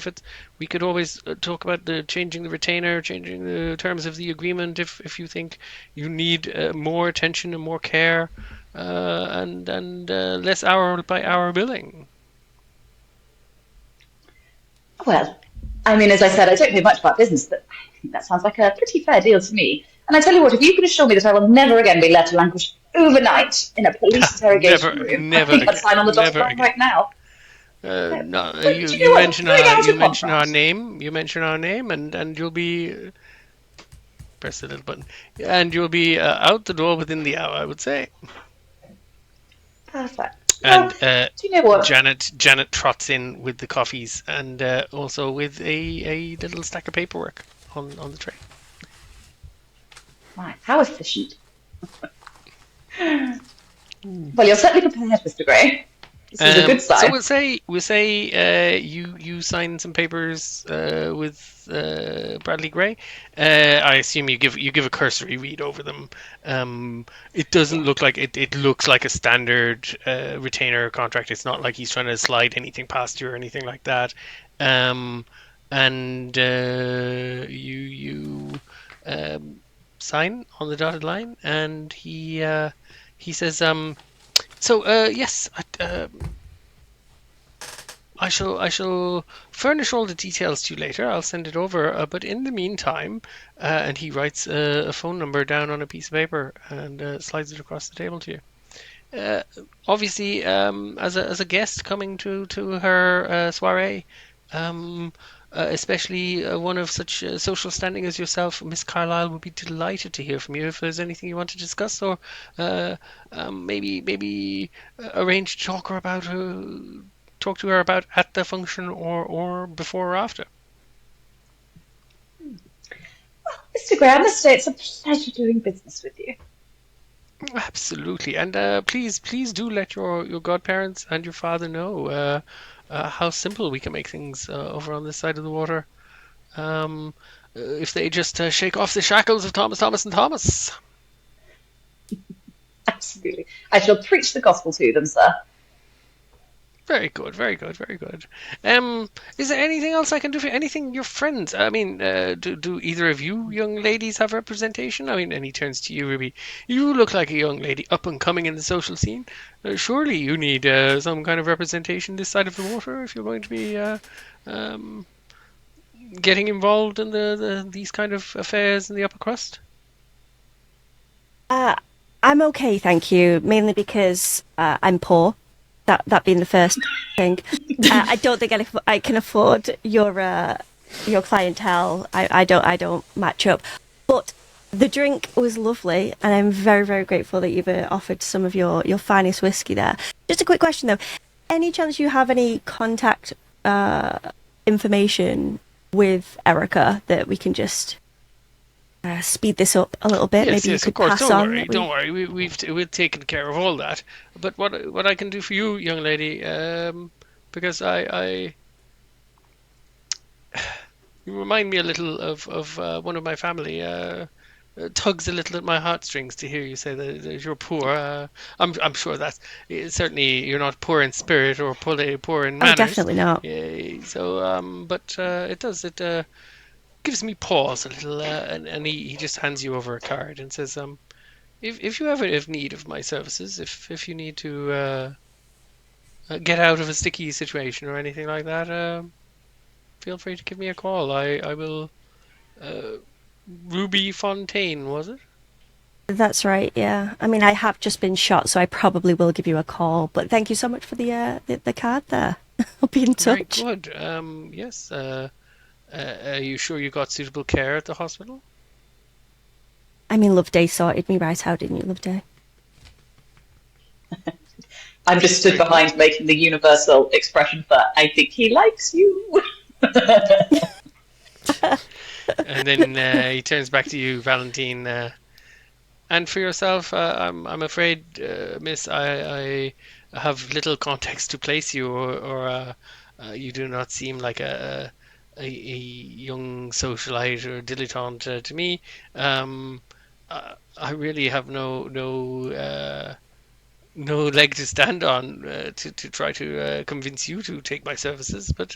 we could always talk about the changing the retainer, changing the terms of the agreement if you think you need more attention and more care, and less hour by hour billing. Well, I mean, as I said, I don't know much about business, but I think that sounds like a pretty fair deal to me. And I tell you what, if you can assure me that I will never again be left to languish overnight in a police interrogation room, I think I'd sign on the dotted line right now. No, But you do you know what? mention Going out you of mention our contract. name. You mention our name, and you'll be press the little button, and you'll be out the door within the hour, I would say. Perfect. Well, And do you know what? Janet trots in with the coffees and also with a little stack of paperwork on the tray. Right, how efficient. Well, you're certainly prepared, Mr. Gray. This is a good sign. So we'll say you sign some papers with Bradley Gray. I assume you give a cursory read over them. It doesn't look like it looks like a standard retainer contract. It's not like he's trying to slide anything past you or anything like that. And you sign on the dotted line, and he says, so yes, I shall furnish all the details to you later. I'll send it over. But in the meantime, and he writes a phone number down on a piece of paper and slides it across the table to you. Obviously, as a guest coming to her soiree, especially one of such social standing as yourself, Miss Carlyle would be delighted to hear from you if there's anything you want to discuss, or maybe arrange to talk to her about at the function or before or after. Mr. Gray, I must say it's a pleasure doing business with you. Absolutely, and please do let your godparents and your father know how simple we can make things over on this side of the water. If they just shake off the shackles of Thomas, and Thomas. Absolutely. I shall preach the gospel to them, sir. Very good, very good, very good. Is there anything else I can do for you? Anything your friends? I mean, do either of you young ladies have representation? I mean, and he turns to you, Ruby. You look like a young lady up and coming in the social scene. Surely you need some kind of representation this side of the water if you're going to be getting involved in these kind of affairs in the upper crust. I'm okay, thank you. Mainly because I'm poor. That being the first thing. I don't think I can afford your clientele. I don't match up. But the drink was lovely, and I'm very, very grateful that you've offered some of your finest whiskey there. Just a quick question though: any chance you have any contact information with Erika that we can just speed this up a little bit? Yes, Maybe yes, you of could course. pass Don't on. worry, don't worry. We've taken care of all that. But what I can do for you, young lady, because I you remind me a little of one of my family. Tugs a little at my heartstrings to hear you say that you're poor. I'm sure that certainly you're not poor in spirit or poor in manners. Oh, definitely not. So, but it gives me pause a little, and he just hands you over a card and says, if you ever have need of my services, if you need to get out of a sticky situation or anything like that, feel free to give me a call. I will. Ruby Fontaine, was it? That's right, yeah. I mean, I have just been shot, so I probably will give you a call. But thank you so much for the card there. I'll be in touch. Very good. Yes. Are you sure you got suitable care at the hospital? I mean, Loveday sorted me right out, didn't you, Loveday? I'm just stood behind making the universal expression for "I think he likes you." And then he turns back to you, Valentine. And for yourself, I'm afraid, Miss, I have little context to place you, or you do not seem like a young socialite or dilettante to me. I really have no leg to stand on to try to convince you to take my services. But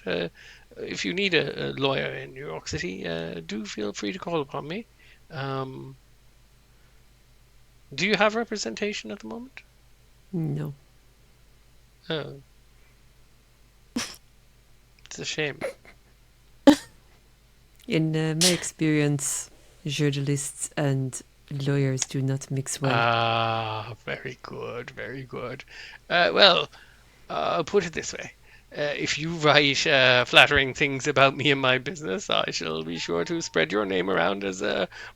if you need a lawyer in New York City, do feel free to call upon me. Um, do you have representation at the moment? No. Oh, it's a shame. In my experience, journalists and lawyers do not mix well. Ah, very good, very good. Well, I'll put it this way. If you write flattering things about me and my business, I shall be sure to spread your name around as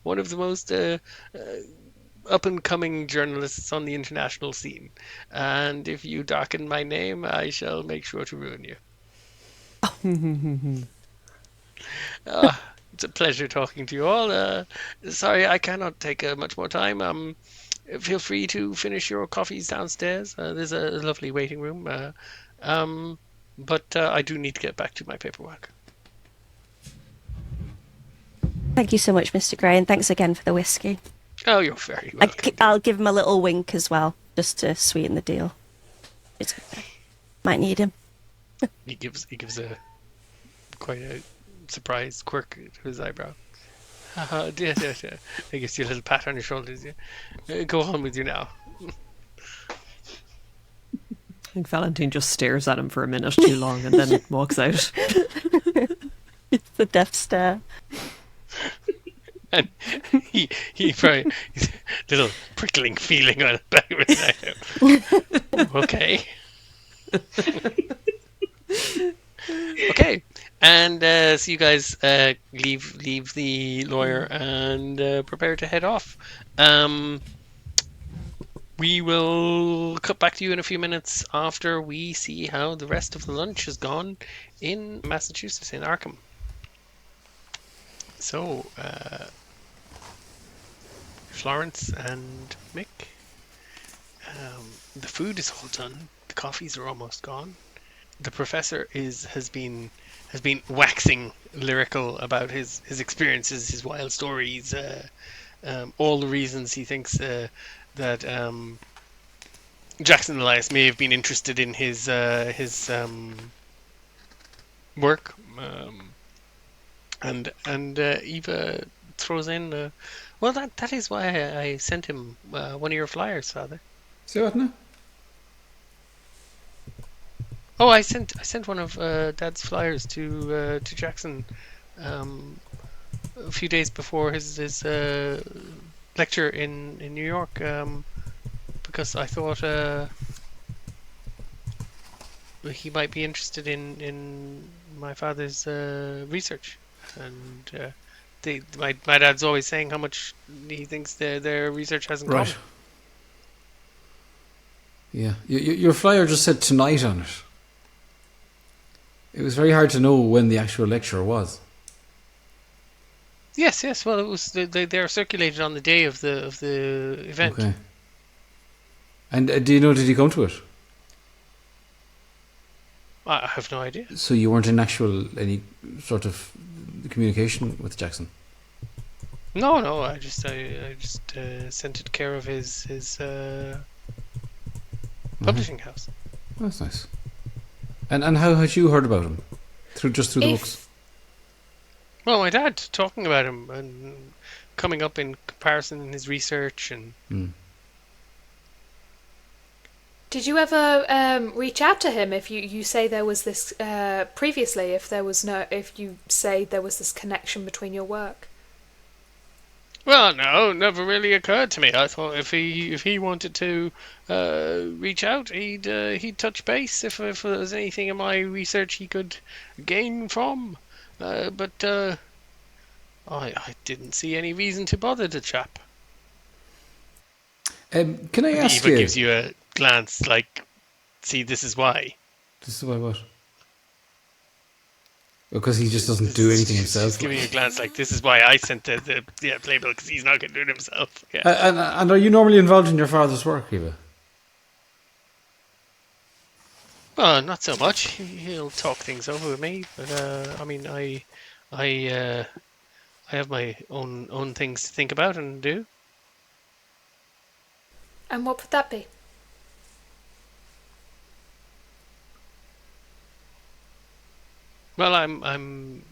one of the most up-and-coming journalists on the international scene. And if you darken my name, I shall make sure to ruin you. It's a pleasure talking to you all. Sorry, I cannot take much more time. Feel free to finish your coffees downstairs. There's a lovely waiting room. But I do need to get back to my paperwork. Thank you so much, Mr. Gray, and thanks again for the whiskey. Oh, you're very welcome. I'll give him a little wink as well, just to sweeten the deal. It's okay. Might need him. He gives quite a surprised quirk to his eyebrow. Dear. He gives you a little pat on your shoulders. Yeah. Go on with you now. I think Valentine just stares at him for a minute too long and then walks out. It's the death stare. And he probably little prickling feeling on the back of his neck. Okay. Okay. And so you guys leave the lawyer and prepare to head off. We will cut back to you in a few minutes after we see how the rest of the lunch has gone in Massachusetts, in Arkham. So, Florence and Mick, the food is all done. The coffees are almost gone. The professor has been waxing lyrical about his experiences, his wild stories, all the reasons he thinks that Jackson Elias may have been interested in his work, and Eva throws in, well, that is why I sent him one of your flyers, Father. See what now? Oh, I sent one of Dad's flyers to Jackson a few days before his lecture in New York, because I thought he might be interested in my father's research, and my dad's always saying how much he thinks their research hasn't Right. come. Yeah. Your flyer just said tonight on it. It was very hard to know when the actual lecture was. Yes. Well, it was they are circulated on the day of the event. Okay. And do you know, did he come to it? I have no idea. So you weren't in any sort of communication with Jackson? No. I just sent it to care of his publishing house. Oh, that's nice. And how had you heard about him? Through the books? Well, my dad talking about him and coming up in comparison in his research and. Did you ever reach out to him if you say there was this previously? If you say there was this connection between your work? Well, no, never really occurred to me. I thought if he wanted to reach out, he'd touch base if there was anything in my research he could gain from. But I didn't see any reason to bother the chap. Can I ask Eva you? gives you a glance like, see, this is why. This is why what? Because he just doesn't do anything himself. He's giving you a glance like, this is why I sent the playbill, because he's not going to do it himself. Yeah. And are you normally involved in your father's work, Eva? Well, not so much. He'll talk things over with me, but I I have my own things to think about and do. And what would that be? Well, I'm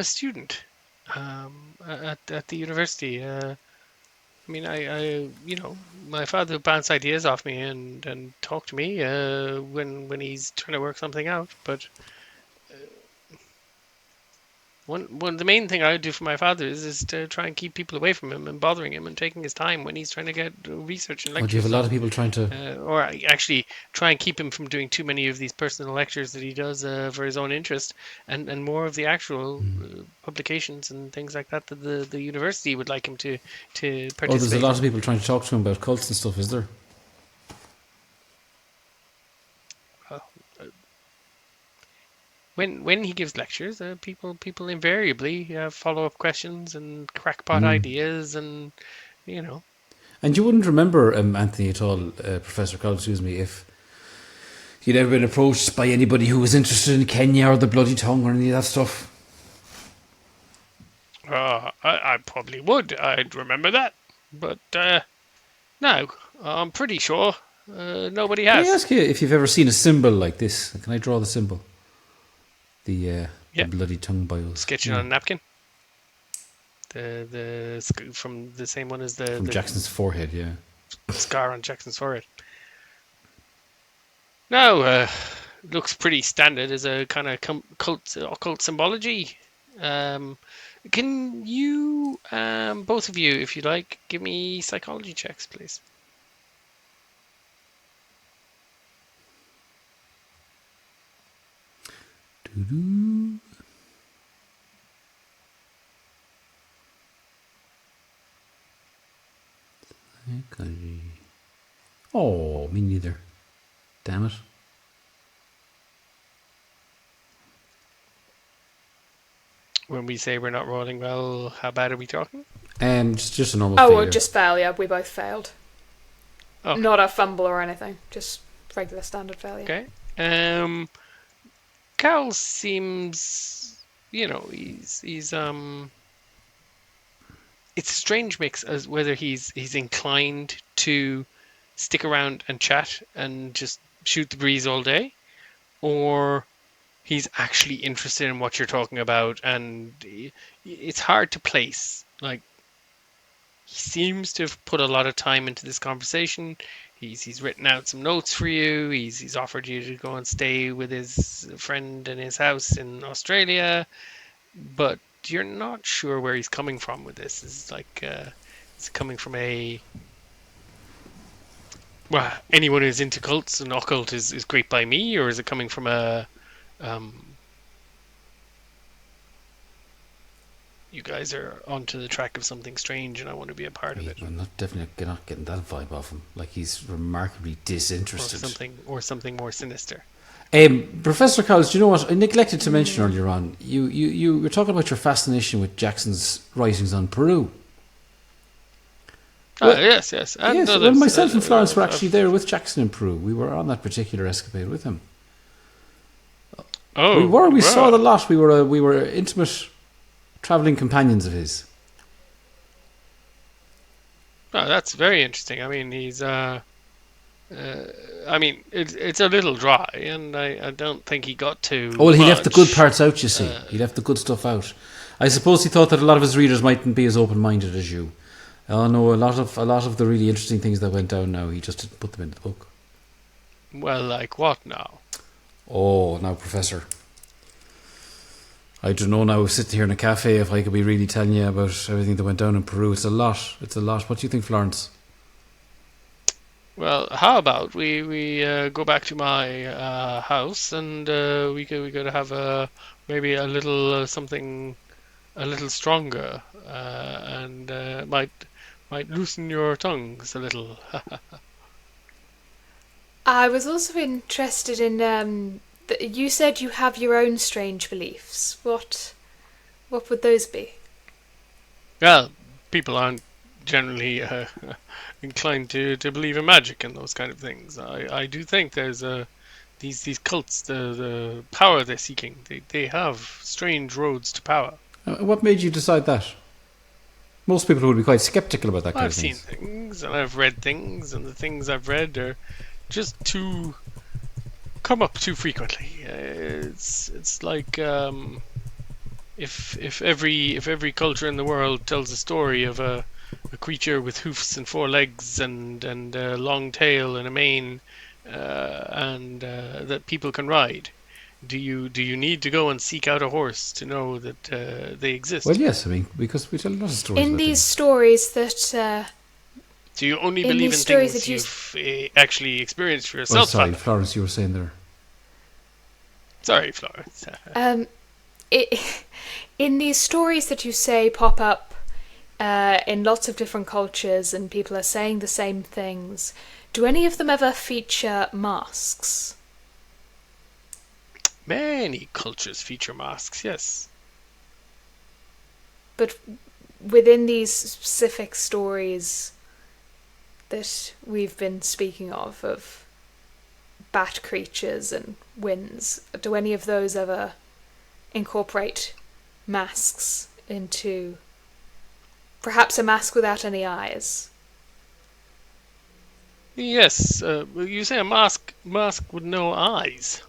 a student at the university. I mean, my father bounced ideas off me and talked to me when he's trying to work something out. But one the main thing I would do for my father is to try and keep people away from him and bothering him and taking his time when he's trying to get research and Oh, do you lectures have a lot done. of people trying to? Or actually try and keep him from doing too many of these personal lectures that he does for his own interest, and more of the actual publications and things like that the university would like him to participate Oh, there's a lot in. of people trying to talk to him about cults and stuff, is there? When he gives lectures, people invariably have follow-up questions and crackpot ideas, and you know. And you wouldn't remember, Anthony, at all, Professor Cowles, excuse me, if you'd ever been approached by anybody who was interested in Kenya or the bloody tongue or any of that stuff? I probably would. I'd remember that, but no, I'm pretty sure nobody Can I has. ask you if you've ever seen a symbol like this? Can I draw the symbol? The bloody tongue boils. Sketching on a napkin. From the same one as From the Jackson's forehead, yeah. scar on Jackson's forehead. No, looks pretty standard as a kind of occult symbology. Can you, both of you, if you like, give me psychology checks, please? Doo-doo. Psychology. Oh, me neither. Damn it. When we say we're not rolling well, how bad are we talking? Just a normal Oh, failure. well, just failure. We both failed. Oh. Not a fumble or anything. Just regular standard failure. Okay. Cowles seems, he's it's a strange mix as whether he's inclined to stick around and chat and just shoot the breeze all day, or he's actually interested in what you're talking about, and it's hard to place. Like, he seems to have put a lot of time into this conversation. He's written out some notes for you. He's offered you to go and stay with his friend in his house in Australia, but you're not sure where he's coming from with this. It's like it's coming from anyone who's into cults and occult is great by me, or is it coming from a you guys are onto the track of something strange and I want to be a part of it, I'm definitely not getting that vibe off him. Like, he's remarkably disinterested. or something more sinister. Professor Cowles, do you know what I neglected to mention earlier on? You were talking about your fascination with Jackson's writings on Peru. Yes. And Yes, others, well, myself and Florence were I've- actually there with Jackson in Peru. We were on that particular escapade with him. Oh, We were. We wow. saw the lot. We were intimate travelling companions of his. Oh, that's very interesting. I mean, he's it's a little dry, and I don't think he got to. Oh, well, he left the good much. parts out, you see. He left the good stuff out. I suppose he thought that a lot of his readers mightn't be as open-minded as you. Oh no, a lot of the really interesting things that went down now, he just didn't put them into the book. Well, like what now? Oh, now, Professor. I don't know now, sitting here in a cafe, if I could be really telling you about everything that went down in Peru. It's a lot. It's a lot. What do you think, Florence? Well, how about we go back to my house and we go to have maybe a little something a little stronger and might loosen your tongues a little. I was also interested in you said you have your own strange beliefs. What would those be? Well, people aren't generally inclined to believe in magic and those kind of things. I do think there's these cults, the power they're seeking, they have strange roads to power. What made you decide that? Most people would be quite sceptical about that kind I've of seen thing. things, and I've read things, and the things I've read are just too come up too frequently. It's like if every culture in the world tells a story of a creature with hoofs and 4 legs and a long tail and a mane, and that people can ride. Do you need to go and seek out a horse to know that they exist? Well, yes, I mean, because we tell a lot of stories In about these things. stories that Do you only in believe in these stories things that you've actually experienced for Oh, yourself? sorry, Father? Florence, you were saying there. Sorry, Florence. in these stories that you say pop up in lots of different cultures and people are saying the same things, do any of them ever feature masks? Many cultures feature masks, yes. But within these specific stories that we've been speaking of bat creatures and winds, do any of those ever incorporate masks into perhaps a mask without any eyes? Yes, you say a mask with no eyes.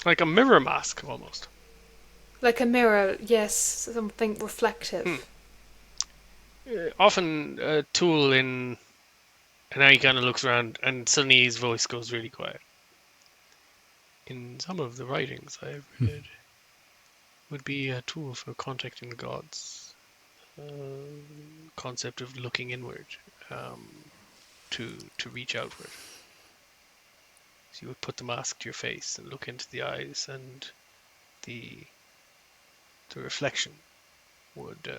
Like a mirror mask, almost. Like a mirror, yes, something reflective. Often a tool in... And now he kind of looks around, and suddenly his voice goes really quiet. In some of the writings I've read, would be a tool for contacting the gods. Concept of looking inward, to reach outward. So you would put the mask to your face and look into the eyes, and the reflection would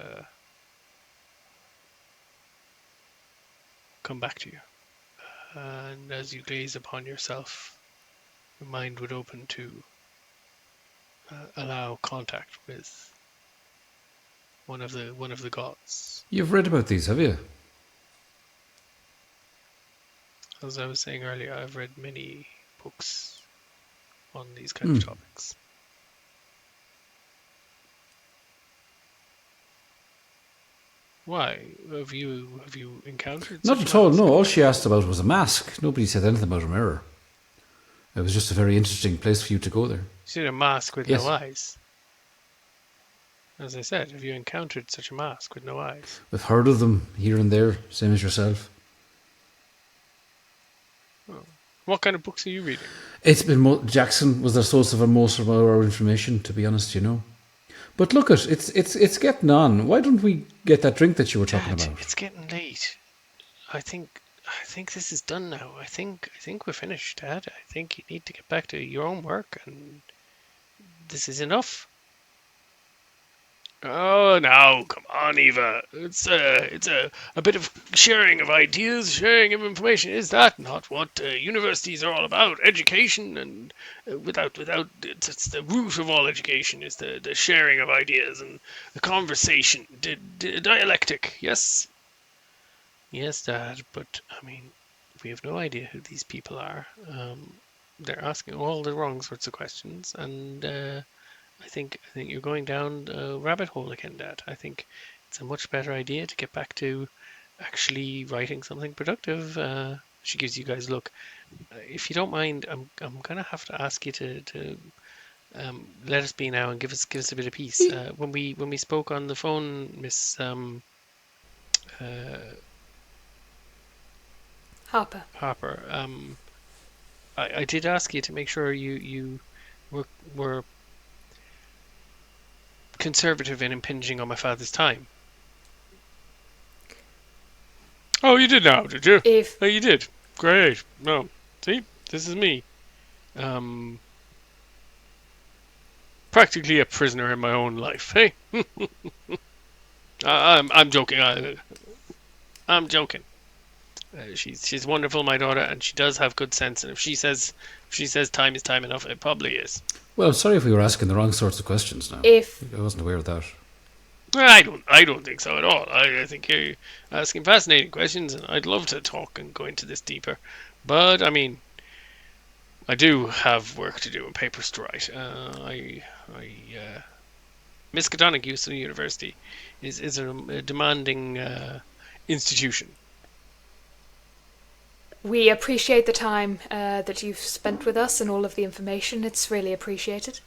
come back to you. And as you gaze upon yourself, your mind would open to allow contact with one of the gods. You've read about these, have you? As I was saying earlier, I've read many books on these kind of topics. Why? Have you encountered Not such at all, mask? no. All she asked about was a mask. Nobody said anything about a mirror. It was just a very interesting place for you to go there. You said a mask with Yes. no eyes. As I said, have you encountered such a mask with no eyes? We've heard of them here and there, same as yourself. What kind of books are you reading? It's been Jackson was the source of most of our information, to be honest, you know. But look, it's getting on. Why don't we get that drink that you were talking Dad, about? it's getting late. I think this is done now. I think we're finished, Dad. I think you need to get back to your own work, and this is enough. Oh, now, come on, Eva. It's a bit of sharing of ideas, sharing of information. Is that not what universities are all about? Education, and without it's the root of all education is the sharing of ideas and the conversation, dialectic. Yes, yes, Dad. But I mean, we have no idea who these people are. They're asking all the wrong sorts of questions, and I think you're going down the rabbit hole again, Dad. I think it's a much better idea to get back to actually writing something productive. She gives you guys a look. If you don't mind, I'm gonna have to ask you to let us be now and give us a bit of peace. When we spoke on the phone, Miss Harper. Harper, I did ask you to make sure you were conservative in impinging on my father's time. Oh, you did now, did you? Oh, you did. Great. No, see, this is me. Practically a prisoner in my own life. Hey, I'm joking. I'm joking. She's wonderful, my daughter, and she does have good sense. And if she says time is time enough, it probably is. Well, sorry if we were asking the wrong sorts of questions now. I wasn't aware of that. I don't think so at all. I think you're asking fascinating questions, and I'd love to talk and go into this deeper. But I mean, I do have work to do and papers to write. Miskatonic Houston University is a demanding institution. We appreciate the time that you've spent with us and all of the information. It's really appreciated.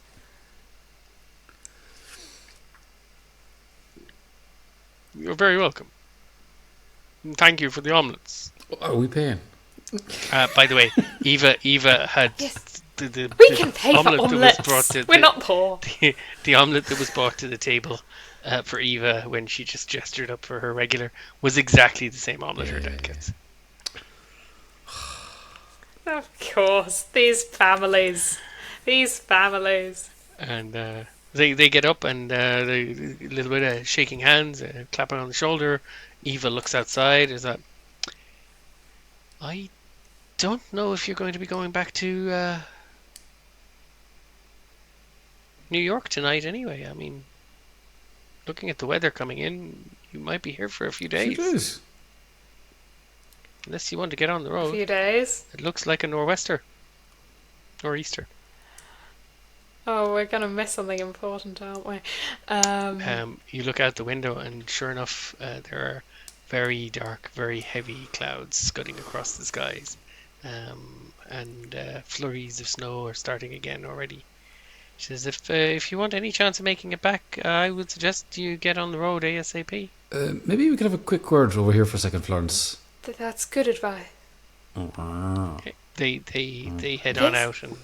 You're very welcome. And thank you for the omelets. Are we paying? By the way, Eva had Yes. the We can pay for omelette that was omelettes. brought to We're not poor. the omelette that was brought to the table for Eva when she just gestured up for her regular was exactly the same omelette her dad gets. Of course, these families. And they get up and a little bit of shaking hands, clapping on the shoulder. Eva looks outside. Is that? I don't know if you're going to be going back to New York tonight. Anyway, I mean, looking at the weather coming in, you might be here for a few days. It is. Unless you want to get on the road. A few days. It looks like a nor'wester. Nor'easter. Oh, we're going to miss something important, aren't we? You look out the window and sure enough, there are very dark, very heavy clouds scudding across the skies. And flurries of snow are starting again already. She says, if you want any chance of making it back, I would suggest you get on the road ASAP. Maybe we could have a quick word over here for a second, Florence. That's good advice. Okay. They head on out and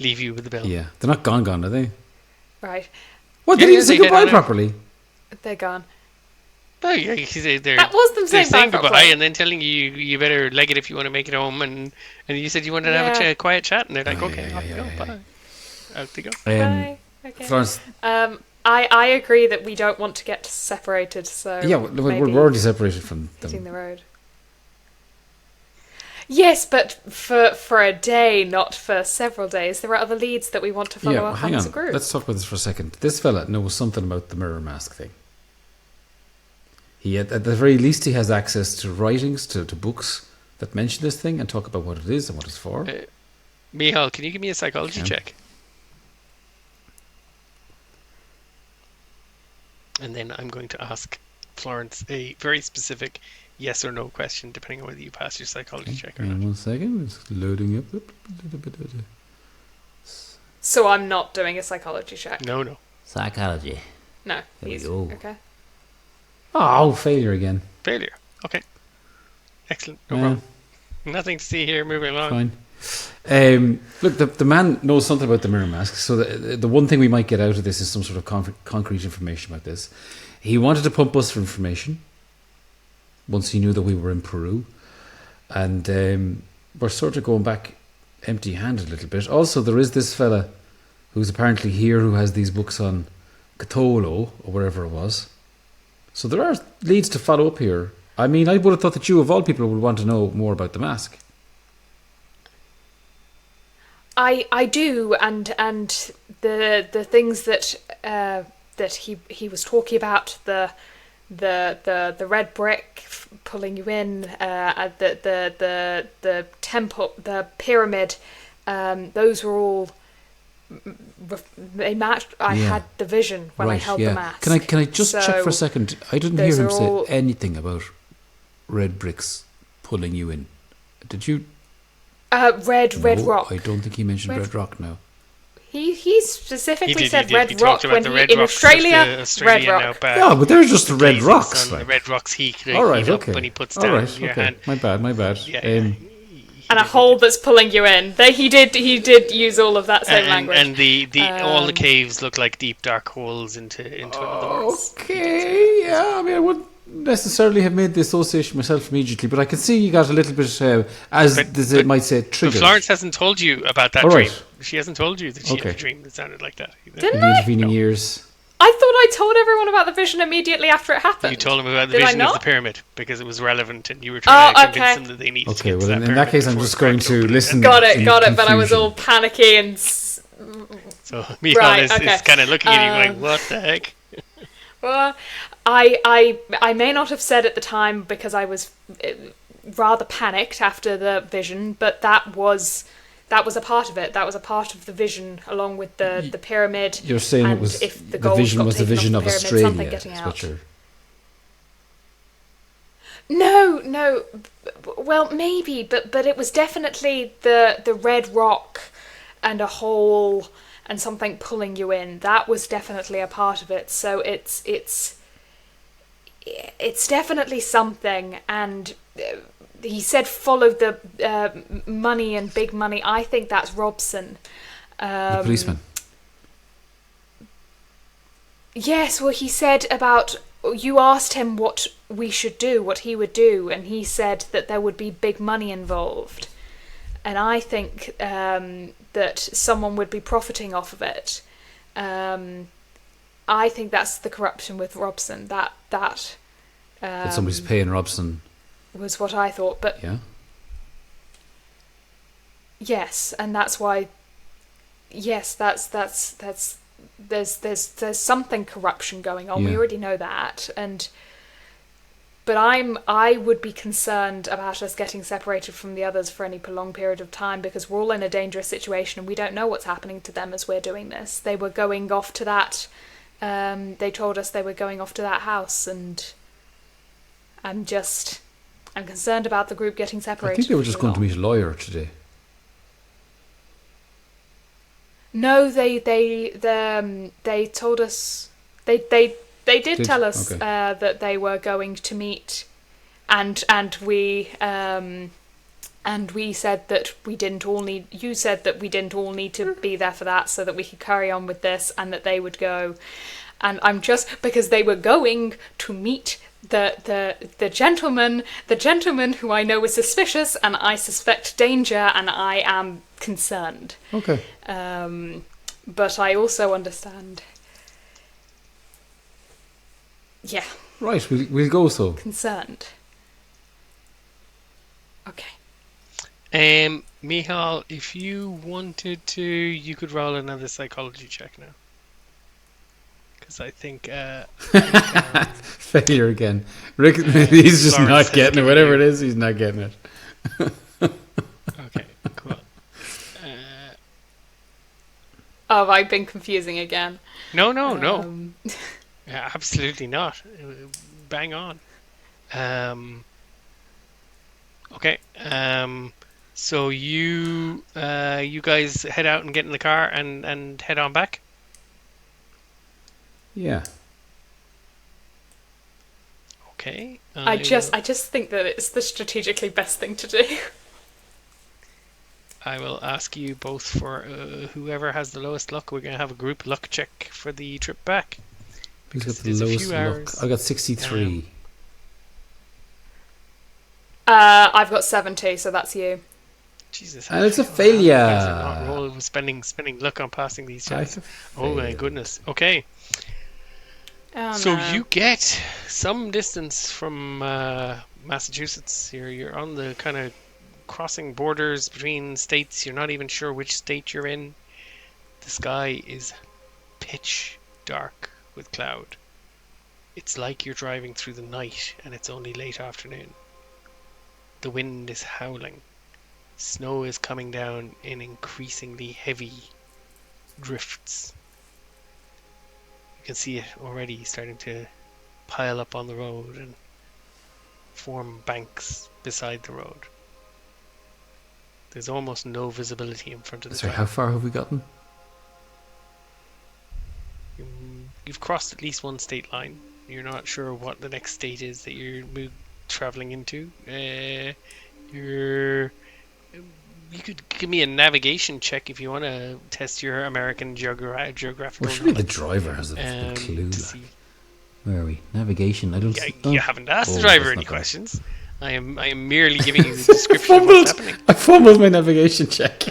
leave you with the bill. Yeah, they're not gone, are they? Right. What, Yeah, they yeah, didn't say they head goodbye on out. properly? They're gone. Oh, yeah, they're, That was them they're saying saying bye goodbye properly. and then telling you better leg it if you want to make it home. And you said you wanted to have a quiet chat, and they're like, okay, off you go, bye. Out they go. Bye. Okay. Florence, I agree that we don't want to get separated, so yeah, we're maybe already separated from hitting them. the road. Yes, but for a day, not for several days. There are other leads that we want to follow up hang on as a on. group. Let's talk about this for a second. This fella knows something about the mirror mask thing. He, at the very least, he has access to writings, to books that mention this thing and talk about what it is and what it's for. Michal, can you give me a psychology check? And then I'm going to ask Florence a very specific yes or no question, depending on whether you pass your psychology check or not. 1 second, it's loading up. So I'm not doing a psychology check. No. Psychology. No. There we he's go. okay. Oh, failure again. Failure. Okay. Excellent. No problem. Nothing to see here. Moving along. Fine. Look, the man knows something about the mirror mask, so the one thing we might get out of this is some sort of concrete information about this. He wanted to pump us for information once he knew that we were in Peru, and we're sort of going back empty-handed a little bit. Also, there is this fella who's apparently here who has these books on Cthulhu, or wherever it was. So there are leads to follow up here. I mean, I would have thought that you, of all people, would want to know more about the mask. I do, and the things that that he was talking about, the red brick pulling you in, the temple, the pyramid, those were all they matched. I had the vision when I held the mask. Can I just check for a second? I didn't hear him say anything about red bricks pulling you in. Did you? Red rock. I don't think he mentioned red rock now. He specifically said he red rock when the he red in rocks Australia. of the Red Australian rock. Yeah, but there's just the red blazing rocks. sun, Like. the red rocks heat All right, up okay. when he puts All down right, your okay. hand. My bad. Yeah, And a hole that's pulling you in. He did use all of that same language. And the all the caves look like deep dark holes into another world. Okay, yeah. I mean, I wouldn't necessarily have made the association myself immediately, but I can see you got a little bit, it might say, triggered. But Florence hasn't told you about that All dream. right. She hasn't told you that she had a dream that sounded like that. Either. Didn't In the I? intervening years. I thought I told everyone about the vision immediately after it happened. You told them about the Did I vision of not? the pyramid because it was relevant, and you were trying to convince them that they needed to Okay, get to well, that in that case, I'm pyramid just before going it to opened. listen. Got it. in But I was confusion. all panicky and. So Michal Right, is okay. kind of looking at you like, what the heck? Well, I may not have said at the time because I was rather panicked after the vision, but that that was a part of it. That was a part of the vision, along with the pyramid. You're saying and it was if the gold vision got was the taken off vision of pyramid, Australia. something getting Is out. what you're... No. Well, maybe, but it was definitely the red rock and a hole and something pulling you in. That was definitely a part of it. So it's definitely something. And he said follow the money and big money. I think that's Robson. The policeman. Yes, well, he said about... You asked him what we should do, what he would do, and he said that there would be big money involved. And I think that someone would be profiting off of it. I think that's the corruption with Robson. That somebody's paying Robson. Was what I thought. But yeah. Yes, and that's why. Yes, that's there's something corruption going on. Yeah. We already know that, but I would be concerned about us getting separated from the others for any prolonged period of time, because we're all in a dangerous situation and we don't know what's happening to them as we're doing this. They were going off to that. They told us they were going off to that house, and I'm concerned about the group getting separated. I think they were just going to meet a lawyer today. No, they told us they did tell us okay. That they were going to meet, and we said that we didn't all need. You said that we didn't all need to be there for that, so that we could carry on with this, and that they would go. And I'm just because they were going to meet the gentleman who I know is suspicious, and I suspect danger, and I am concerned. Okay. But I also understand. Yeah. Right, we'll go so. Concerned. Okay. Michal, if you wanted to, you could roll another psychology check now. Because I think... Failure again. Rick, he's just Florence not getting it. Whatever it is, he's not getting it. Okay, cool. Oh, have I been confusing again? No. Yeah, absolutely not. Bang on. Okay. So you guys head out and get in the car and head on back? Yeah. Okay. I just think that it's the strategically best thing to do. I will ask you both for whoever has the lowest luck. We're going to have a group luck check for the trip back. Who's got Because the it is a lowest few luck? hours. I got 63. I've got 70, so that's you. Jesus. And it's a You guys failure. are not rolling, spending luck on passing these checks. Oh my goodness. Okay. Oh, So no. you get some distance from Massachusetts. You're on the kind of crossing borders between states. You're not even sure which state you're in. The sky is pitch dark with cloud. It's like you're driving through the night and it's only late afternoon. The wind is howling. Snow is coming down in increasingly heavy drifts. You can see it already starting to pile up on the road and form banks beside the road. There's almost no visibility in front of the Sorry, car. how far have we gotten? You've crossed at least one state line. You're not sure what the next state is that you're traveling into. You could give me a navigation check if you want to test your American geographical Well, surely the knowledge. driver has a clue. To Like. see. Where are we? Navigation. I don't. You haven't asked Oh, the driver that's any not bad. questions. I am merely giving you the description of what's happening. I fumbled my navigation check.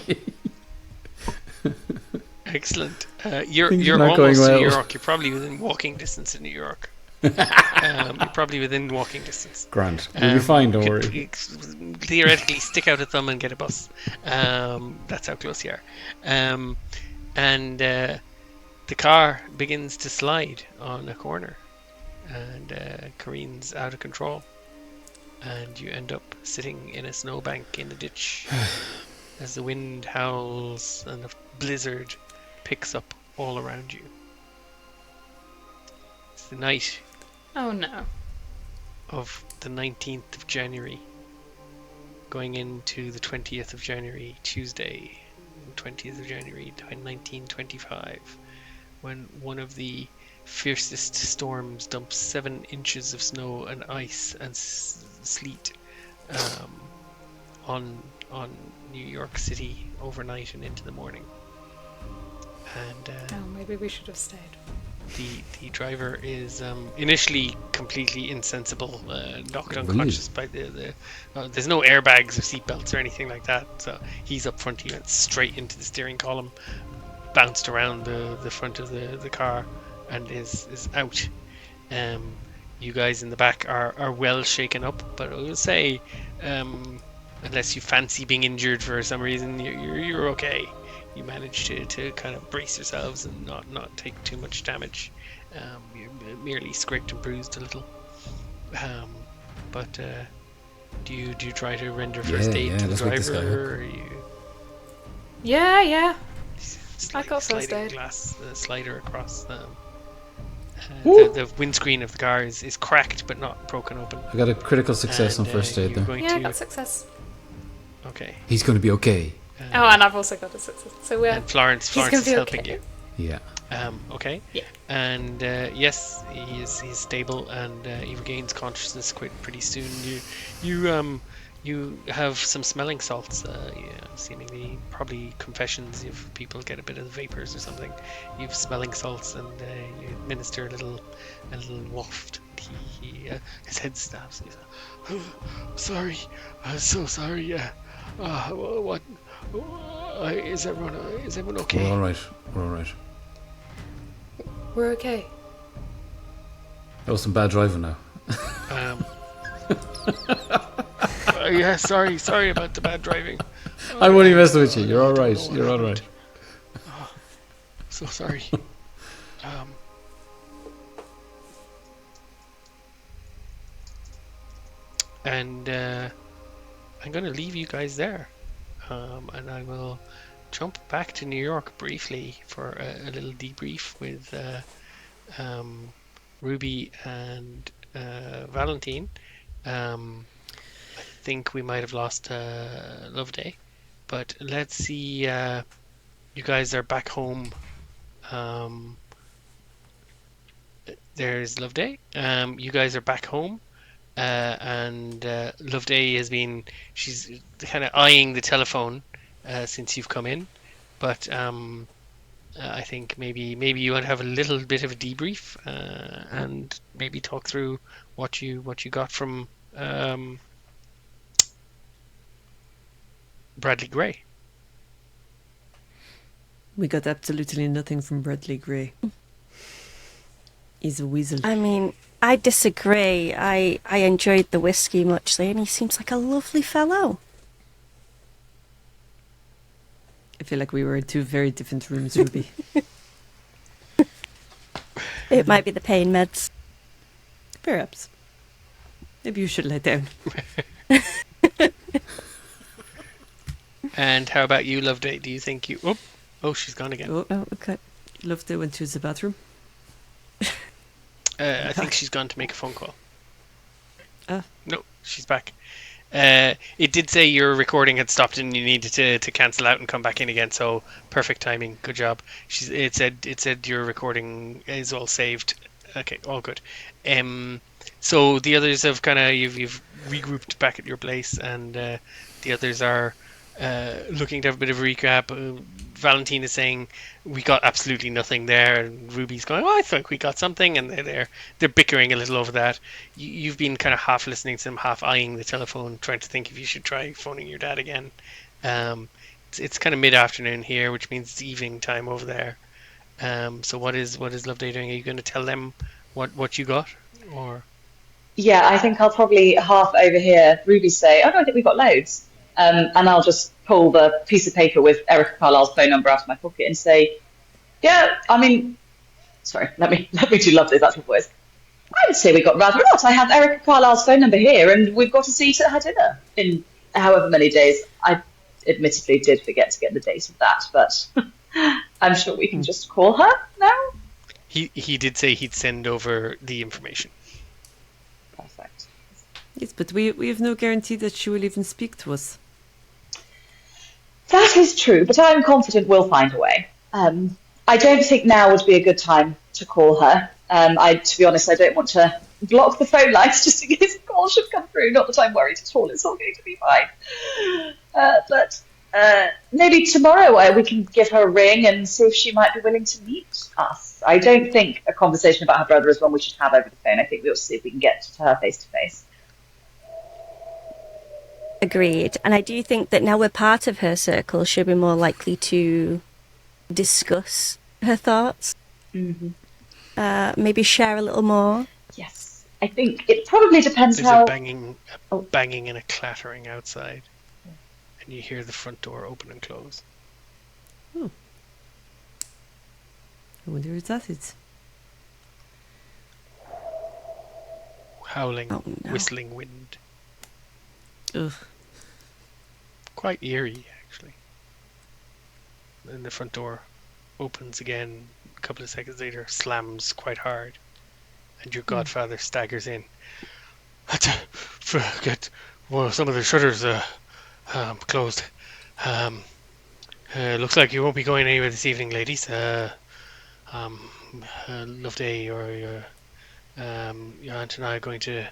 Excellent. Things You're are not going almost in well. New York. You're probably within walking distance in New York. You're probably within walking distance. Grand. We'll be fine, don't You worry. could theoretically stick out a thumb and get a bus. That's how close you are. And the car begins to slide on a corner and careens out of control. And you end up sitting in a snowbank in a ditch. as the wind howls and a blizzard picks up all around you. It's the night Oh no. of the 19th of January, going into the 20th of January, Tuesday, 20th of January 1925, when one of the fiercest storms dumps 7 inches of snow and ice and sleet on New York City overnight and into the morning. And Oh, maybe we should have stayed. the driver is initially completely insensible, knocked unconscious by the there's no airbags or seatbelts or anything like that, so he's up front. He went straight into the steering column, bounced around the front of the car, and is out. You guys in the back are well shaken up, but I will say, unless you fancy being injured for some reason, you're okay. You manage to kind of brace yourselves and not take too much damage. You're merely scraped and bruised a little. But do you try to render first aid to the let's wake this guy up. driver? Or you Yeah. slide, I got first sliding aid. glass slider across the windscreen of the car is cracked but not broken open. I got a critical success on And, first aid you're there. going Yeah, I to- got success. Okay. He's going to be okay. Oh, and I've also got a success. So we're... And Florence He's gonna is be helping okay. you. Yeah. Okay. Yeah. And yes, he's stable and he regains consciousness pretty soon. You have some smelling salts. Seemingly probably confessions. If people get a bit of the vapors or something, you have smelling salts and you administer a little waft. His head snaps. He's like, oh, sorry, I'm so sorry. What? Is everyone okay? We're all right. We're all right. We're okay. That was some bad driving now. Yeah, sorry about the bad driving. I'm only messing with you. You're all right. You're all right. So sorry. And I'm going to leave you guys there, and I will jump back to New York briefly for a little debrief with Ruby and Valentine. I think we might have lost Loveday, but let's see. You guys are back home. There's Loveday. You guys are back home. And Loveday she's kind of eyeing the telephone since you've come in, but I think maybe you want to have a little bit of a debrief and maybe talk through what you got from Bradley Gray. We got absolutely nothing from Bradley Gray. He's a weasel. I mean, I disagree. I enjoyed the whiskey muchly, and he seems like a lovely fellow. I feel like we were in 2 very different rooms, Ruby. It might be the pain meds. Perhaps. Maybe you should lie down. And how about you, Loveday? Do you think you... Oh, she's gone again. Oh, Oh, okay. Loveday went to the bathroom. I think she's gone to make a phone call. Ah. No, she's back. It did say your recording had stopped and you needed to cancel out and come back in again. So perfect timing. Good job. It said your recording is all saved. Okay, all good. So the others have kind of you've regrouped back at your place, and the others are looking to have a bit of a recap. Valentine is saying we got absolutely nothing there, and Ruby's going, I think we got something, and they're bickering a little over that. You've been kind of half listening to them, half eyeing the telephone, trying to think if you should try phoning your dad again. It's kind of mid-afternoon here, which means it's evening time over there. So what is Loveday doing? Are you going to tell them what you got, or? Yeah, I think I'll probably half overhear Ruby say, "Oh no, I think we've got loads," and I'll just pull the piece of paper with Erika Carlyle's phone number out of my pocket and say, "Yeah, I mean, sorry, let me do Loveday's actual voice. I would say we got rather a lot. I have Erika Carlyle's phone number here, and we've got to see to her dinner in however many days. I admittedly did forget to get the date of that, but I'm sure we can just call her now. He did say he'd send over the information. Perfect. Yes, but we have no guarantee that she will even speak to us. That is true, but I'm confident we'll find a way. I don't think now would be a good time to call her. To be honest, I don't want to block the phone lines just in case a call should come through. Not that I'm worried at all. It's all going to be fine. But maybe tomorrow we can give her a ring and see if she might be willing to meet us. I don't think a conversation about her brother is one we should have over the phone. I think we ought to see if we can get to her face to face. Agreed. And I do think that now we're part of her circle, she'll be more likely to discuss her thoughts. Mm-hmm. Maybe share a little more. Yes. I think it probably depends There's how... a banging and a clattering outside. And you hear the front door open and close. I wonder who that is. Howling, Oh, no. whistling wind. Ugh. Quite eerie, actually. And the front door opens again a couple of seconds later, slams quite hard, and your godfather staggers in. Forget, well, some of the shutters closed. Looks like you won't be going anywhere this evening, ladies. Loveday or your aunt and I are going to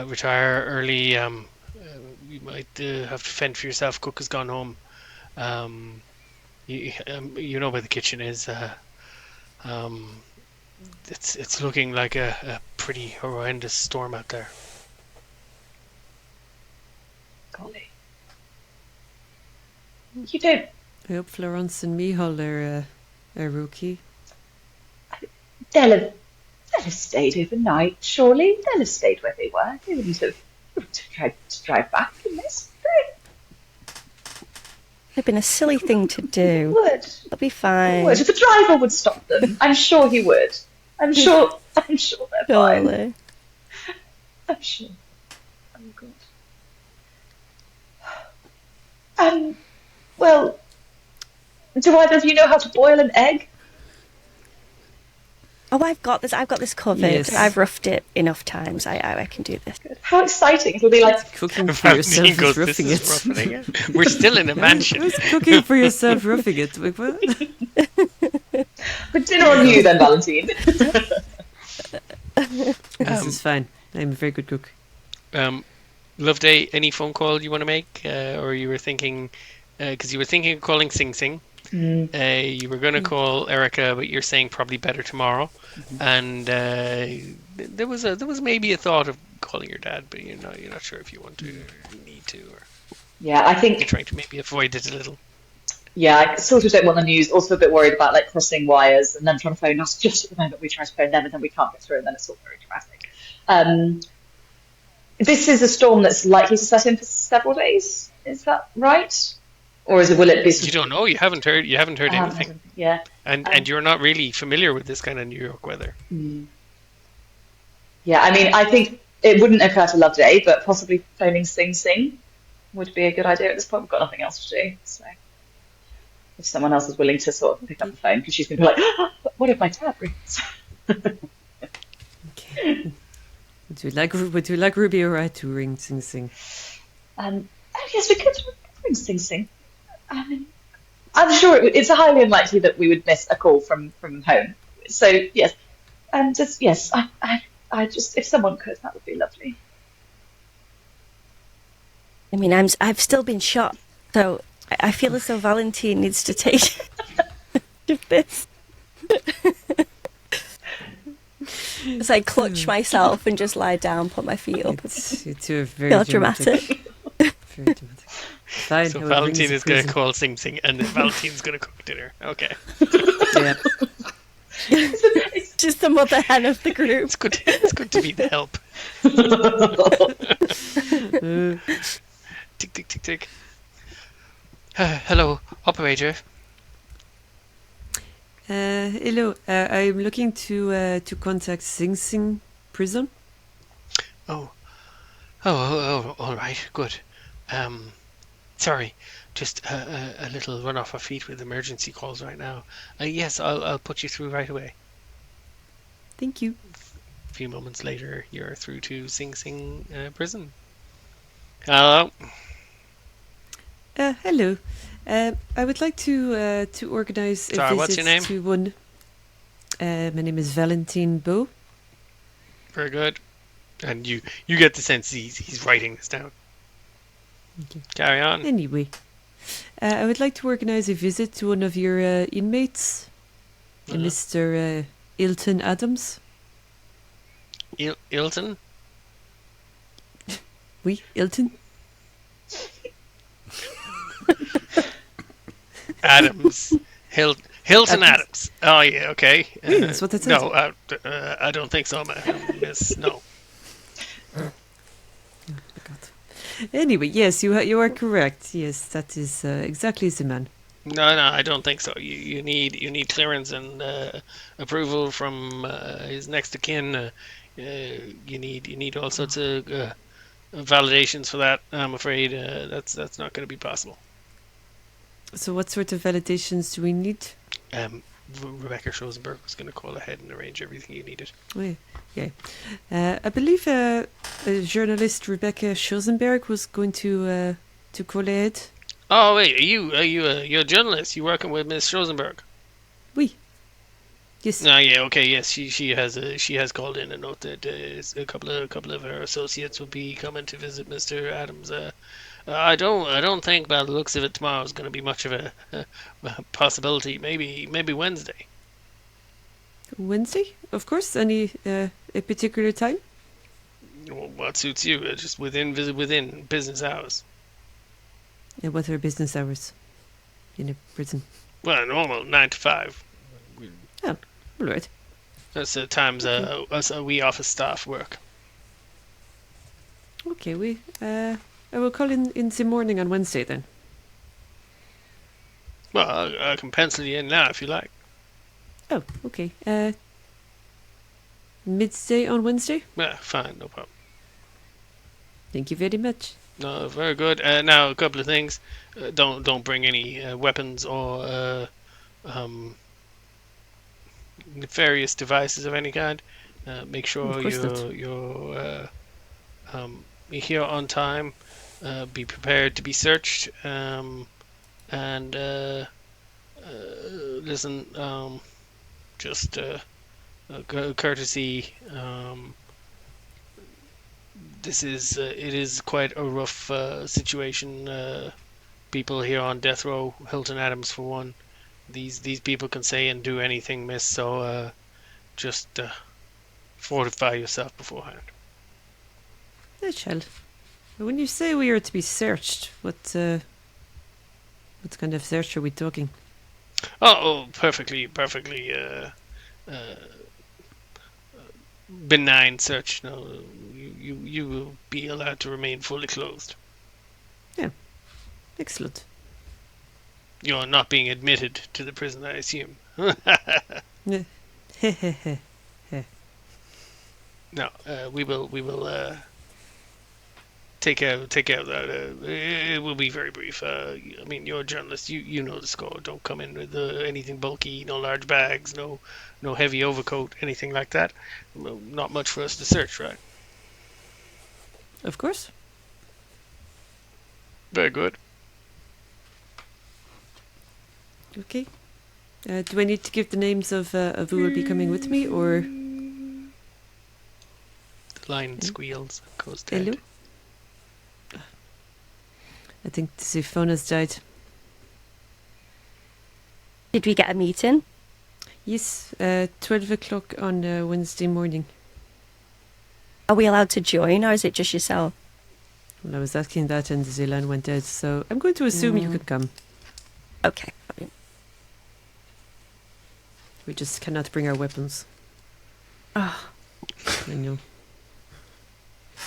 retire early. You might have to fend for yourself. Cook has gone home. You know where the kitchen is. It's looking like a pretty horrendous storm out there. Golly. You don't... I hope Florence and Mihal are okay. They'll have stayed overnight, surely. They'll have stayed where they were. They wouldn't have tried to drive back in this. It'd been a silly thing to do. Would. They'll be fine. Would. The driver would stop them. I'm sure he would. I'm sure they're fine. Surely. I'm sure. Oh, God. Well, do either of you know how to boil an egg? Oh, I've got this covered. Yes. I've roughed it enough times. I can do this. Good. How exciting. It'll be like... Cooking for yourself Valentine goes, is roughing "This is it. roughing it." We're still in a mansion. Cooking for yourself, roughing it. Like, what? Put dinner on you then, Valentine. This is fine. I'm a very good cook. Loveday, any phone call you want to make? Or you were thinking... Because you were thinking of calling Sing Sing. You were going to call Erika, but you're saying probably better tomorrow. And there was maybe a thought of calling your dad, but you're not sure if you want to or you need to, or Yeah, I think... you're trying to maybe avoid it a little. Yeah, I sort of don't want the news. Also a bit worried about like crossing wires and then trying to phone us just at the moment we try to phone them and then we can't get through and then it's all very dramatic. This is a storm that's likely to set in for several days. Is that right? Or will it be... You don't know. You haven't heard anything. Yeah. And you're not really familiar with this kind of New York weather. Yeah, I mean, I think it wouldn't occur to Loveday, but possibly phoning Sing Sing would be a good idea at this point. We've got nothing else to do. So if someone else is willing to sort of pick up the phone, because she's going to be like, oh, what if my dad rings? Okay. Would you like Ruby or I to ring Sing Sing? Oh, yes, we could ring Sing Sing. I'm sure it's highly unlikely that we would miss a call from home. So yes, I just if someone could, that would be lovely. I mean, I've still been shot, so I feel as though Valentine needs to take of this. As I clutch myself and just lie down, put my feet up. You two are very Feel dramatic. Very dramatic. Fine, So I will Valentine ring is the going to prison. call Sing Sing, and then Valentine's going to cook dinner. Okay. Yeah. It's just the mother hen of the group. It's good. It's good to be the help. Tick tick tick tick. Hello, operator. Hello. I'm looking to contact Sing Sing prison. Oh, all right, good. Sorry, just a little run off our feet with emergency calls right now. Yes, I'll put you through right away. Thank you. A few moments later, you're through to Sing Sing prison. Hello. Hello. I would like to organise a Sorry, visit what's your name? to one. My name is Valentine Beau. Very good. And you get the sense he's writing this down. Okay. Carry on. Anyway, I would like to organise a visit to one of your inmates, Mr. Ilton Adams. Ilton? Oui, Ilton. Adams. Hilton Adams. Oh, yeah, okay. Oui, that's what it says. No, I don't think so, miss. No. Anyway, yes, you are correct. Yes, that is exactly the man. No, I don't think so. You need clearance and approval from his next of kin. You need all sorts of validations for that. I'm afraid that's not going to be possible. So what sort of validations do we need? Rebecca Schosenberg was going to call ahead and arrange everything you needed. Oh, yeah. I believe journalist Rebecca Schosenberg was going to call ahead. Oh wait, you're a journalist? You working with Miss Schosenberg? Oui. Yes. No, yeah, okay, yes. She has called in a note that a couple of her associates will be coming to visit Mr. Adams. I don't think by the looks of it tomorrow is going to be much of a possibility. Maybe Wednesday. Wednesday, of course. Any a particular time? Well, what suits you? Just within business hours. Yeah, what are business hours in a prison? Well, normal 9 to 5. Oh, all right. That's the times us we office staff work. Okay, I will call in the morning on Wednesday then. Well, I can pencil you in now if you like. Oh, okay. Midday on Wednesday? Yeah, fine, no problem. Thank you very much. No, very good. Now, a couple of things. Don't bring any weapons or nefarious devices of any kind. Make sure you're here on time. Be prepared to be searched. And listen. Just courtesy. It is quite a rough situation. People here on death row, Hilton Adams for one. These people can say and do anything, miss. So just fortify yourself beforehand. I shall. When you say we are to be searched, what kind of search are we talking? Oh, perfectly. Benign search. No, you will be allowed to remain fully clothed. Yeah, excellent. You're not being admitted to the prison, I assume. No, we will take care of that. It will be very brief. I mean, you're a journalist. You know the score. Don't come in with anything bulky. No large bags. No heavy overcoat. Anything like that. Not much for us to search, right? Of course. Very good. Okay. Do I need to give the names of who will be coming with me, or? The line squeals. Goes dead. Hello? I think the phone has died. Did we get a meeting? Yes, 12 o'clock on Wednesday morning. Are we allowed to join, or is it just yourself? Well, I was asking that and the line went dead, so I'm going to assume you could come. Okay. We just cannot bring our weapons. Oh. I know.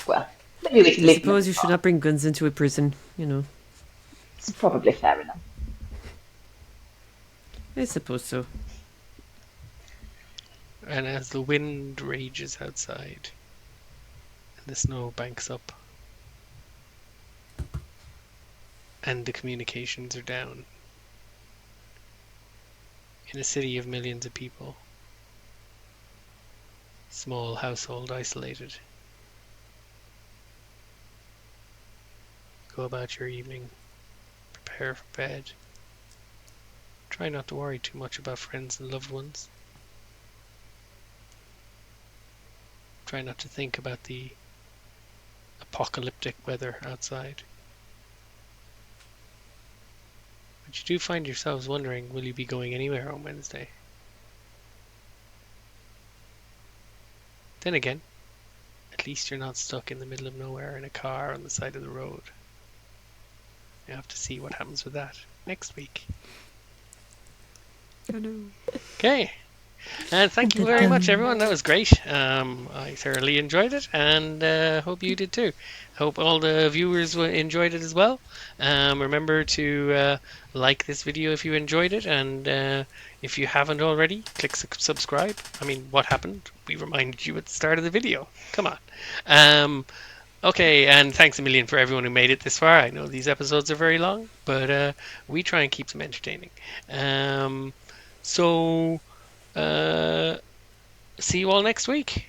Well, maybe we can I leave. suppose you should not bring guns into a prison, you know. It's probably fair enough. I suppose so. And as the wind rages outside and the snow banks up, and the communications are down. In a city of millions of people. Small household isolated. Go about your evening. Prepare for bed. Try not to worry too much about friends and loved ones. Try not to think about the apocalyptic weather outside. But you do find yourselves wondering, will you be going anywhere on Wednesday? Then again, at least you're not stuck in the middle of nowhere in a car on the side of the road. You have to see what happens with that next week. Oh no. Okay. And thank you very much, everyone. That was great. I thoroughly enjoyed it, and hope you did too. Hope all the viewers enjoyed it as well. Remember to like this video if you enjoyed it, and if you haven't already, click subscribe. I mean, what happened? We reminded you at the start of the video. Come on. Okay, and thanks a million for everyone who made it this far. I know these episodes are very long, but we try and keep them entertaining. So see you all next week.